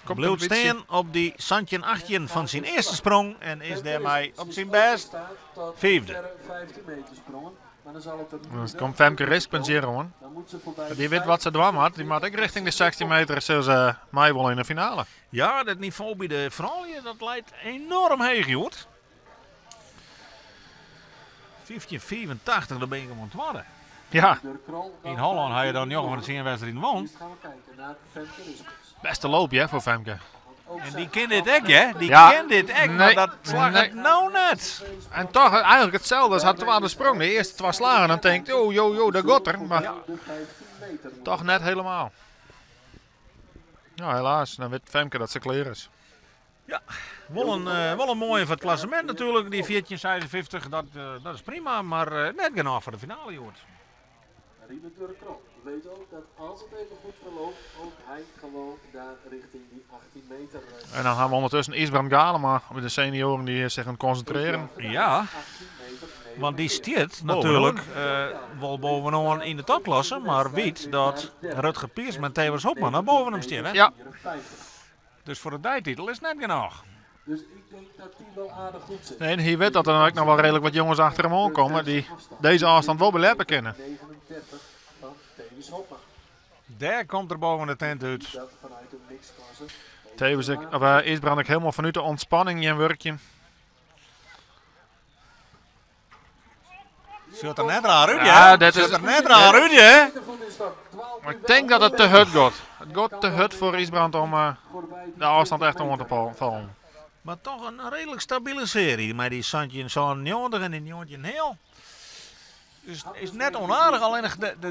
Komt Bleef een beetje. staan op die Santje 18 van zijn eerste sprong en is daarmee op zijn best Staat tot vijfde. verre 15 meter sprongen. Maar dan zal het er Dan niet komt Femke Risk penseren gewoon. Dan moet ze voorbij. Die weet wat ze doen had. Die maakt ik richting de 16 meter zoals mij wel in de finale. Ja, dat niveau bij de vrouwen, dat leidt enorm heeg, joh. 1584, daar ben ik hem aan het worden. Ja, In Holland had je dan nog van de 10 wedstrijd won. Eerst gaan we kijken naar Femke Rispers. beste loopje hè, voor Femke. En die kent dit ek, hè? Die Ja. kent dit ek, maar Nee, dat slag nee. het nou net. En toch eigenlijk hetzelfde als had de sprong. De eerste 2 slagen, dan denkt oh, dat gaat er. Maar De 15 meter moet toch net helemaal. Ja, helaas. Dan weet Femke dat ze klaar is. Wel een mooie van het klassement natuurlijk, die 1456, dat is prima, maar net genoeg voor de finale, joh. Riebe Durkron weet ook dat als het even goed verloopt, ook hij gewoon daar richting die 18 meter. En dan gaan we ondertussen Isbrand Galema met de senioren die zich gaan concentreren. Ja, 18 meter. want die stiert natuurlijk wel bovenaan in de topklasse, maar weet dat Rutger Piers met Thewers Hopman naar boven hem stiert, hè? Ja, 54. Dus voor de dijtitel is net genoeg. Dus ik denk dat die wel aardig goed zit. nee, en hier weet dat er ook nog wel redelijk wat jongens achter hem aankomen die deze afstand wel beleppen kunnen. 49. 30 van Tevens Hopma. Daar komt er boven de tent uit. Dat vanuit de mixklasse. Tevens Isbrand ik helemaal vanuit de ontspanning in werkje. Zult er net raar uit, Ja, hè? dat Zult is- er net raar uit, hè? Maar ik denk dat het te hut gaat. Het gaat te hut voor Isbrand om de afstand echt om te vallen. Maar toch een redelijk stabiele serie. Met die Santje in zo'n 90 en die Njontje heel. Dus is net onaardig, alleen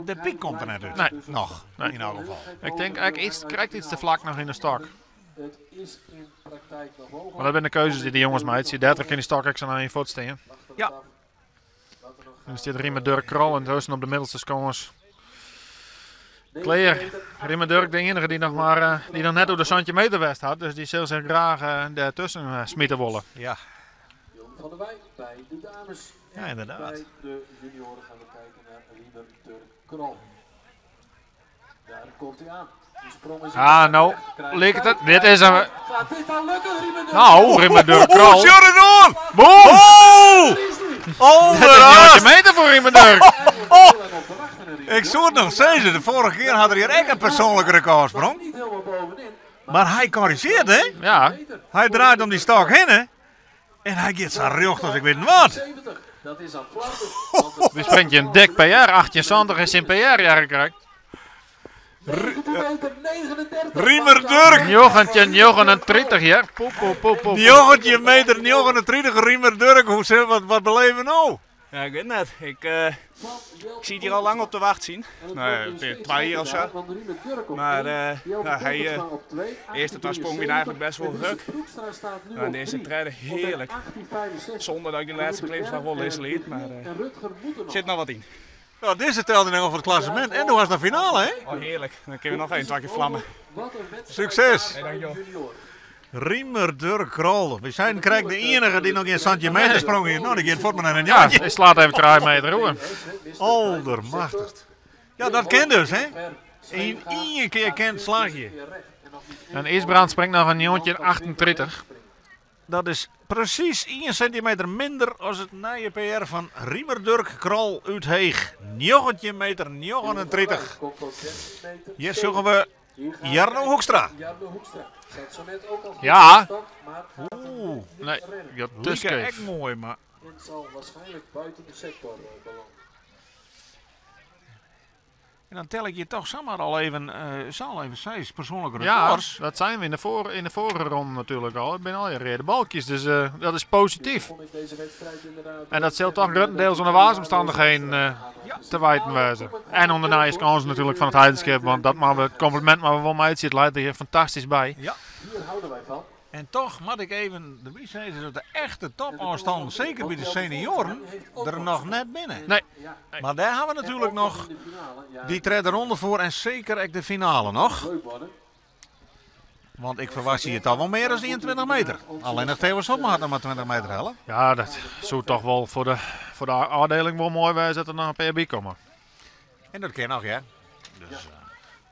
de piek komt er net uit. Nee. Nog, Nee. in elk geval. Ik denk eigenlijk krijgt iets te vlak nog in de stok. Het is in praktijk nog hoger. Maar dat zijn de keuzes die de jongens maken. Zie 30 in die stok ik ze naar 1 voet staan. Ja. En dan zit Riemer Dirk Krol en tussen op de middelste scores. Kleer, Riemer Dirk de enige die nog net door de centimeter west had. Dus die zal zich graag daartussen smieten willen. Ja, Jon van der Wij bij de dames. ja, inderdaad. Bij de junioren gaan we kijken naar Riemer Dirk Krol. Daar komt hij aan. Die sprong is Ah, nou, leek het. Dit is een... Gaat dit dan lukken, Riemer Dirk? Nou, Riemer Dirk Oh, Krol. shut it on! Boom! Oh! Daar is hij. Oh, Dat is een centimeter voor Riemer Dirk. Ik zou het nog zeggen, de vorige keer had er hier echt een persoonlijke recordsprong. Niet helemaal bovenin. Maar hij corrigeert, hè? Ja, Hij draait om die stok heen, hè? En hij gaat zo recht als ik weet niet wat. 70. Dat is aan Vlaanderen. wie sprint je een dik PR? 18 is in PR jaar gekregen. 19 meter 39. Riemer Dirk! Jochen en 30 jaar. Poep, poep, poep, poep. 9 meter 39, Riemer Dirk. Wat beleven we nou? Ja, ik weet net. Ik zie het hier al lang op de wacht zien. Nou, weer 2 jaar of zo. Maar eerste tas sprong weer eigenlijk best wel ruk. En deze treden heerlijk. Zonder dat ik de laatste clips nog wel eens leed, maar er zit nog wat in. Ja, deze telde nog over het klassement. En toen was de finale, hè? Oh, heerlijk. Dan kunnen we nog één takje vlammen. Succes! Hey, dankjewel. Riemer Dirk Krol. We zijn krijg de enige die nog in centimeter sprong hier. Nou, die gaat voort maar naar een Ja, jaartje. hij slaat even 3 meter roer. Aldermachtig. Ja, dat kent dus, hè? In één keer kent slag je. En Isbrand springt nog een Jontje 38. Dat is precies 1 centimeter minder als het nieuwe PR van Riemer Dirk Krol uit Heeg. 9 meter 39. Hier zoeken we Jarno Hoekstra. Ja. Oeh, Nee, ja, te lieke scheef. echt mooi, maar En zal waarschijnlijk buiten de sector belanden. en dan tel ik je toch zomaar al even 6 persoonlijke Ja, records. dat zijn we in de vorige ronde natuurlijk al. Ik ben al je reden balkjes, dus dat is positief. Vond ik deze wedstrijd inderdaad. En dat zal toch grotendeels aan de waarsomstandigheden te wijten wezen. En onder de naaie kans natuurlijk van het heidenschip, want dat maar het compliment maar we wel mij ziet, leidt er hier fantastisch bij. Ja. Hier houden wij van. En toch moet ik even de wie zeggen dat de echte topafstand, zeker bij de senioren, er nog net binnen. Nee, Maar daar hebben we natuurlijk nog die derde ronde voor en zeker ook de finale nog. Leuk worden. Want ik verwacht hier toch wel meer dan 21 meter. Alleen nog Theo Sopma had nog maar 20 meter hellen. ja, dat zou toch wel voor de afdeling wel mooi wezen dat er nog een PRB komen. En dat ken nog, ja. Dus,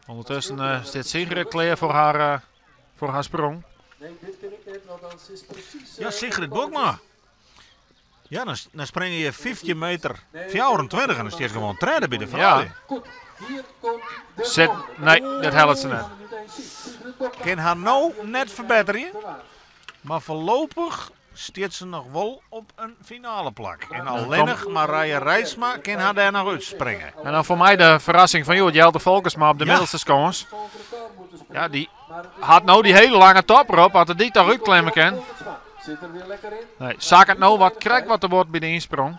Ondertussen zit Sigrid klaar voor haar sprong. Nee, dit ken ik net, want dan is precies... ja, Sigrid Bokma. Ja, dan spring je 15 meter 24 en dan steeds gewoon treden bij de vrouwen. Goed, hier komt de Zet, volgende. nee, dat helpt ze net. Kan haar nou net verbeteren. Maar voorlopig steekt ze nog wel op een finale plak. En alleen nog Marije Rijsma kan haar daar nog uitspringen. En dan voor mij de verrassing van, joh, Jelte Volkersma op de middelste scores. Ja, die had nou die hele lange top erop, had er die toch uitklemmen kan. Zit er weer lekker in. Nee, zak het nou wat krijgt wat er wordt bij de insprong.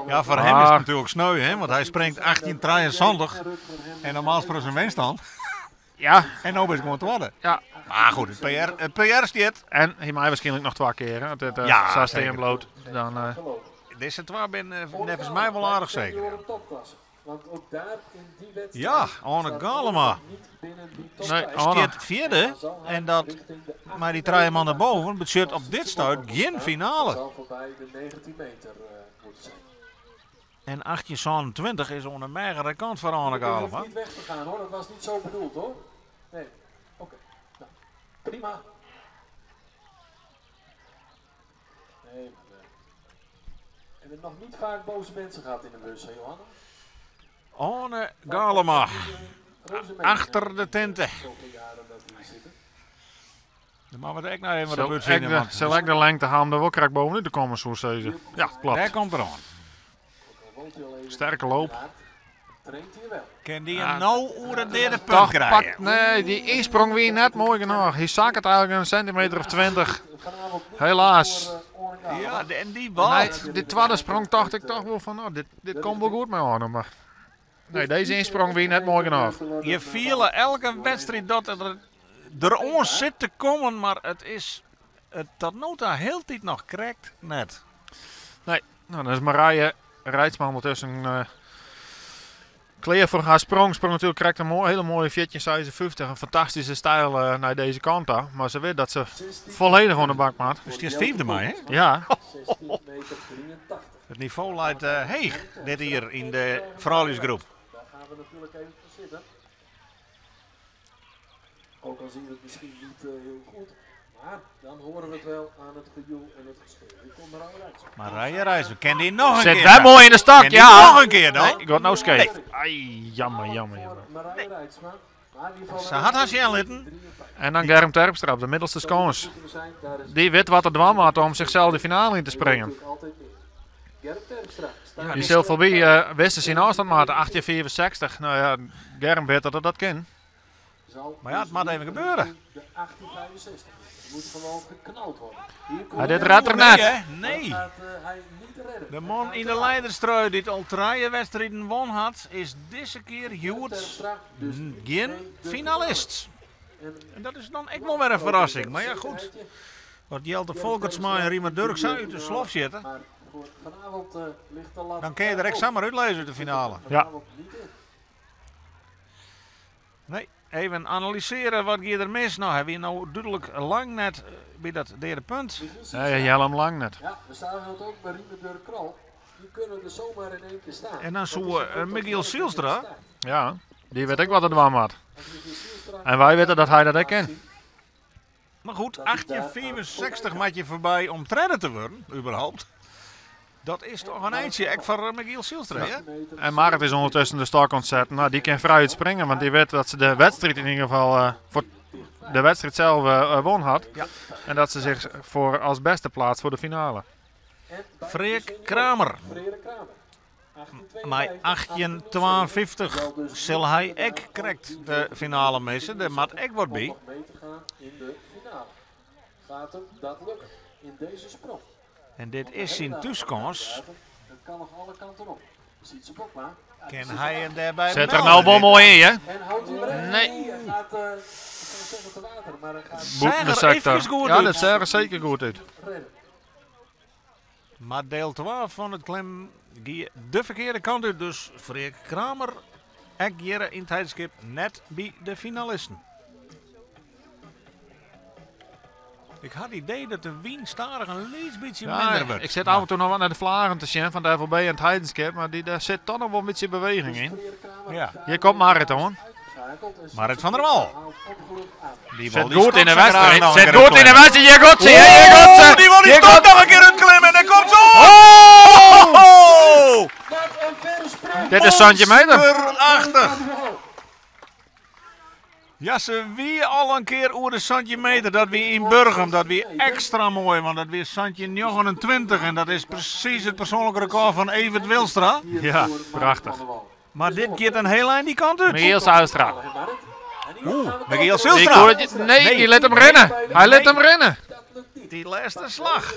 Ja, voor hem is het natuurlijk sneu, hè, want hij springt 18,73 en normaal springt zijn winststand. Ja, En nu is het gewoon te worden. ja. Maar goed, het PR stiet. En hij mij waarschijnlijk nog 2 keer, hè. Het Ja, staat zeker. steen bloot. Dan, Deze twee ben volgens mij wel aardig zeker. Want ook daar in die wedstrijd Ja, Anne Galema. niet binnen die top nee, 5. Anna. Stiet vierde en dat, maar die drie man naar boven betekent op dit stuit geen finale. zal voorbij de 19 meter moeten zijn. En 1827 is onder mij een kant voor Anne Je hoeft Galema. niet weg te gaan hoor, dat was niet zo bedoeld hoor. Nee, oké. Nou, prima. Nee, we hebben nog niet vaak boze mensen gehad in de bus, hè Johanna? Anne Galema. Achter de tenten. Dan maken we het nou even wat vinden. Want Zal ik de lengte gaan om er wel krijg bovenuit te komen, zoals ze. Ja, klopt. daar komt er aan. Sterke loop. Kan die nou over de derde punt Toch krijgen? pak, nee, die insprong weer net mooi genoeg. Hij zak het eigenlijk een centimeter of 20. Helaas. Ja, en die bal. Nee, die tweede sprong dacht ik toch wel van, nou, dit komt wel goed mee aan. Maar nee, deze insprong weer net mooi genoeg. Je viel elke wedstrijd dat er ons zit te komen, maar het is tot nota heel tijd nog correct net. Nee, nou, dan is Marije Rijtsma ondertussen klaar voor haar sprong. Sprong natuurlijk krijgt een hele mooie 14,56. Een fantastische stijl naar deze kant aan. Maar ze weet dat ze volledig onder de bak maakt. Dus die is 5e mei, hè? Ja. Het niveau leidt heeg, dit hier in de vrouwelijksgroep. Daar gaan we natuurlijk even voor zitten. Ook al zien we het misschien niet heel goed. Maar dan horen we het wel aan het gejoel en het geschreeuw. Die komt er al uit. Marije Reis, we kennen die nog een Zit keer. wel mooi in de stak, Ken die ja. nog een keer dan? Nee, ik word nou scheef. Ai, jammer. Marije Rijtsma. Maar die Ze had haar zien litten. En dan Germ Terpstra op de middelste scones. Die weet wat er dwam had om zichzelf de finale in te springen. Die zult voorbij Westers in afstand maken, 18,64. Nou ja, Germ weet dat dat kan. Maar ja, het moet even gebeuren. De 1865. Het moet gewoon geknald worden. Hier komt Hij dit redt er net. hè? Nee. gaat hij niet redden. De man in de leiderstrui die al 3 wedstrijden won had, is deze keer Joet geen finalist. En dat is dan echt wel weer een verrassing. Maar ja, goed. Wat Jelte Volkertsma en Riemer Durks uit de slof zitten, Maar voor vanavond ligt de lat dan kun je er echt samen uitlezen uit de finale. Ja. Nee, even analyseren wat je er mis. Nou, hebben we nou duidelijk lang net bij dat derde punt. Nee, Jelm lang net. Ja, we zagen het ook bij Riemer Durk Kral. Die kunnen er zomaar in één keer staan. En dan zo Miguel Zielstra. Ja, die weet ik wat het dwam had. En wij weten dat hij dat ook kent. Maar goed, 18,64 maak je voorbij om trainer te worden, überhaupt. Dat is toch een eindje, echt voor Miguel Zielstra, hè? En Marit is ondertussen de start ontzettend. Nou, die kan vrij uitspringen, want die weet dat ze de wedstrijd in ieder geval voor de wedstrijd zelf won had. Ja. En dat ze zich voor als beste plaatst voor de finale. Freek Kramer. Maar 18,52 zal hij ook correct de finale missen. De mat ek wordt bij. Om nog mee te gaan in de finale. Gaat hem dat lukken in deze sprong? En dit is zijn toeskans. Dat kan nog alle kanten op. Ziet ze Bokma. Kan hij en daarbij Zet er nou wel mooi in, hè? En houdt hij erin? Nee. Hij gaat, ik kan zeggen te water, maar hij gaat Boet in de Zeg er sector. even goed Ja, uit. dat zag er zeker goed uit. redden. Maar deel 12 van het klim ging de verkeerde kant uit. Dus Freek Kramer ek jere in het tijdskip net bij de finalisten. Ik had het idee dat de wien starig een lees beetje minder Ja, wordt. ik zit af en toe nog wat naar de vlagen te zien van de FLB en het Heidenskip, maar daar zit toch nog wel een beetje beweging in. Ja, Hier komt Marit hoor. Marit van der Wal. Die Zit wil die goed in de stokse graag wedstrijd. nog een Zit keer goed in de uitklimmen. wedstrijd. Hier gaat ze. Hier gaat ze. Die wil die Hier stok gaat- nog een keer uitklimmen en dan komt zo! Oh! Wat een verre sprong. Dit is Santje Meijer. Monsterachtig! Ja, ze wie al een keer over de Santje meter. Dat wie in Burgum, dat wie extra mooi, want dat weer Santje 29 en dat is precies het persoonlijke record van Evert Wilstra. Ja, prachtig. Maar dit keert een heel eind die kant uit. Michiel Zuistra. Miguel Die Silstra. kon het- Nee, die liet hem rennen. Hij liet hem rennen. Die laatste slag.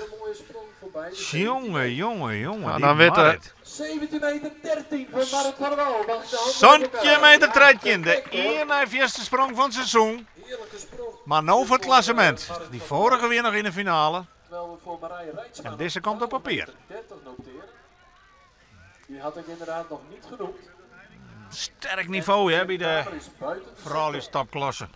Jongen. Nou, die dan weet Marit. 17 meter 13 voor Marit van der Wal. Santje meter tredje, de eerste sprong van het seizoen. Heerlijke sprong. Maar nou voor het klassement. Die vorige weer nog in de finale. Terwijl we voor Marije Rijtsma En deze komt op papier. 30 noteren. Die had ik inderdaad nog niet genoemd. Sterk niveau hè, bij de Kramer is buiten. vrouwelijke stapklasse.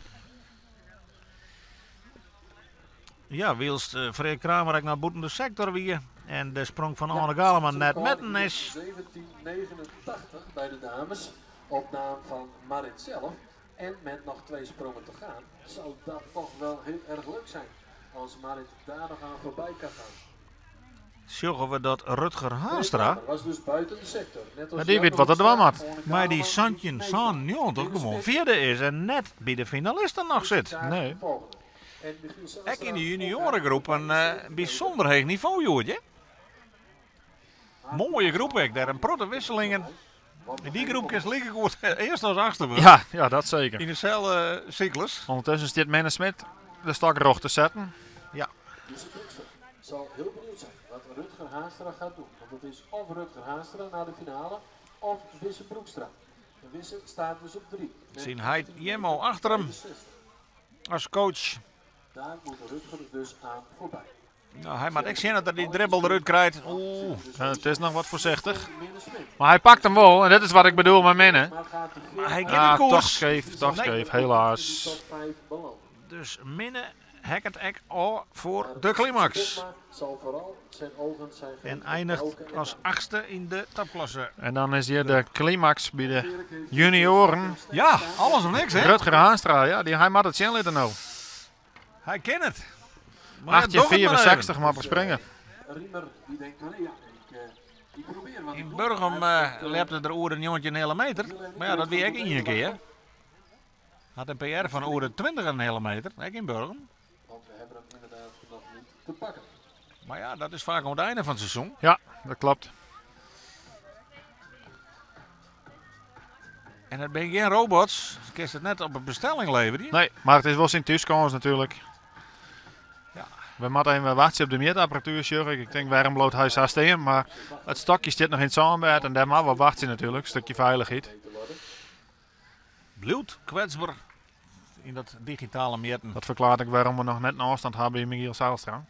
Ja, wilst Freek Kramer ook naar boeten de sector weer. En de sprong van Anne Galema net met een is. 1789 bij de dames. Op naam van Marit zelf. En met nog 2 sprongen te gaan. Zou dat toch wel heel erg leuk zijn. Als Marit daar nog aan voorbij kan gaan. Zorgen we dat Rutger Haanstra was dus buiten de sector. Net als Ja, die weet wat er dwam had. maar die Santjen San toch gewoon vierde is en net bij de finalisten nog zit. Nee. Ik in de juniorengroep een bijzonder hoog niveau, Joertje. Mooie groep, ik daar een protte wisselingen. In die groep is liggen goed eerst als achtste Ja, dat zeker. in dezelfde cyclus. Ondertussen zit Menno Smit de stok roog te zetten. zal heel benieuwd zijn wat Rutger Haanstra gaat doen. Want het is of Rutger Haanstra naar de finale of Wisse Broekstra. En Wisse staat dus op 3. Zien hij Jemmo achter hem als coach. Daar moet Rutger dus aan voorbij. Nou, hij moet echt zien dat hij die dribbel eruit krijgt. Oeh. Het is nog wat voorzichtig. Maar hij pakt hem wel en dat is wat ik bedoel met Minne. Maar hij kent Ja, de toch koers. scheef, helaas. Dus Minne hek het ek al voor de climax. Zal vooral zijn ogen zijn En eindigt als achtste in de topklasse. En dan is hier de climax bij de junioren. Ja, alles of niks hè. Rutger Haanstra, ja, hij maakt het zien nou. Hij kent het. Maar ja, 1864 maar springen. Riemer die denkt, nee ja, ik probeer wat in Burgum leepte er oer een jongetje een hele meter. Maar ja, dat wie ik in een keer. Had een PR van oer 20 een hele meter. Ik in Burgum. Want we hebben hem inderdaad nog niet te pakken. Maar ja, dat is vaak aan het einde van het seizoen. Ja, dat klopt. En het ben geen robots. Je kunt het net op een bestelling leveren. Nee, maar het is wel zijn thuiskoms natuurlijk. Ja. We moeten even wachten op de meetapparatuur, Jurk. Ik denk waarom bloot hij zou staan, maar het stokje zit nog in het zandbed en daar maar we wachten natuurlijk. Een stukje veiligheid. Bloed, kwetsbaar in dat digitale meten. Dat verklaart ik waarom we nog net een afstand hebben in Michiel Zijlstra.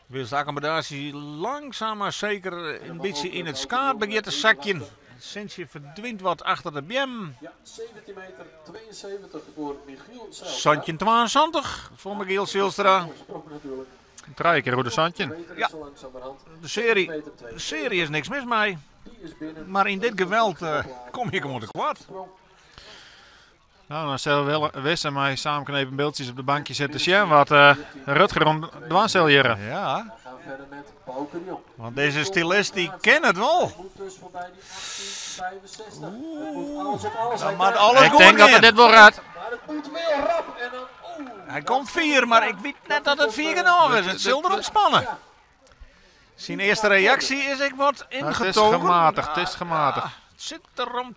Wil de accommodatie langzaam maar zeker een beetje in het skaat begint te zakje. Sinds je verdwijnt wat achter de BM. Ja, 17 meter 72 voor Michiel Zijlstra. Santje 22 voor Michiel Zijlstra. Natuurlijk. 3 keer Rode Santje. Ja. Zo langzamerhand. De serie is niks mis mee. Die is binnen. Maar in dit geweld kom je gewoon te kwaad. Nou, dan zullen we wissen mij samenknepen beeldjes op de bankje zitten zien wat Rutger om dwaan zal jaren. Ja, We gaan verder met Bouke de Jong. want deze stilist die kent het wel. Moet dus voorbij die 1865. Het moet alles op alles. Dat Hij maakt krijgt- alles Ik goed denk dat in. het dit wel gaat. Maar het moet wel rap. En dan. Hij komt 4, maar ik weet net dat het 4 genoeg is. Het zult erop spannen. Zijn eerste reactie is ik wat Het is ingetogen. gematigd, het is gematigd. Het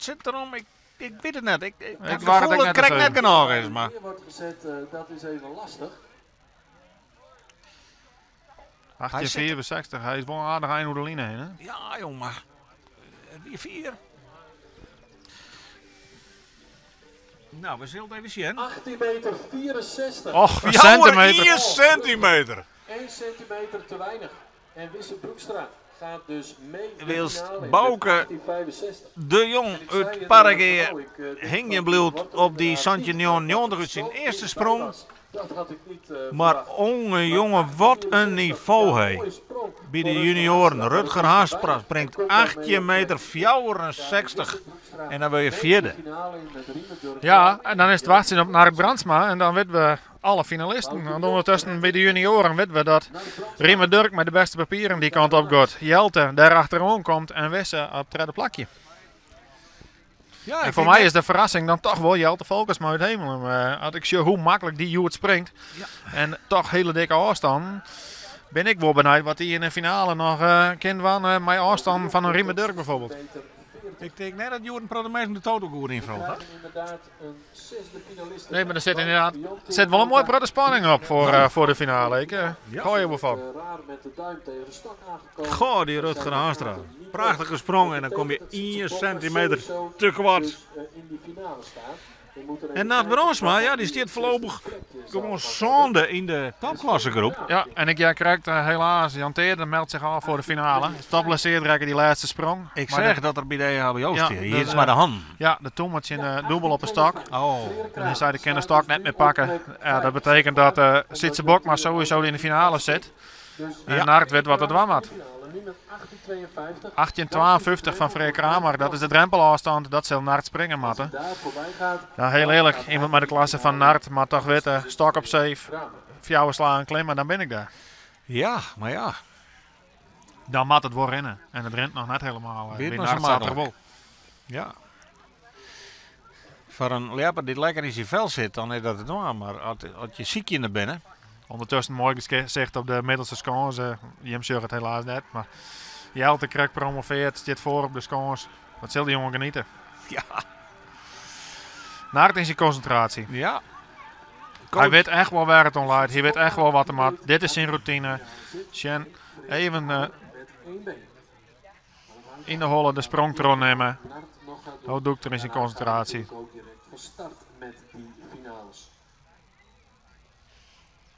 zit erom. Ik weet het net. Ik wou gevoel dat ik dat net het zo. net genoeg is, maar... Hier wordt gezet, dat is even lastig. 1864, hij is wel aardig eind door de linie heen. Hè? Ja, jongen, maar... Wie 4? Nou, we zullen het even zien. 18 meter 64. Och, een Ja, centimeter. 1 centimeter. 1 centimeter te weinig. En Wisse Broekstra gaat dus mee. in de Wilst finale in Bouke 1865. De Jong uit Paraguay hing je bloed op die Santje 90 uit zijn eerste sprong. Dat had ik niet. Maar jongen, wat een niveau hé. Bij de junioren, Rutger Haanstra springt 18 meter 64. En dan wil je vierde. Ja, en dan is het wachten op naar het Brandsma en dan weten we alle finalisten. En ondertussen bij de junioren weten we dat Riemer Durk met de beste papieren die kant op gaat. Jelte daar achterom komt en Wisse op het derde plakje. Ja, En voor mij is de verrassing dan toch wel Jelte Volkersma uit Hemelen. Had ik zie hoe makkelijk die Joert springt. En toch hele dikke afstand. Ben ik wel benieuwd wat hij in de finale nog kent van mijn afstand van een Riemer Durk bijvoorbeeld. Ik denk net dat Jordan Prodemees de Toto goed invult. Hè? Inderdaad een zesde finalist. Nee, maar er zit inderdaad zit wel een mooie prachtige spanning op voor de finale. Ik gooi er wel van. Raar met de duim tegen de stok aangekomen. Goh, die Rutger Haanstra. Prachtige sprong en dan kom je 1 centimeter te kwad. In die finale staat. En Nat Bronsma, ja, die staat voorlopig gewoon zonde in de topklassegroep. Ja, en ik krijgt helaas, Jan Teerden meldt zich al voor de finale. Stopblesseerd rekken die laatste sprong. Ik Maar zeg dat er bij de EHBO Ja, staat. Hier dat, is maar de hand. Ja, de Toemert in dubbel op een stok. Oh. En hij zei de kan de stok net meer pakken. Ja, dat betekent dat Sitse Bok maar sowieso in de finale zit. En Nart weet wat het dwam had. nu met 1852. 1852 van Freek Kramer, dat is de drempelafstand, dat zal Nart springen moeten. Daar voorbij gaat. Ja, heel eerlijk, iemand met de klasse van Nart, maar toch weten, stok op safe, fjouwen slaan, klimmen, dan ben ik daar. Ja, maar ja. Dan moet het wel rennen. En het rent nog net helemaal. Weet Wie maar zo Nart staat er makkelijk. wel. Ja. Voor een leopard die lekker in zijn vel zit, dan is dat het waar. Maar als je ziekje naar binnen. Ondertussen mooi gezegd op de middelste scones. Jim zegt het helaas net, maar Jelte krijgt promoveert, zit voor op de scones. Wat zal die jongen genieten? Ja. Nart in zijn concentratie. Ja. Hij weet echt wel waar het om leidt. Hij weet echt wel wat hij maakt. Dit is zijn routine. Sjen, even Met 1 been. in de holle de sprongtron nemen. Nart nog gaat doen. Nou doe ik er in zijn concentratie. Ook direct van start met die finales.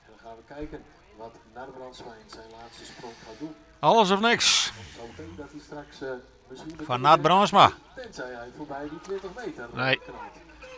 En dan gaan we kijken wat Nart Brandswijn zijn laatste sprong gaat doen. Alles of niks. Zo denk dat hij straks misschien... Van Nart Brandsma. Tenzij hij voorbij die 20 meter Nee. knalt.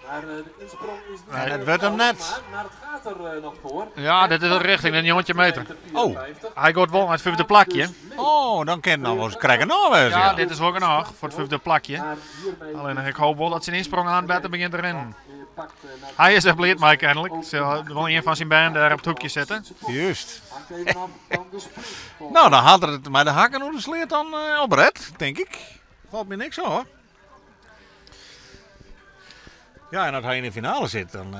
Maar de insprong is niet... Nee, het werd hem net. Maar het gaat er nog voor. Ja, dit is de richting, een jongetje meter. Oh. Hij gaat wel naar het vijfde plakje. Oh, dan kan je nog wel eens krijgen nou weer. Ja, dit is wel genoeg voor het vijfde plakje. Maar hiermee... Alleen ik hoop wel dat zijn insprong aanbetten begint te rennen. pakt Nart Hij is echt blij mij kennelijk. Zal wel een van zijn band daar op het hoekje zitten. Juist. Hakt even af van de sprong. Nou, dan had er het maar de hakken hoe de sleert dan opred, denk ik. Valt me niks hoor. Ja, en als hij in de finale zit, dan,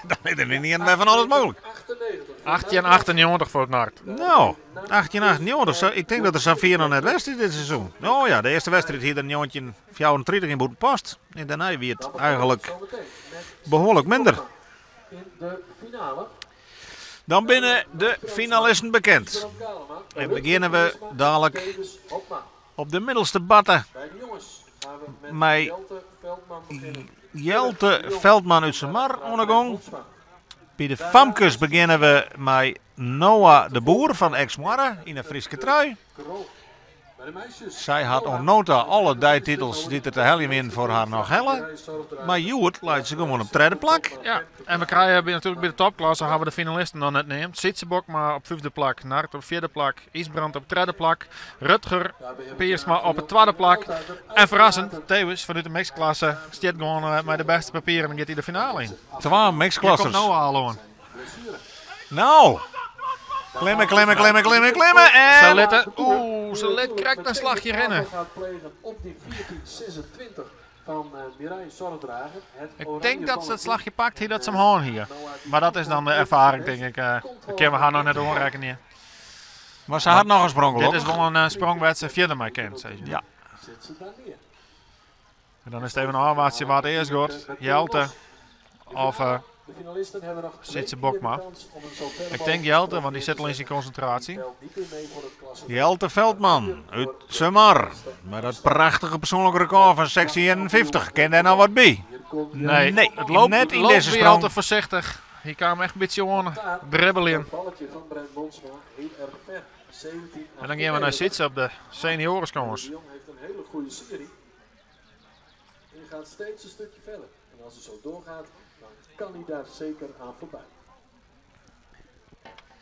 dan is er niet meer van alles mogelijk. 1898 voor het Nart. Nou, 1898. Ik denk dat er Safir nog net west is dit seizoen. Oh ja, de eerste wedstrijd hier een jongetje 34 in Boetenpost. En daarna weer het eigenlijk behoorlijk minder. In de finale. Dan binnen de finalisten bekend. En beginnen we dadelijk op de middelste batten Bij de jongens gaan we met met Jelte Veldman beginnen. Jelte Veldman uit Samar ondergang. Bij de Famkes beginnen we met Noah de Boer van Exmoire in een Friese trui. Bij de meisjes. Zij had onnota alle dijtitels die er te helm in voor haar nog hellen. Maar Joert laat ze gewoon op derde plak. Ja, en we krijgen natuurlijk bij de topklasse hebben we de finalisten nog net neemt. Sitsebok maar op vijfde plak, Nart op vierde plak, Isbrand op derde plak, Rutger Piersma op het tweede plak. En verrassend, Tewes vanuit de mixklasse staat gewoon met de beste papieren en gaat hij de finale in. Twee Hier komt mixklassers. Noah al aan. Nou, klimmen, klimmen, klimmen, klimmen, klimmen. Ze En letten, ze let krijgt een slagje rennen. Gaat plegen op die 1426 van Mireille Zorgdrager. Ik denk dat ze het slagje pakt hier dat ze hem hoorn hier. Maar dat is dan de ervaring denk ik. Dat kunnen we haar nog net doorrekenen hier. maar ze had nog een sprong Dit is wel een sprongwedstrijd vierde mij kent. Ja. Zet ze daar neer. En dan is het even een aanwaartje waar het eerst gaat. Jelte of De finalisten hebben nog Sitse Bokma. Ik denk Jelte, want die zit al in zijn concentratie. Jelte Veldman uit Samar. Met dat prachtige persoonlijke record van sectie 51. Ken daar nou wat bij? Nee, Nee, het loopt, net in loopt deze weer sprong. al te voorzichtig. Hier kwam echt een beetje aan dribbelen. Een balletje van Brent Bonsma, heel erg ver. 17 En dan gaan we naar Sitsen op de seniorenskons. De Jong heeft een hele goede serie. En die gaat steeds een stukje verder. En als het zo doorgaat, dan kan hij daar zeker aan voorbij.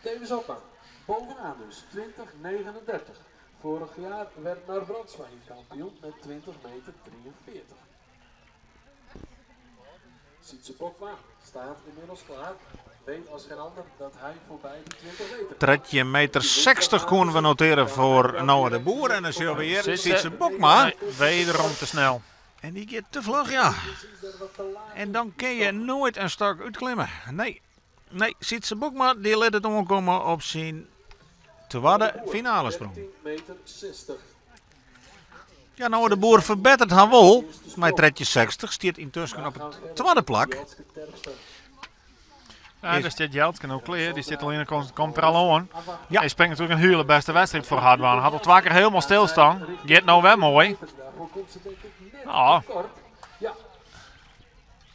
Tevens opbouw. Bovenaan dus, 2039. Vorig jaar werd Nart Brandswijn kampioen met 20 meter 43. Sietse Bokma staat inmiddels klaar. Weet als geen ander dat hij voorbij die 20 meter. Tredje meter 60 konden we noteren voor Noah de Boer. En dan zullen we hier Sietse Bokma. Nee, wederom te snel. En die gaat te vlug, ja. En dan kun je nooit een stok uitklimmen. Nee. Nee, Sietse Bokma die let het omkomen op zijn tweede finale sprong. 13 meter 60. Ja, Noah de Boer verbetert haar wel. Met tredje 60 stiert intussen op het tweede plak. Jeltske Terpstra. Ja, daar zit Jeltken ook klaar. Die zit al in de komt er al aan. Ja. Hij springt natuurlijk een hele beste wedstrijd voor Hardwaan. Had al 2 keer helemaal stilstaan. Gaat nou wel mooi. Daarvoor komt ze denk ik net Ja. te kort. Ja.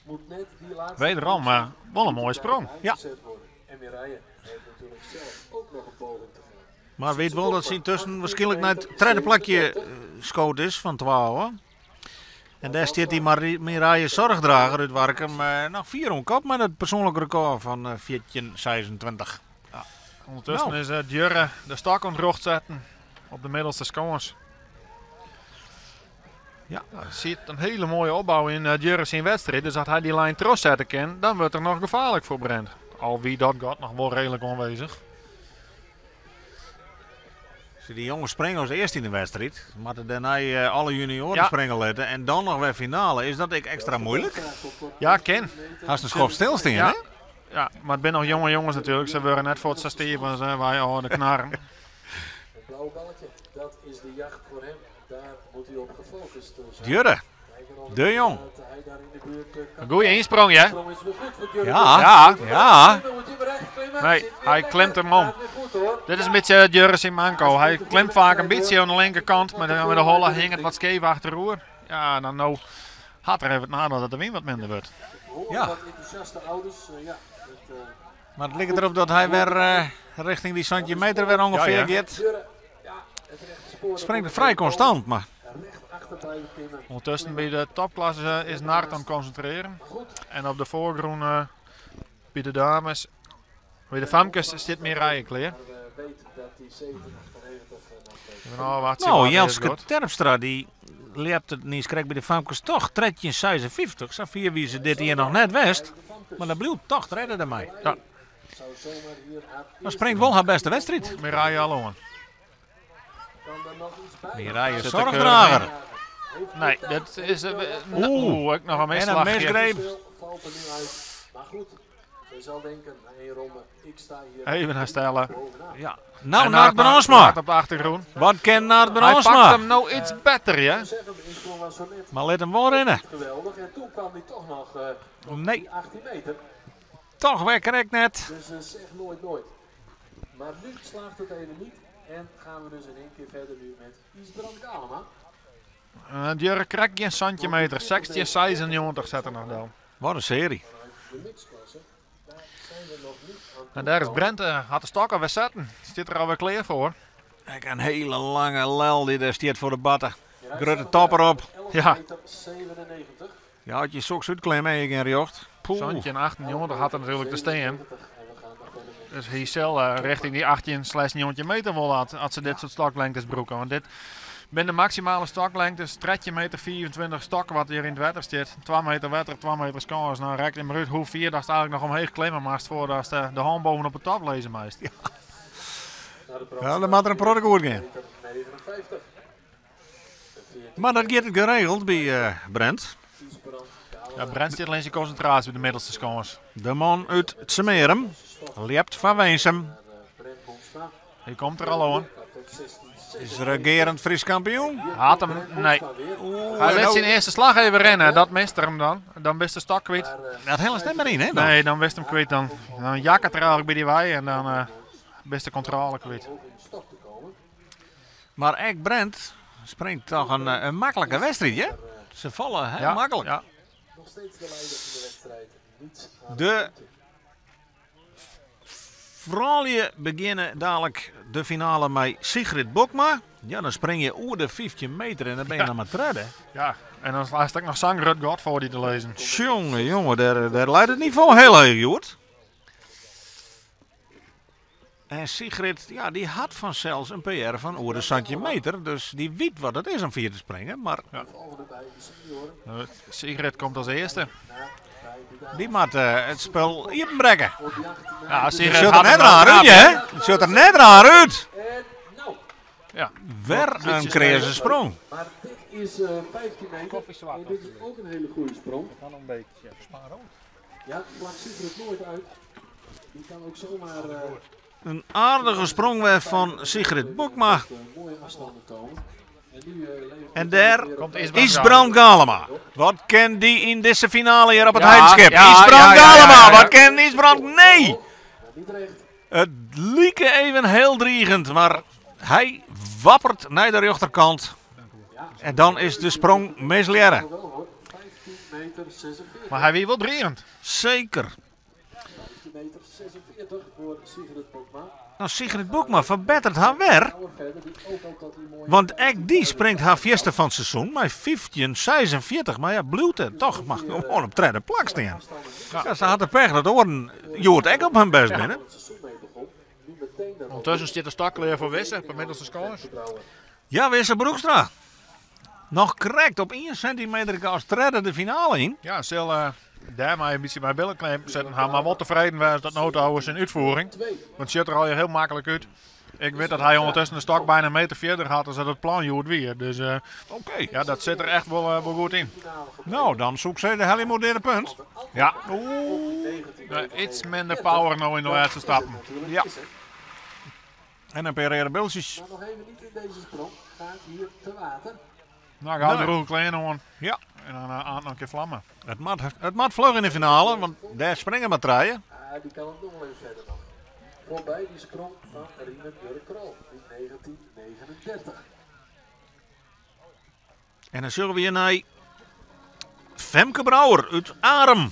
Moet net die laatste Wederom, wel een mooie sprong. Ja. gezet worden. En Mireille heeft natuurlijk zelf ook nog een poging te gaan. Maar weet wel dat ze intussen waarschijnlijk naar het tweede plakje schoot is van 12. En daar staat die Mireille Zorgdrager uit Warkum nog 4 om kop met het persoonlijke record van 14:26. Ondertussen is Djurre de stok aan het rocht zetten. op de middelste scones. Ja. Er zit een hele mooie opbouw in Jurgens in wedstrijd. Dus als hij die lijn terugzetten kan, dan wordt er nog gevaarlijk voor Brent. Al wie dat gaat, nog wel redelijk onwezig. Als die jongens springen als eerste in de wedstrijd, moeten daarna alle junioren springen letten en dan nog weer finale. Is dat extra moeilijk? Ja, ken. Als een schop stilstaan, Ja. hè? Ja, maar het zijn nog jonge jongens natuurlijk. Ze worden net voor het systeem, wij al de knarren. Het blauwe balkje, dat is de jacht voor hem. Daar moet hij op gefocust zijn. Jurre, de jong. Hij daar in de buurt kan. Een goede insprong, hè? Sprong is weer goed voor Jurre. Ja, ja. Nee, hij klemt hem om. Dit is een beetje Jurgens in manco. Hij klemt vaak een beetje aan de linkerkant, met de holle hing het wat scheef achter de roer. Ja, dan nou had er even het nadeel dat de wind wat minder wordt. Ja. Wat enthousiaste ouders, Maar het ligt erop dat hij weer richting die centimeter weer ongeveer Ja, ja. gaat. Jurre, ja, het rechte spoor. Springt het vrij constant, maar Recht achter blijven pinnen. Ondertussen bij de topklasse is Nart aan het concentreren. En op de voorgrond bij de dames, bij de famkes zit meer rijenkleer. Maar we weten dat die 97 Nou, wat nou, Janske Terpstra die leert het niet krijgt bij de Famkes toch 13,56. Zo vier wie ze dit hier nog net west. Maar dat blijft toch redden ermee. Ja. zou zomaar hier aan Maar springt wel haar beste wedstrijd. Meer rijden alloon. kan er nog iets bij. Meer rijden Zit zorgdrager. Nee, dat is Oeh. ik nog een En een misslag. misgreep. Valt er nu uit. Maar goed, je zal denken, na 1 ronde, ik sta hier Even herstellen. bovenaan. Ja. Nou, En Naart Naart Bransma. op de achtergrond. Wat kan Naart Hij pakt Bransma? hem nou iets beter, ja? Zeggen, de insprong was zo net Maar let hem wel rennen. geweldig. En toen kwam hij toch nog Nee, die 18 meter. toch weer correct net. Dus zeg nooit nooit. Maar nu slaagt het even niet. En gaan we dus in 1 keer verder nu met Isbrand Kalema. Jurre krijgt geen centimeter. 16, 96 zet er nog dan. Wat een serie. De mixklasse. Daar zijn we nog niet aan toe. En daar is Brent, had de stok alweer zetten. Zit er alweer klaar voor. Kijk, een hele lange lel die daar staat voor de batten. Grote topper op. 11 Ja. meter 97. Ja, had je soks uitklemmen en je geen riocht. Zandje en 18 jongen, dat had er natuurlijk te staan. En we gaan nog verder met Dus hij zal richting die 18/19 meter wel als ze dit soort stoklengtes broeken. Want dit binnen de maximale stoklengtes 13 meter 24 stok wat hier in het water zit. 2 meter water, 2 meter skans. Nou reken maar uit hoe 4 dat is eigenlijk nog omheen klimmen maast voordat de hand boven op het top lezen meest. naar de Ja, dan moet er een product goed gaan. 59. Maar dat gaat het geregeld bij Brent. Isbrand Ja, Brent zit alleen zijn concentratie bij de middelste skans. De man uit Semerum. Lept van Weensum. Brent Boomsma. Hij komt er al aan. Tot 16. Is regerend Fries kampioen. Had hem, nee. Hij liet zijn eerste slag even rennen, dat mist er hem dan. Dan wist de stok kwijt. Dat hele stem erin, hè? Dan. Nee, dan wist hem kwijt dan. Dan jakkert er eigenlijk bij die wei en dan wist de controle kwijt. Ook in de stop te komen. Maar echt Brent springt toch een makkelijke wedstrijd, hè? Ze vallen heel makkelijk. Ja. Nog steeds de leider in de wedstrijd. Niets aan De vrouwen beginnen dadelijk de finale met Sigrid Bokma. Ja, dan spring je over de 15 meter en dan ben je nog maar redden. Ja, en dan laat ik nog Sangrut God voor die te lezen. Jongen, jongen, daar leidt het niet voor heel erg goed. En Sigrid, ja, die had vanzelfs een PR van over de centimeter. Dus die weet wat het is om 4 te springen. Maar volgende bij de senioren. Sigrid komt als eerste. die moet het spel inbreken. Op die 18 meter. Ja, Die Sigrid zult er had net hem raar wel uit, knap, hè? Die zult er net raar uit. En nou. Ja. Weer een crazy sprong. Maar dit is 15 meter. En dit is ook een hele goede sprong. Dan een beetje spaarrood. Ja, vlak Sigrid nooit uit. Die kan ook zomaar Een aardige sprong weer van Sigrid Bokma. mooie afstanden komen. En nu levert En daar Komt Isbrand Galema. Wat kan die in deze finale hier op het Ja, Heidenschip? ja, Isbrand ja, Galema, ja, ja. wat kan Isbrand? Nee! niet recht. Het liep even heel driegend, maar hij wappert naar de rechterkant. En dan is de sprong misleren. Wel hoor. 15 meter 46. Maar hij wie wel driehend. Zeker. 15 meter 46 voor Sigrid Bokma. Nou, Sigrid Bokma verbetert haar weer. Verder die ook al tot die mooie. Want ook die springt haar eerste van het seizoen. Maar 15,46. Maar ja, Blute toch mag gewoon op tweede plak staan. Ja, ze had de pech dat Oren Joert ook op hun best binnen. Het seizoen mee begon. Nu meteen Ondertussen zit de stak klaar voor Wisse, per middelste scores. Ja, Wisse Broekstra. Nog correct op 1 centimeter als treden de finale in. Ja, stel daar maar een beetje bij billenkleem zetten gaan, maar wat tevreden was dat noodhouders in uitvoering. Want het ziet er al heel makkelijk uit. Ik weet dat hij ondertussen de stok bijna een meter verder had dan dat het plan joert weer. Dus Oké. ja, dat zit er echt wel goed in. Nou, dan zoek ze de hele moderne punt. Ja. Iets minder power nou in de laatste stappen. Ja. En een paar bultjes. Maar nog even niet in deze sprong. Gaat hier te water. Nou, gaan we Nee. de roe klein hoor. Ja. En dan aan nog een keer vlammen. Het mat vlug in de finale, want daar springen maar treien. Die kan het nog wel even verder nog. Voorbij die sprong van Riemen Durk-Krol in 1939. En dan zullen we hier naar Femke Brouwer uit Arem.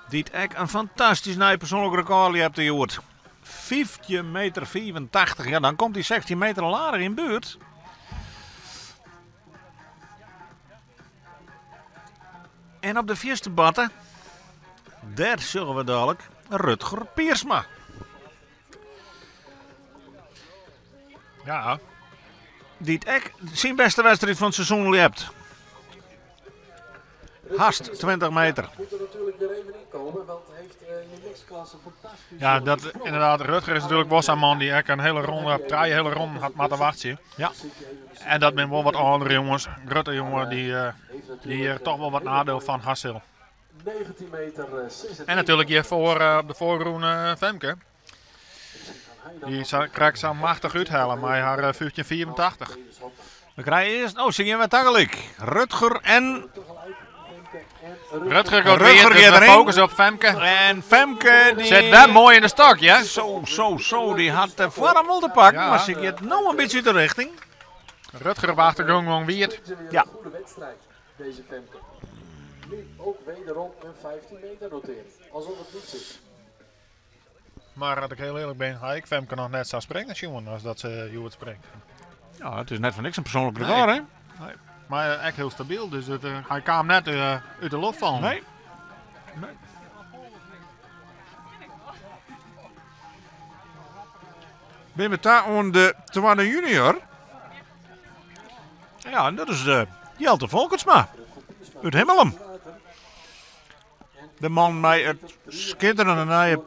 Die het echt een fantastisch persoonlijk record hebt gehoord. 15,85 meter. Ja, dan komt die 16 meter lager in buurt. En op de eerste batte, daar zullen we dadelijk Rutger Piersma. Ja. Die het echt zijn beste wedstrijd van het seizoen hebt. Haast 20 meter. Moet er natuurlijk weer even in komen, want heeft in de mixklasse fantastisch. Ja, dat inderdaad. Rutger is natuurlijk was een man die echt een hele ronde, drie hele ronde had moeten wachten. Ja. En dat ben wel wat andere jongens. Grote jongen die hier toch wel wat nadeel van Hassel. 19 meter 26. En natuurlijk hier voor op de voorgroene Femke. Die krijgt ze machtig uithalen, maar haar 1584. We krijgen eerst, zien we tegelijk. Rutger en Rutger gaat Rutger weer, dus gaat we erin. focussen op Femke. Femke die... Zit wel mooi in de stok, ja? Zo. Die had de vorm wel te pakken, Ja. maar ze gaat nou een beetje de richting. Rutger wacht er gewoon weer. Ja. Een goede wedstrijd, deze Femke. Nu ook wederom een 15 meter notering. Alsof het niets is. Maar als ik heel eerlijk ben, ga ik Femke nog net zo springen, jongen, als dat ze Joert springt. Ja, het is net voor niks een persoonlijk record, hè? Maar echt heel stabiel, dus hij kwam net uit de lucht vallen. Nee. Ben we daar aan de tweede junior? Ja, en dat is Jelte Volkertsma. Uit Himmelum. De man met het schitterende nieuwe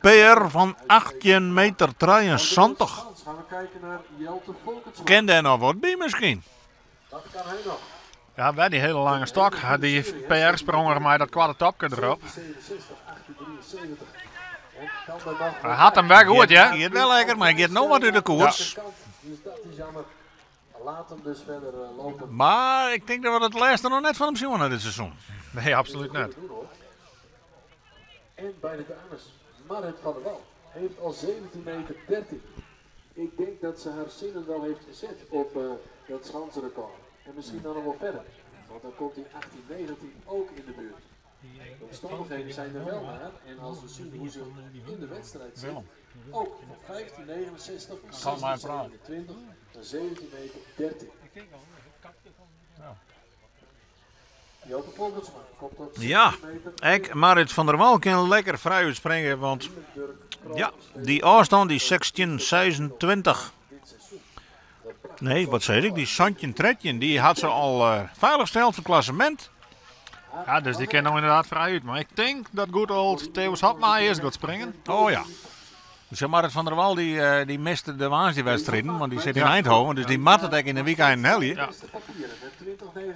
PR van 18 meter 73. Gaan we kijken naar Jelte Volkertsma. Ken daar nog wat bij misschien? Dat kan hij nog. Ja, bij die hele lange stok, die PR-sprong er maar dat kwade topje erop. 67, 1873. En kan er nog Hij had hem weg goed, ja? Je wel lekker, maar je gaat nog wat uit de koers. kant. Dus dat is jammer. Laat hem dus verder lopen. Maar ik denk dat we het laatste nog net van hem zien dit seizoen. Nee, absoluut niet. Doen, hoor. En bij de dames, Marit van der Wal heeft al 17 meter 13. Ik denk dat ze haar zinnen wel heeft gezet op dat schansenrecord. En misschien dan nog wel verder. Want dan komt die 18-19 ook in de buurt. De omstandigheden zijn er wel naar. En als we zien hoe ze in de wedstrijd zitten. Ook van 15-69, 16-27, naar 17 meter 13. Jelte Volkertsma komt op 17 Ja, meter. ik, Marit van der Wal kan lekker vrij uitspringen, want ja, die afstand die 1626. Nee, wat zei ik? Die Santje Tretjen, die had ze al veilig gesteld voor het klassement. Ja, dus die kan nou inderdaad vrij uit. Maar ik denk dat good old Theus Hapma eerst gaat springen. Oh ja. Dus ja, Marit van der Wal die miste de Waansdie-wedstrijden, want die zit in Eindhoven. Dus die mat het in de weekend in Helje. Ja.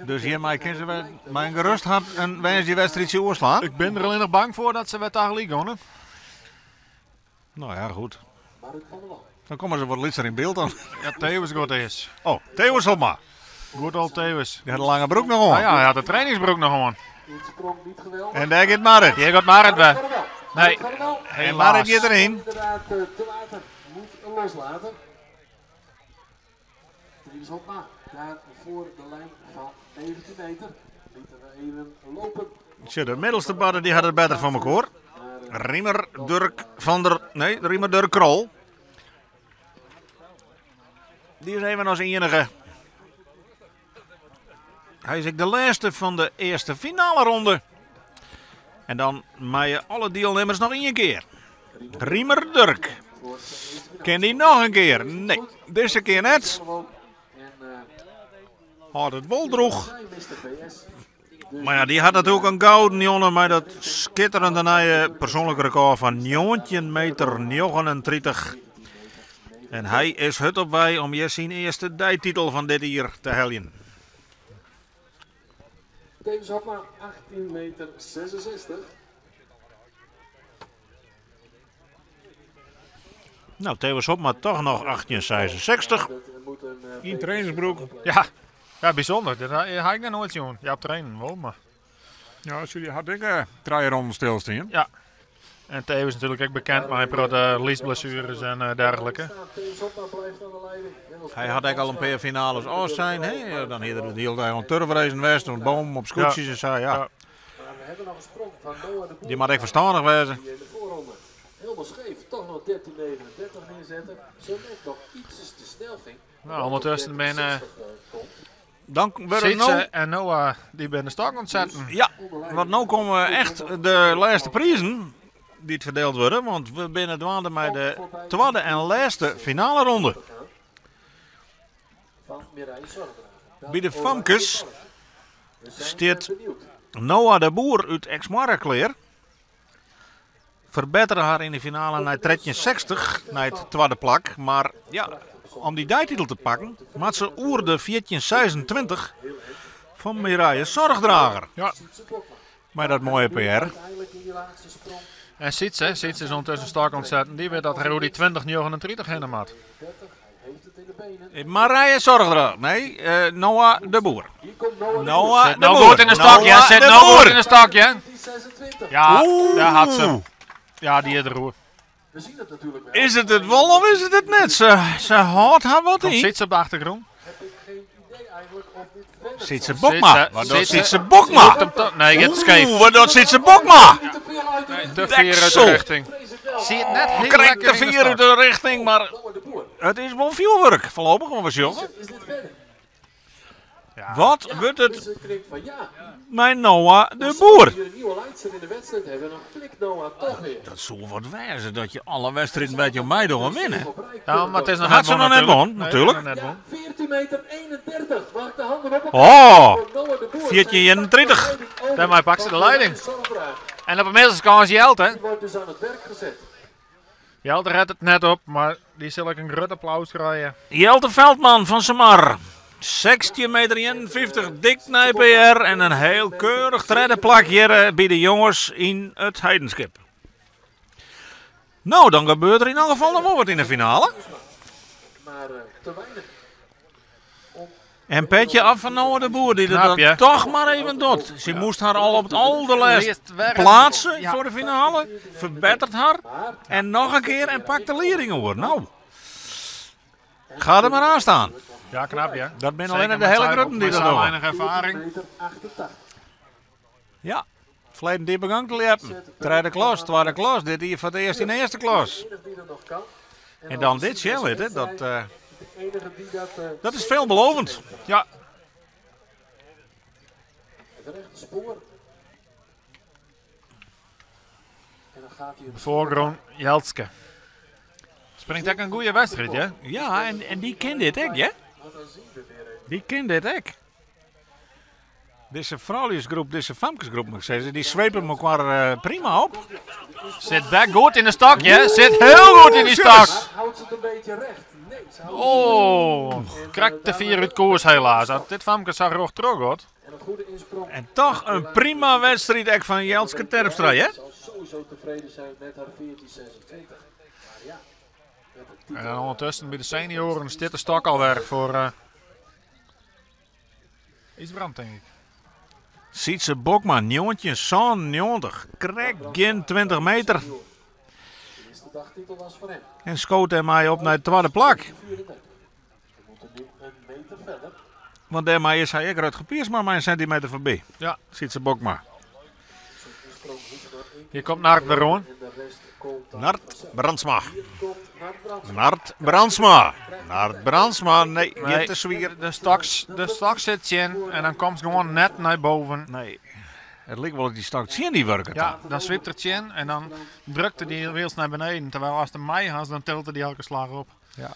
Dus hier maar kan ze mijn gerust had een Waansdie-wedstrijdje oorslaan. Ik ben er alleen nog bang voor dat ze met Agli gaan. Hè? Nou ja, goed. Marit van der Wal. Dan komen ze wat lichter in beeld dan. Ja, Theus gaat eerst. Oh, Theo Hopma. Good old Theus. Die had een lange broek nog Ah aan. ja, hij had de trainingsbroek nog gewoon. Die sprong niet geweldig. En daar gaat Marit. Hier gaat Marit bij. Nee, En Marit gaat erin. Inderdaad te water. Moet loslaten. Dries Hopma daar voor de lijn van 19 meter. Lieten we even lopen. Tja, de middelste badden die had het beter van elkaar. Riemer Durk Krol. Die is even als enige. Hij is ook de laatste van de eerste finale ronde. En dan mag je alle deelnemers nog één keer. Riemer Durk. Ken die nog een keer? Nee, deze keer net. Had het wel droeg. Maar ja, die had natuurlijk een gouden jongen met dat schitterende nieuwe persoonlijke record van 19 meter 39. En hij is het op wij om hier zijn eerste dijtitel van dit hier te helden. Tevens Hopma 18 meter 66. Nou, Theo op, maar toch nog 1866. In trainingsbroek. Ja, ja, bijzonder. Dat had ik nog nooit zien. Ja, op trainen wel, maar... Ja, als jullie had ik 3 ronden stilstaan. Ja. En Theo is natuurlijk ook bekend met liesblessures en dergelijke. Hij had eigenlijk al een paar finales af zijn. Hè? Dan hier de hele dag een turfreizen west, een boom op scootjes en zo. Ja. Die moet ik verstandig wezen. Helemaal scheef, toch nog 13,39 neerzetten. Zo net nog iets te snel ging. Nou, ondertussen ben Dan worden Sietse nou, en Noah die bij de stok ontzetten. ja, want nu komen echt de laatste prijzen die het verdeeld worden. Want we binnen dwaande met de tweede en laatste finale ronde. Bij de Famkes staat Noah de Boer uit Exmarkleer. Verbeteren haar in de finale naar 63, naar het tweede plak. Maar ja, om die dijtitel te pakken, maakt ze oer de 1426 van Mireille Zorgdrager. Ja. Maar dat mooie PR. En Sietse is ondertussen stok ontzetten. Die weet dat Rudy 2039 heen maat. Mireille Zorgdrager, nee, Noah de Boer. Noah de Nou Boer. goed in de stok, ja. Zit de nou Boer. goed in de stok, ja. Ja, Oeh. daar had ze. Ja, die is de roer. We zien het natuurlijk wel. Is het het wel of is het het net? Ze houdt haar wat Komt in. Sietse op de achtergrond. Heb ik geen idee eigenlijk of dit verder Ziet ze Bokma. Wat doet Sietse- ziet ze Bokma? Nee, het is scheef. Oeh, wat doet ziet ze Bokma? te veel uit de Te vier uit de Deksel. richting. Zie het net heel Krijgt lekker de in de vier uit stok. de richting, maar de Boer. het is wel veel werk. Voorlopig, maar we jongen. Is dit verder? Wat wordt Dus het ik denk van ja. met Noah de Boer? Hier een nieuwe leidster in de wedstrijd hebben. Dan flikt Noah toch weer. Dat zou wat wijzen dat je alle wedstrijden bij je mij door winnen. Ja, maar het is nog Had ze nog net won, Nee, natuurlijk. net won. 14 meter 31. Mag ik de handen op? Oh, Voor Noah de Boer. 1431. Daarmee pakt ze de leiding. Zorgdrager. En op inmiddels kan ze Jelt, hè. Die wordt dus aan het werk gezet. Jelt redt het net op, maar die zal ik een groot applaus krijgen. Jelte Veldman van Samar. 16 meter 51, dik naar PR en een heel keurig derde plak hier bij de jongens in het Heidenskip. Nou, dan gebeurt er in elk geval nog wel wat in de finale. Maar te weinig. En petje af van Noah de Boer, die Knap, dat ja. toch maar even doet. Ze moest haar al op het allerlaatste plaatsen voor de finale. Verbetert haar. En nog een keer en pakt de leringen hoor. Nou, ga er maar aan staan. Ja, knap, ja. Dat ben Zeker alleen de met hele zijn- gruppen die met dat zijn doen. weinig ervaring. Meter 88. Ja, verleden diepe gang te lepen. Tweede klas, tweede klas. Dit hier voor het eerst in de eerste klas. De enige die dat nog kan. En dan dit shell, hè. Dat, De enige die dat is veelbelovend. Ja, het rechte spoor. En dan gaat hij voorgrond Jeltske. Springt ook een goede wedstrijd, hè? Ja, en die kent dit ook, ja? Die kent dit ook. Deze vrouwelijksgroep, deze famkesgroep moet ik zeggen, die zwepen elkaar prima op. Zit back goed in de stok, ja? Zit heel goed in die stok. houdt ze het een beetje recht. Nee, ze houdt Oh, krijgt de vier uit koers helaas. Als dit famke zag er ook terug, hoor. en een goede insprong. En toch een prima wedstrijd ook van Jeltske Terpstra, hè? Zal sowieso tevreden zijn met haar 1426. Maar ja, met het titel. En dan ondertussen bij de senioren zit de stok alweer voor Isbrand, denk ik. Ziet ze Bokma, Njontje, San, 90. Krijg geen 20 meter. De eerste dagtitel was voor hem. En schoot hij mij op naar de tweede plak. 34. We moeten nu een meter verder. Want daarmee is hij ook uit gepiers, maar mijn centimeter voorbij. Ja, Ziet ze Bokma. Insprong hoeft er één hier komt Nart Baron. en de rest komt dan Nart Brandsma. hier komt naar Brands. Nart Brandsma. Nart Brandsma. Nee, Nee, niet te zwier. de stok zit in en dan komt ze gewoon net naar boven. Nee. Het lijkt wel dat die stak zien die werken. Ja, dan zwipt het in en dan drukte die wils naar beneden. Terwijl als de mij had, dan tiltte die elke slag op. Ja.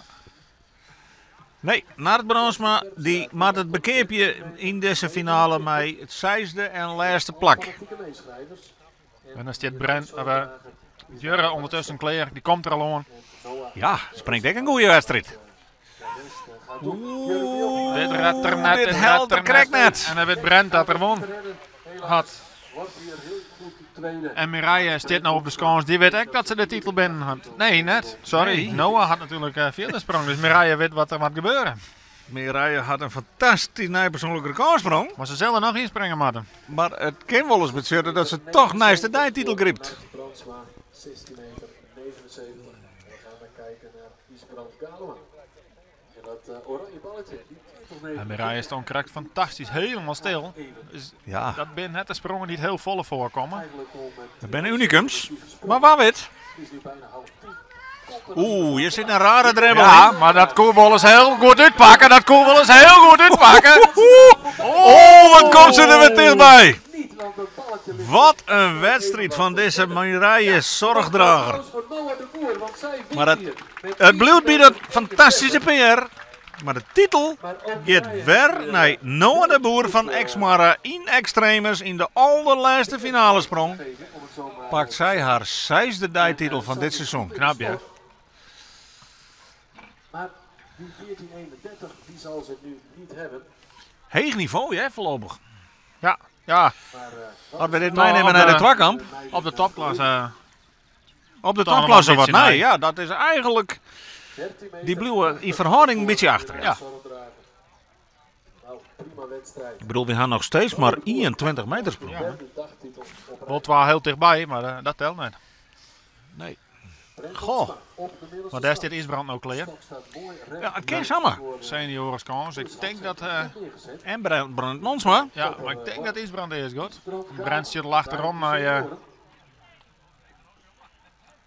Nee, Nart Brandsma die maakt het bekeepje in deze finale met het zesde en laatste plak. En dan staat Brent, Jurre ondertussen klaar, die komt er al aan. Ja, springt echt een goede wedstrijd. Dit redt er net, dit helpt er krek net. En dan weet Brent dat er won. Had. En Mireille staat nou op de scones, die weet echt dat ze de titel binnen had. Nee, net. Sorry. Nee. Noah had natuurlijk veel sprong, dus Mireille weet wat er moet gebeuren. Mireille had een fantastisch persoonlijke recordsprong. Maar ze zullen nog inspringen, Martin. Maar het kan wel eens betekenen dat ze toch naast de dijtitel gript. Brandsma, 16 meter, 79. En we gaan dan kijken naar Isbrand Galema. En dat oranje balletje. En Mireille stond correct fantastisch, helemaal stil. Dus Ja, dat binnen net de sprongen niet heel volle voorkomen. dat zijn unicums. Maar waar weet? Oeh, je zit een rare dribbel. Ja, maar dat kon wel eens heel goed uitpakken. Dat kon wel eens heel goed uitpakken. Oh, wat komt ze er weer dichtbij. Wat een wedstrijd van deze Mireille zorgdrager. Maar het bloed biedt een fantastische PR. Maar de titel gaat weer naar Noah de Boer van Exmara in Extremes in de allerlaatste finale sprong. Pakt zij haar zesde dijtitel van dit seizoen. Knap, ja. Maar die 1431, die zal ze nu niet hebben. Heeg niveau, hè, voorlopig. Ja, ja. Als we dit meenemen naar de trakkamp. Op de topklasse. Op de Dan nog topklasse een wat beetje nee. nee. Ja, dat is eigenlijk die blauwe in verhouding een beetje achter. Ja. Nou, prima wedstrijd. Ik bedoel, we gaan nog steeds maar 21 meter sprongen. Derde dagtitel op Wordt wel heel dichtbij, maar dat telt niet. Nee. Goh. op de middelste Maar daar staat Isbrand nou klaar. stok staat mooi recht Ja, het kan samen. Senioren scores. Ik denk dat... neergezet. En Brand Monsma. ja, maar ik denk dat Isbrand eerst goed. Brent zit er achterom naar...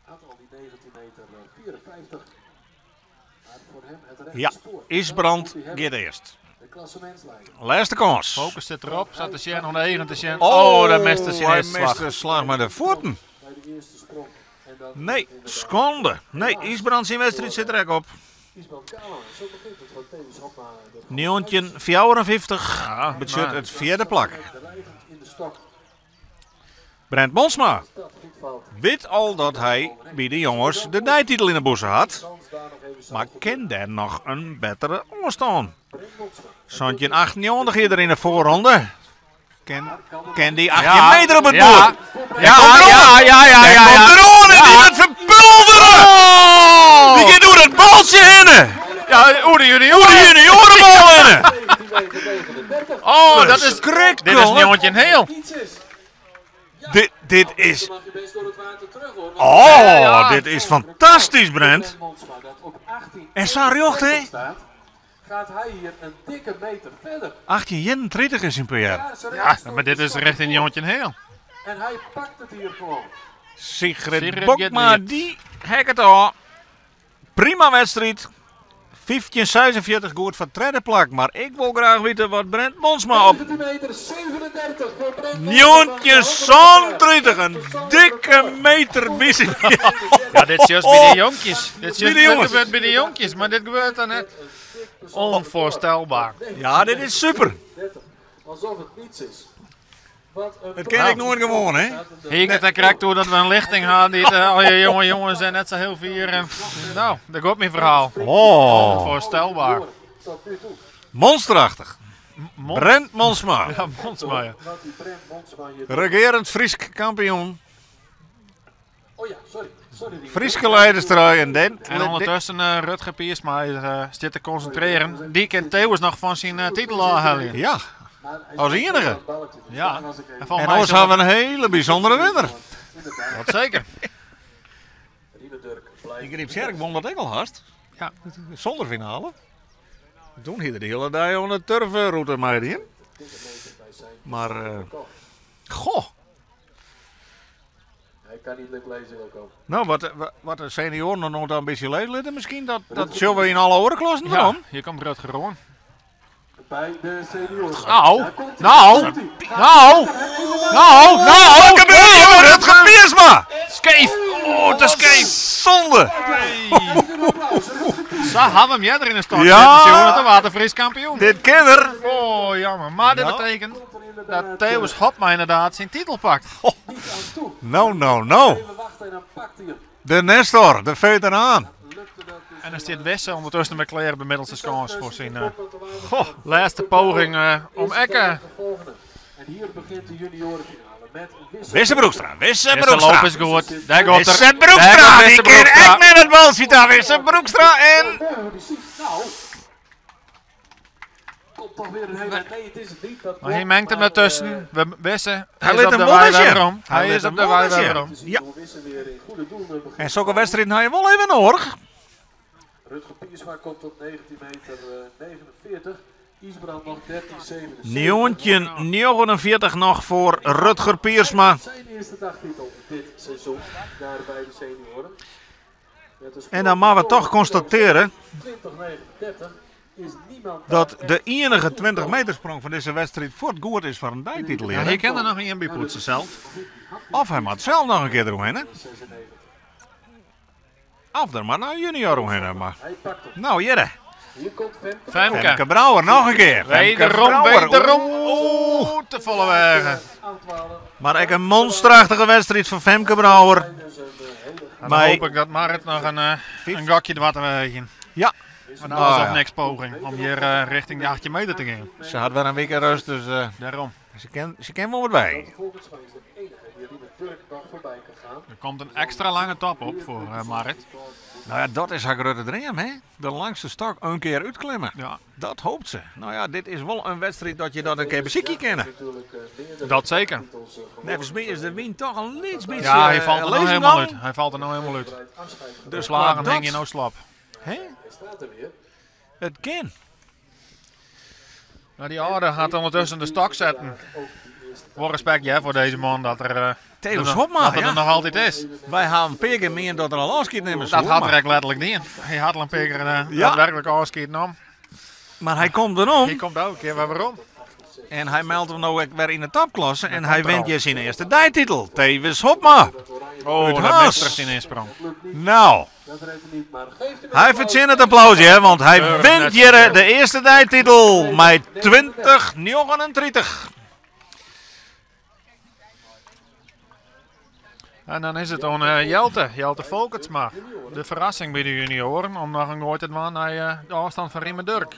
Had al die 19 meter 54. Maar voor hem het rechte Ja, spoor. Isbrand gaat eerst. De klassementsleider. Laatste kans. Focus zit erop. Zat de Sjen om de 1 te Sjen. Oh, dat mist de Sjen hij eerst mist slag. de slag met de voeten. Bij de eerste sprong. En dan Nee, seconde. Nee, Isbrand zijn wedstrijd zit er ook op. Isbrand Galema. Zo begint het van Tevens Hopma. De Nieuwtje 54. Ja, Bezit maar- het vierde plak. dreigend in de stok. Brent Monsma Dat goed valt. weet al dat hij bij de jongens de dijtitel in de bossen had. Sans daar nog even Maar ken daar nog een betere ontstaan. Brent Botsma. Santje 98 hier in de voorronde. Ken die 18 Ja. meter op het Ja. boord. Ja, ja, ja, ja, ja, Komt ja. er aan en die wordt verpulderen. Die gaat door het baltje heen. Ja, Oede Junioren. Door de juniorenbal heen. 19 meter 39. Oh, dat is... Dit is Schrikkelijk. Nieuwtje heel. Niets is. Dit is... Dan mag je best door het water terug hoor. Oh, dit is fantastisch, Brent. Brent Monsma, dat op 18 En Sarjocht, hè? staat, gaat hij hier een dikke meter verder. 1831 is in per jaar. Ja, zijn Ja, rechtstok maar dit is richting Nieuwtje heel. En hij pakt het hier gewoon. Sigrid Sigrid Bokma, Gedlied. die hek het al. Prima wedstrijd. 1546 goed van tweede plak. Maar ik wil graag weten wat Brent Monsma op 19 meter 37 voor Brent Monsma. Nieuwtje Zandriedig. Een dikke meter missie. Ja, dit is juist bij de jonkjes. Dit is Bij de juist jongens. gebeurt bij de jonkjes, maar dit gebeurt dan net onvoorstelbaar. Ja, dit is super. 30. Alsof het niets is. Wat een Dat ken ik nooit gewoon, hè? Hier gaat het correct toe dat we een lichting hadden. Die al je jonge jongens zijn net zo heel vier. En, nou, dat komt mijn verhaal. Oh, Onvoorstelbaar. tot nu toe. monsterachtig. Mond- Brent Monsma. Ja, Monsma, ja. Wat die Brent Monsma hier... Regerend Fries kampioen. Oh ja, sorry. Die Friese leiderstrui en den. En ondertussen Rutger Piersma zit te concentreren. Die kent Theeuwens nog van zijn titel halen. Ja, Maar hij als staat enige. aan het balletje, dus Ja. daar was ik even- En volgens En mij ons hebben we een hele bijzondere winnaar. Inderdaad, dat zeker. Riebe Durk blijft. Ik riep Sjerk won dat ik al hast. Ja. Zonder finale. Toen hier de hele dag aan de turfroute meidien. Maar, goh. Hij kan niet leuk lezen ook al. Nou, wat de senioren nog een beetje lezen misschien. Dat zullen we in alle oren klassen Ja, doen. hier komt Rutger gewoon. bij de senioren. Nou, Daar komt hij. nou, Komt hij. nou, Wat gebeurt hier met het Gepiersma? scheef. Oh, te scheef. Zonde. Zo hadden we hem jij er in de stad. Ja. Dit is jongen de waterfris kampioen. Dit kenner. Oh, jammer. Maar dit Nou. betekent dat Theus Hopma inderdaad zijn titel pakt. Nou. Even wachten en dan pakt hij hem. De Nestor, de veteraan. Lukte dat dus. En dan zit Wesse ondertussen met Claire op de middelste kans voor zijn laatste poging om Ekke. En hier begint de juniorenfinale met Wisse Broekstra, Wisse Wisse loop Broekstra. is goed. Daar gaat er. Wisse Broekstra, die keer echt met het bal ziet daar. Wisse Broekstra en... Nou, komt toch weer een hele... Nee, het is het niet. Dat Maar hij mengt hem ertussen. Wisse. Hij is liet op hem de wonderen. wijwebrom. Hij Hij liet is hem op de wonderen. wijwebrom. Ja. Wissen weer in goede doel. En zulke wedstrijden had je wel even nodig. Rutger Piersma komt tot 19 meter 49. Isbrand nog 13,77. Nieuwtje 49 nog voor Rutger Piersma. Zijn eerste dagtitel dit seizoen, daar bij de senioren. Met een En dan mogen we toch constateren 20,39 is niemand dat de enige 20 meter sprong van deze wedstrijd voor het goed is voor een dijtitel. Ja, je kent er nog niet in bij poetsen zelf. Of hij moet zelf nog een keer eromheen. Hè? 96. Of er maar nou junior omheen. Maar. Hij pakt hem. Nou, Jere. Hier komt Femke. Femke. Femke Brouwer nog een keer. Femke Brouwer. Wederom. Oeh, te volle wegen. Aankwalen. Maar ik een monsterachtige wedstrijd van Femke Brouwer. Dus een hele En dan Maar- hoop ik dat Marit nog een gokje wat te wegen. Ja. Maar dat was Ah, of ja. niks poging om hier richting de 18 meter te gaan. Ze had wel een week rust, dus Daarom. ze kan wel wat bij. volgens mij is de enige die met Turk nog voorbij kan gaan. Er komt een extra lange top op voor Marit. Nou ja, dat is haar grote dream, hè? De langste stok een keer uitklimmen. Ja, Dat hoopt ze. Nou ja, dit is wel een wedstrijd dat je dat een keer beziekje kennen. Natuurlijk meerdere dat zeker. titels Nevens mij is de wind toch een beetje Ja, hij valt er nou lezen helemaal dan. uit. Hij valt er nou helemaal uit. afscheid van De Dus slagen qua hang je dat- nou slap. Hè? hij staat er weer. Het kan. Nou, die orde gaat ondertussen de stok zetten. Voor respect ja, voor deze man dat er, Theo dat Schopma, er ja. nog altijd is. Wij gaan een paar keer meer dat er al afschiet nemen. Dat had er echt letterlijk niet in. Hij had al een paar keer Ja. daadwerkelijk afschieten om. Maar hij komt erom Hier komt ook een keer waarom. en hij meldt hem nou ook weer in de topklasse. En hij wint je zijn eerste dijtitel. Theo Schopma. Oh, Uit dat Haas. mist er zijn insprong. Dat Nou, redt hij niet, maar geeft hem hij verzint het applausje, hè, want hij Keurig wint netjes, hier ja. de eerste dijtitel met 20-39. En dan is het dan Jelte Volkertsma. De verrassing bij de junioren om nog een gooit te doen naar de afstand van Riemen Durk.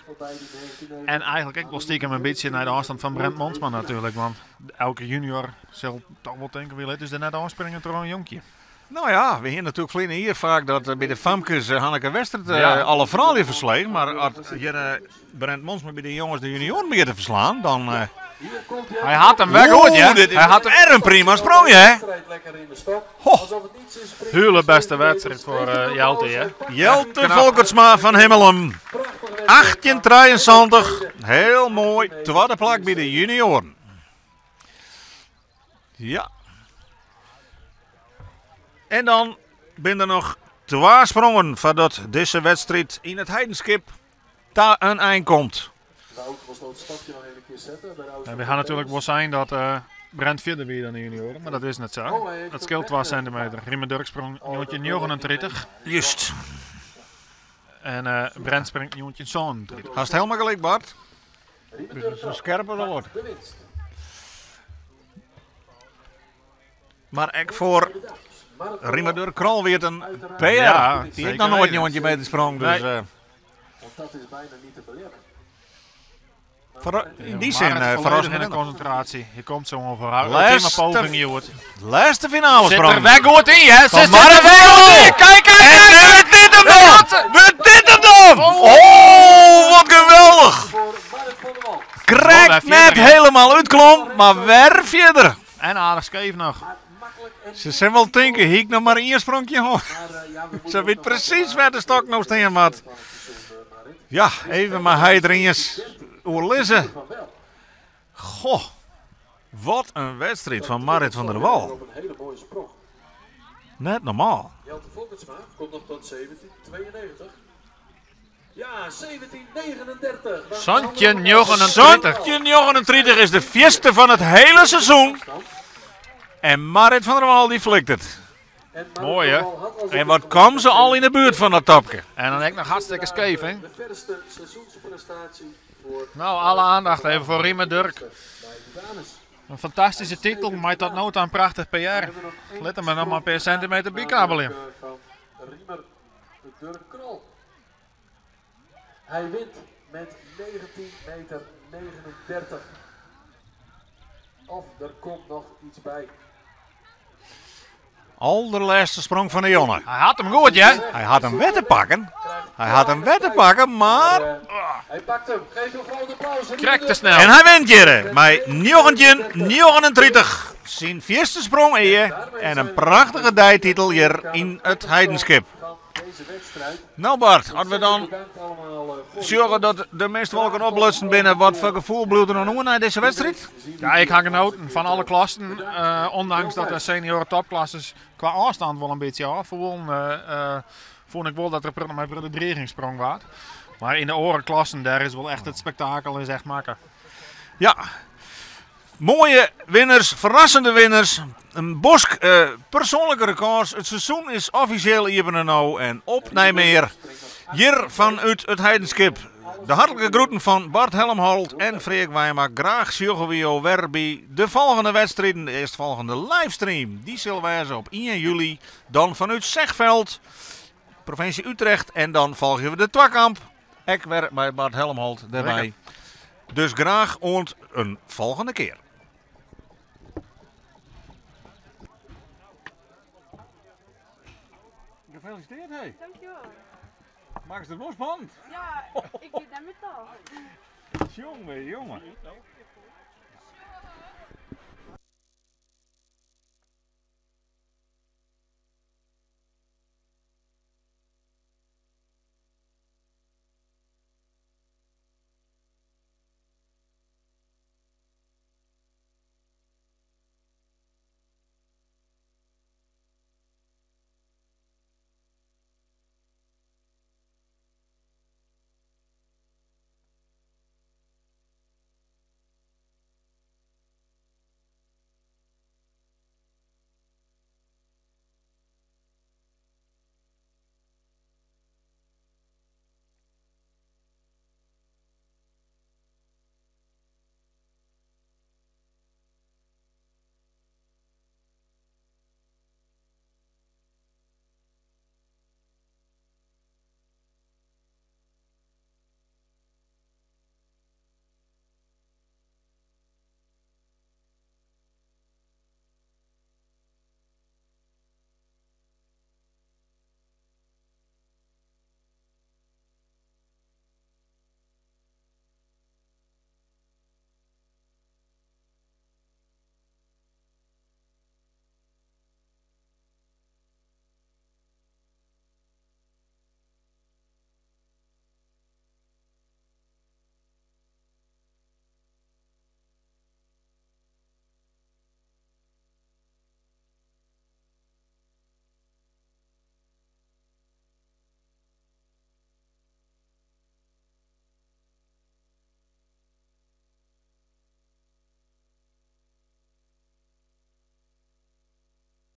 En eigenlijk ik wel stiekem een beetje naar de afstand van Brent Monsman natuurlijk. Want elke junior zal toch wel denken, wie is er net aanspringen door een jonkje. Nou ja, we hier natuurlijk vliegen hier vaak dat bij de Famkes Hanneke Westert Ja. alle verhalen versleeg. Maar als hier Brent Monsma bij de jongens de junioren begint te verslaan, dan... Hier komt hij. Hij had hem weg hoor, ja. Dit is Hij had hem er een prima sprongje, hè? Wedstrijd lekker in de stok. Ho. Alsof het niets is. springt. hele beste wedstrijd voor Jelte, ja. Jelte Volkertsma van Hemmelum. Prachtig wedstrijd. 1873. Heel mooi. Tweede plak bij de junioren. Ja. En dan zijn er nog 2 sprongen voordat deze wedstrijd in het heidenskip daar een eind komt. Wouter was dat stapje nog even een keer zetten. Bij de oudste En we gaan natuurlijk wel zijn dat Brent vierde weer dan de junioren, maar dat is net zo. Dat scheelt 12 centimeter. Riemen Durk sprong Jontje 39 Juist. en Brent springt Jontje 37. Hast helemaal gelijk, Bart. Zo scherper dan wordt. de winst. Maar ik voor Riemerdur Krol weer een PR. Ja, Die zeker heeft nog nooit weten. een jongetje mee te sprong. Dus Nee. Want dat is bijna niet te belemmeren. in die zin verrassing verrassend. in de concentratie. Je komt zo ongeveer uit. Laatste- Ultieme poging, Joert. Laatste finale Zit sprong. er weg goed in, hè? Van Zit Mark er weg goed in! Vogel. Kijk, kijk, En kijk! werd dit hem dan! Werd dit hem dan! Oh, wat geweldig! Voor Mark van der Wal. Krijgt Oh, net verder, ja. helemaal uitklom, maar weer verder. En aardig scheef nog. Makkelijk en Ze zijn wel denken, hiek nog maar 1 sprongje hoor. maar ja, we moeten Ze ook weet nog precies waar de stok nou staan, maat. Ja, even maar hij er eens oorlissen. van wel. Goh, wat een wedstrijd van Marit van der Wal. Op een hele mooie sprong. Net normaal. Jelte Volkertsma komt nog tot 17,92. Ja, 1739. Zandje 29. Zandje 39 is de fieste van het hele seizoen. En Marit van der Wal die flikt het. Mooi, hè? En wat kwam ze al in de buurt van dat tapje? En dan heb ik nog hartstikke scheef, hè? De verste seizoensprestatie voor Nou, alle aandacht even voor Riemer Durk. bij de dames. Een fantastische titel, maar tot nu toe een prachtig PR. Let er maar nog maar per centimeter bijkrabbelen. Van Riemer Durk Knol. Hij wint met 19,39 meter. Of er komt nog iets bij. Allerlaatste sprong van de jongen. Hij had hem goed, ja? Hij had hem wet te pakken. Hij had hem wet te pakken, maar... Hij pakt hem. Geef hem grote applaus. Krijgt te snel. En hij wint hier met 39. Zijn eerste sprong hier. En een prachtige dijtitel hier in het Heidenskip. Deze wedstrijd. Nou Bart, als we dan Bedankt allemaal voor zorgen dat de meeste wolken oplutsen binnen, wat voor gevoel bloedt er nog noemen naar deze wedstrijd? Ja, ik had genoten van alle klassen. Ondanks dat de senioren topklasses qua afstand wel een beetje afgewonnen. Vond ik wel dat er met de dreigingssprong was. Maar in de orenklassen, daar is wel echt het spektakel is echt maken. Ja, mooie winnaars, verrassende winnaars. Een Bosk persoonlijke records. Het seizoen is officieel hier nou en op Nijmeer. Hier vanuit het Heidenskip. De hartelijke groeten van Bart Helmholt en Freek Wijma. Graag zorgen we jou weer bij de volgende wedstrijden. De eerstvolgende livestream. Die zullen wij op 1 juli. Dan vanuit Zegveld, provincie Utrecht. En dan volgen we de Twakamp. Ik werk bij Bart Helmholt daarbij. Lekker. Dus graag ont een volgende keer. Gefeliciteerd, hé. Dankjewel. Maak eens de losband. Ja, ik deed dat met al. Jongen, jongen.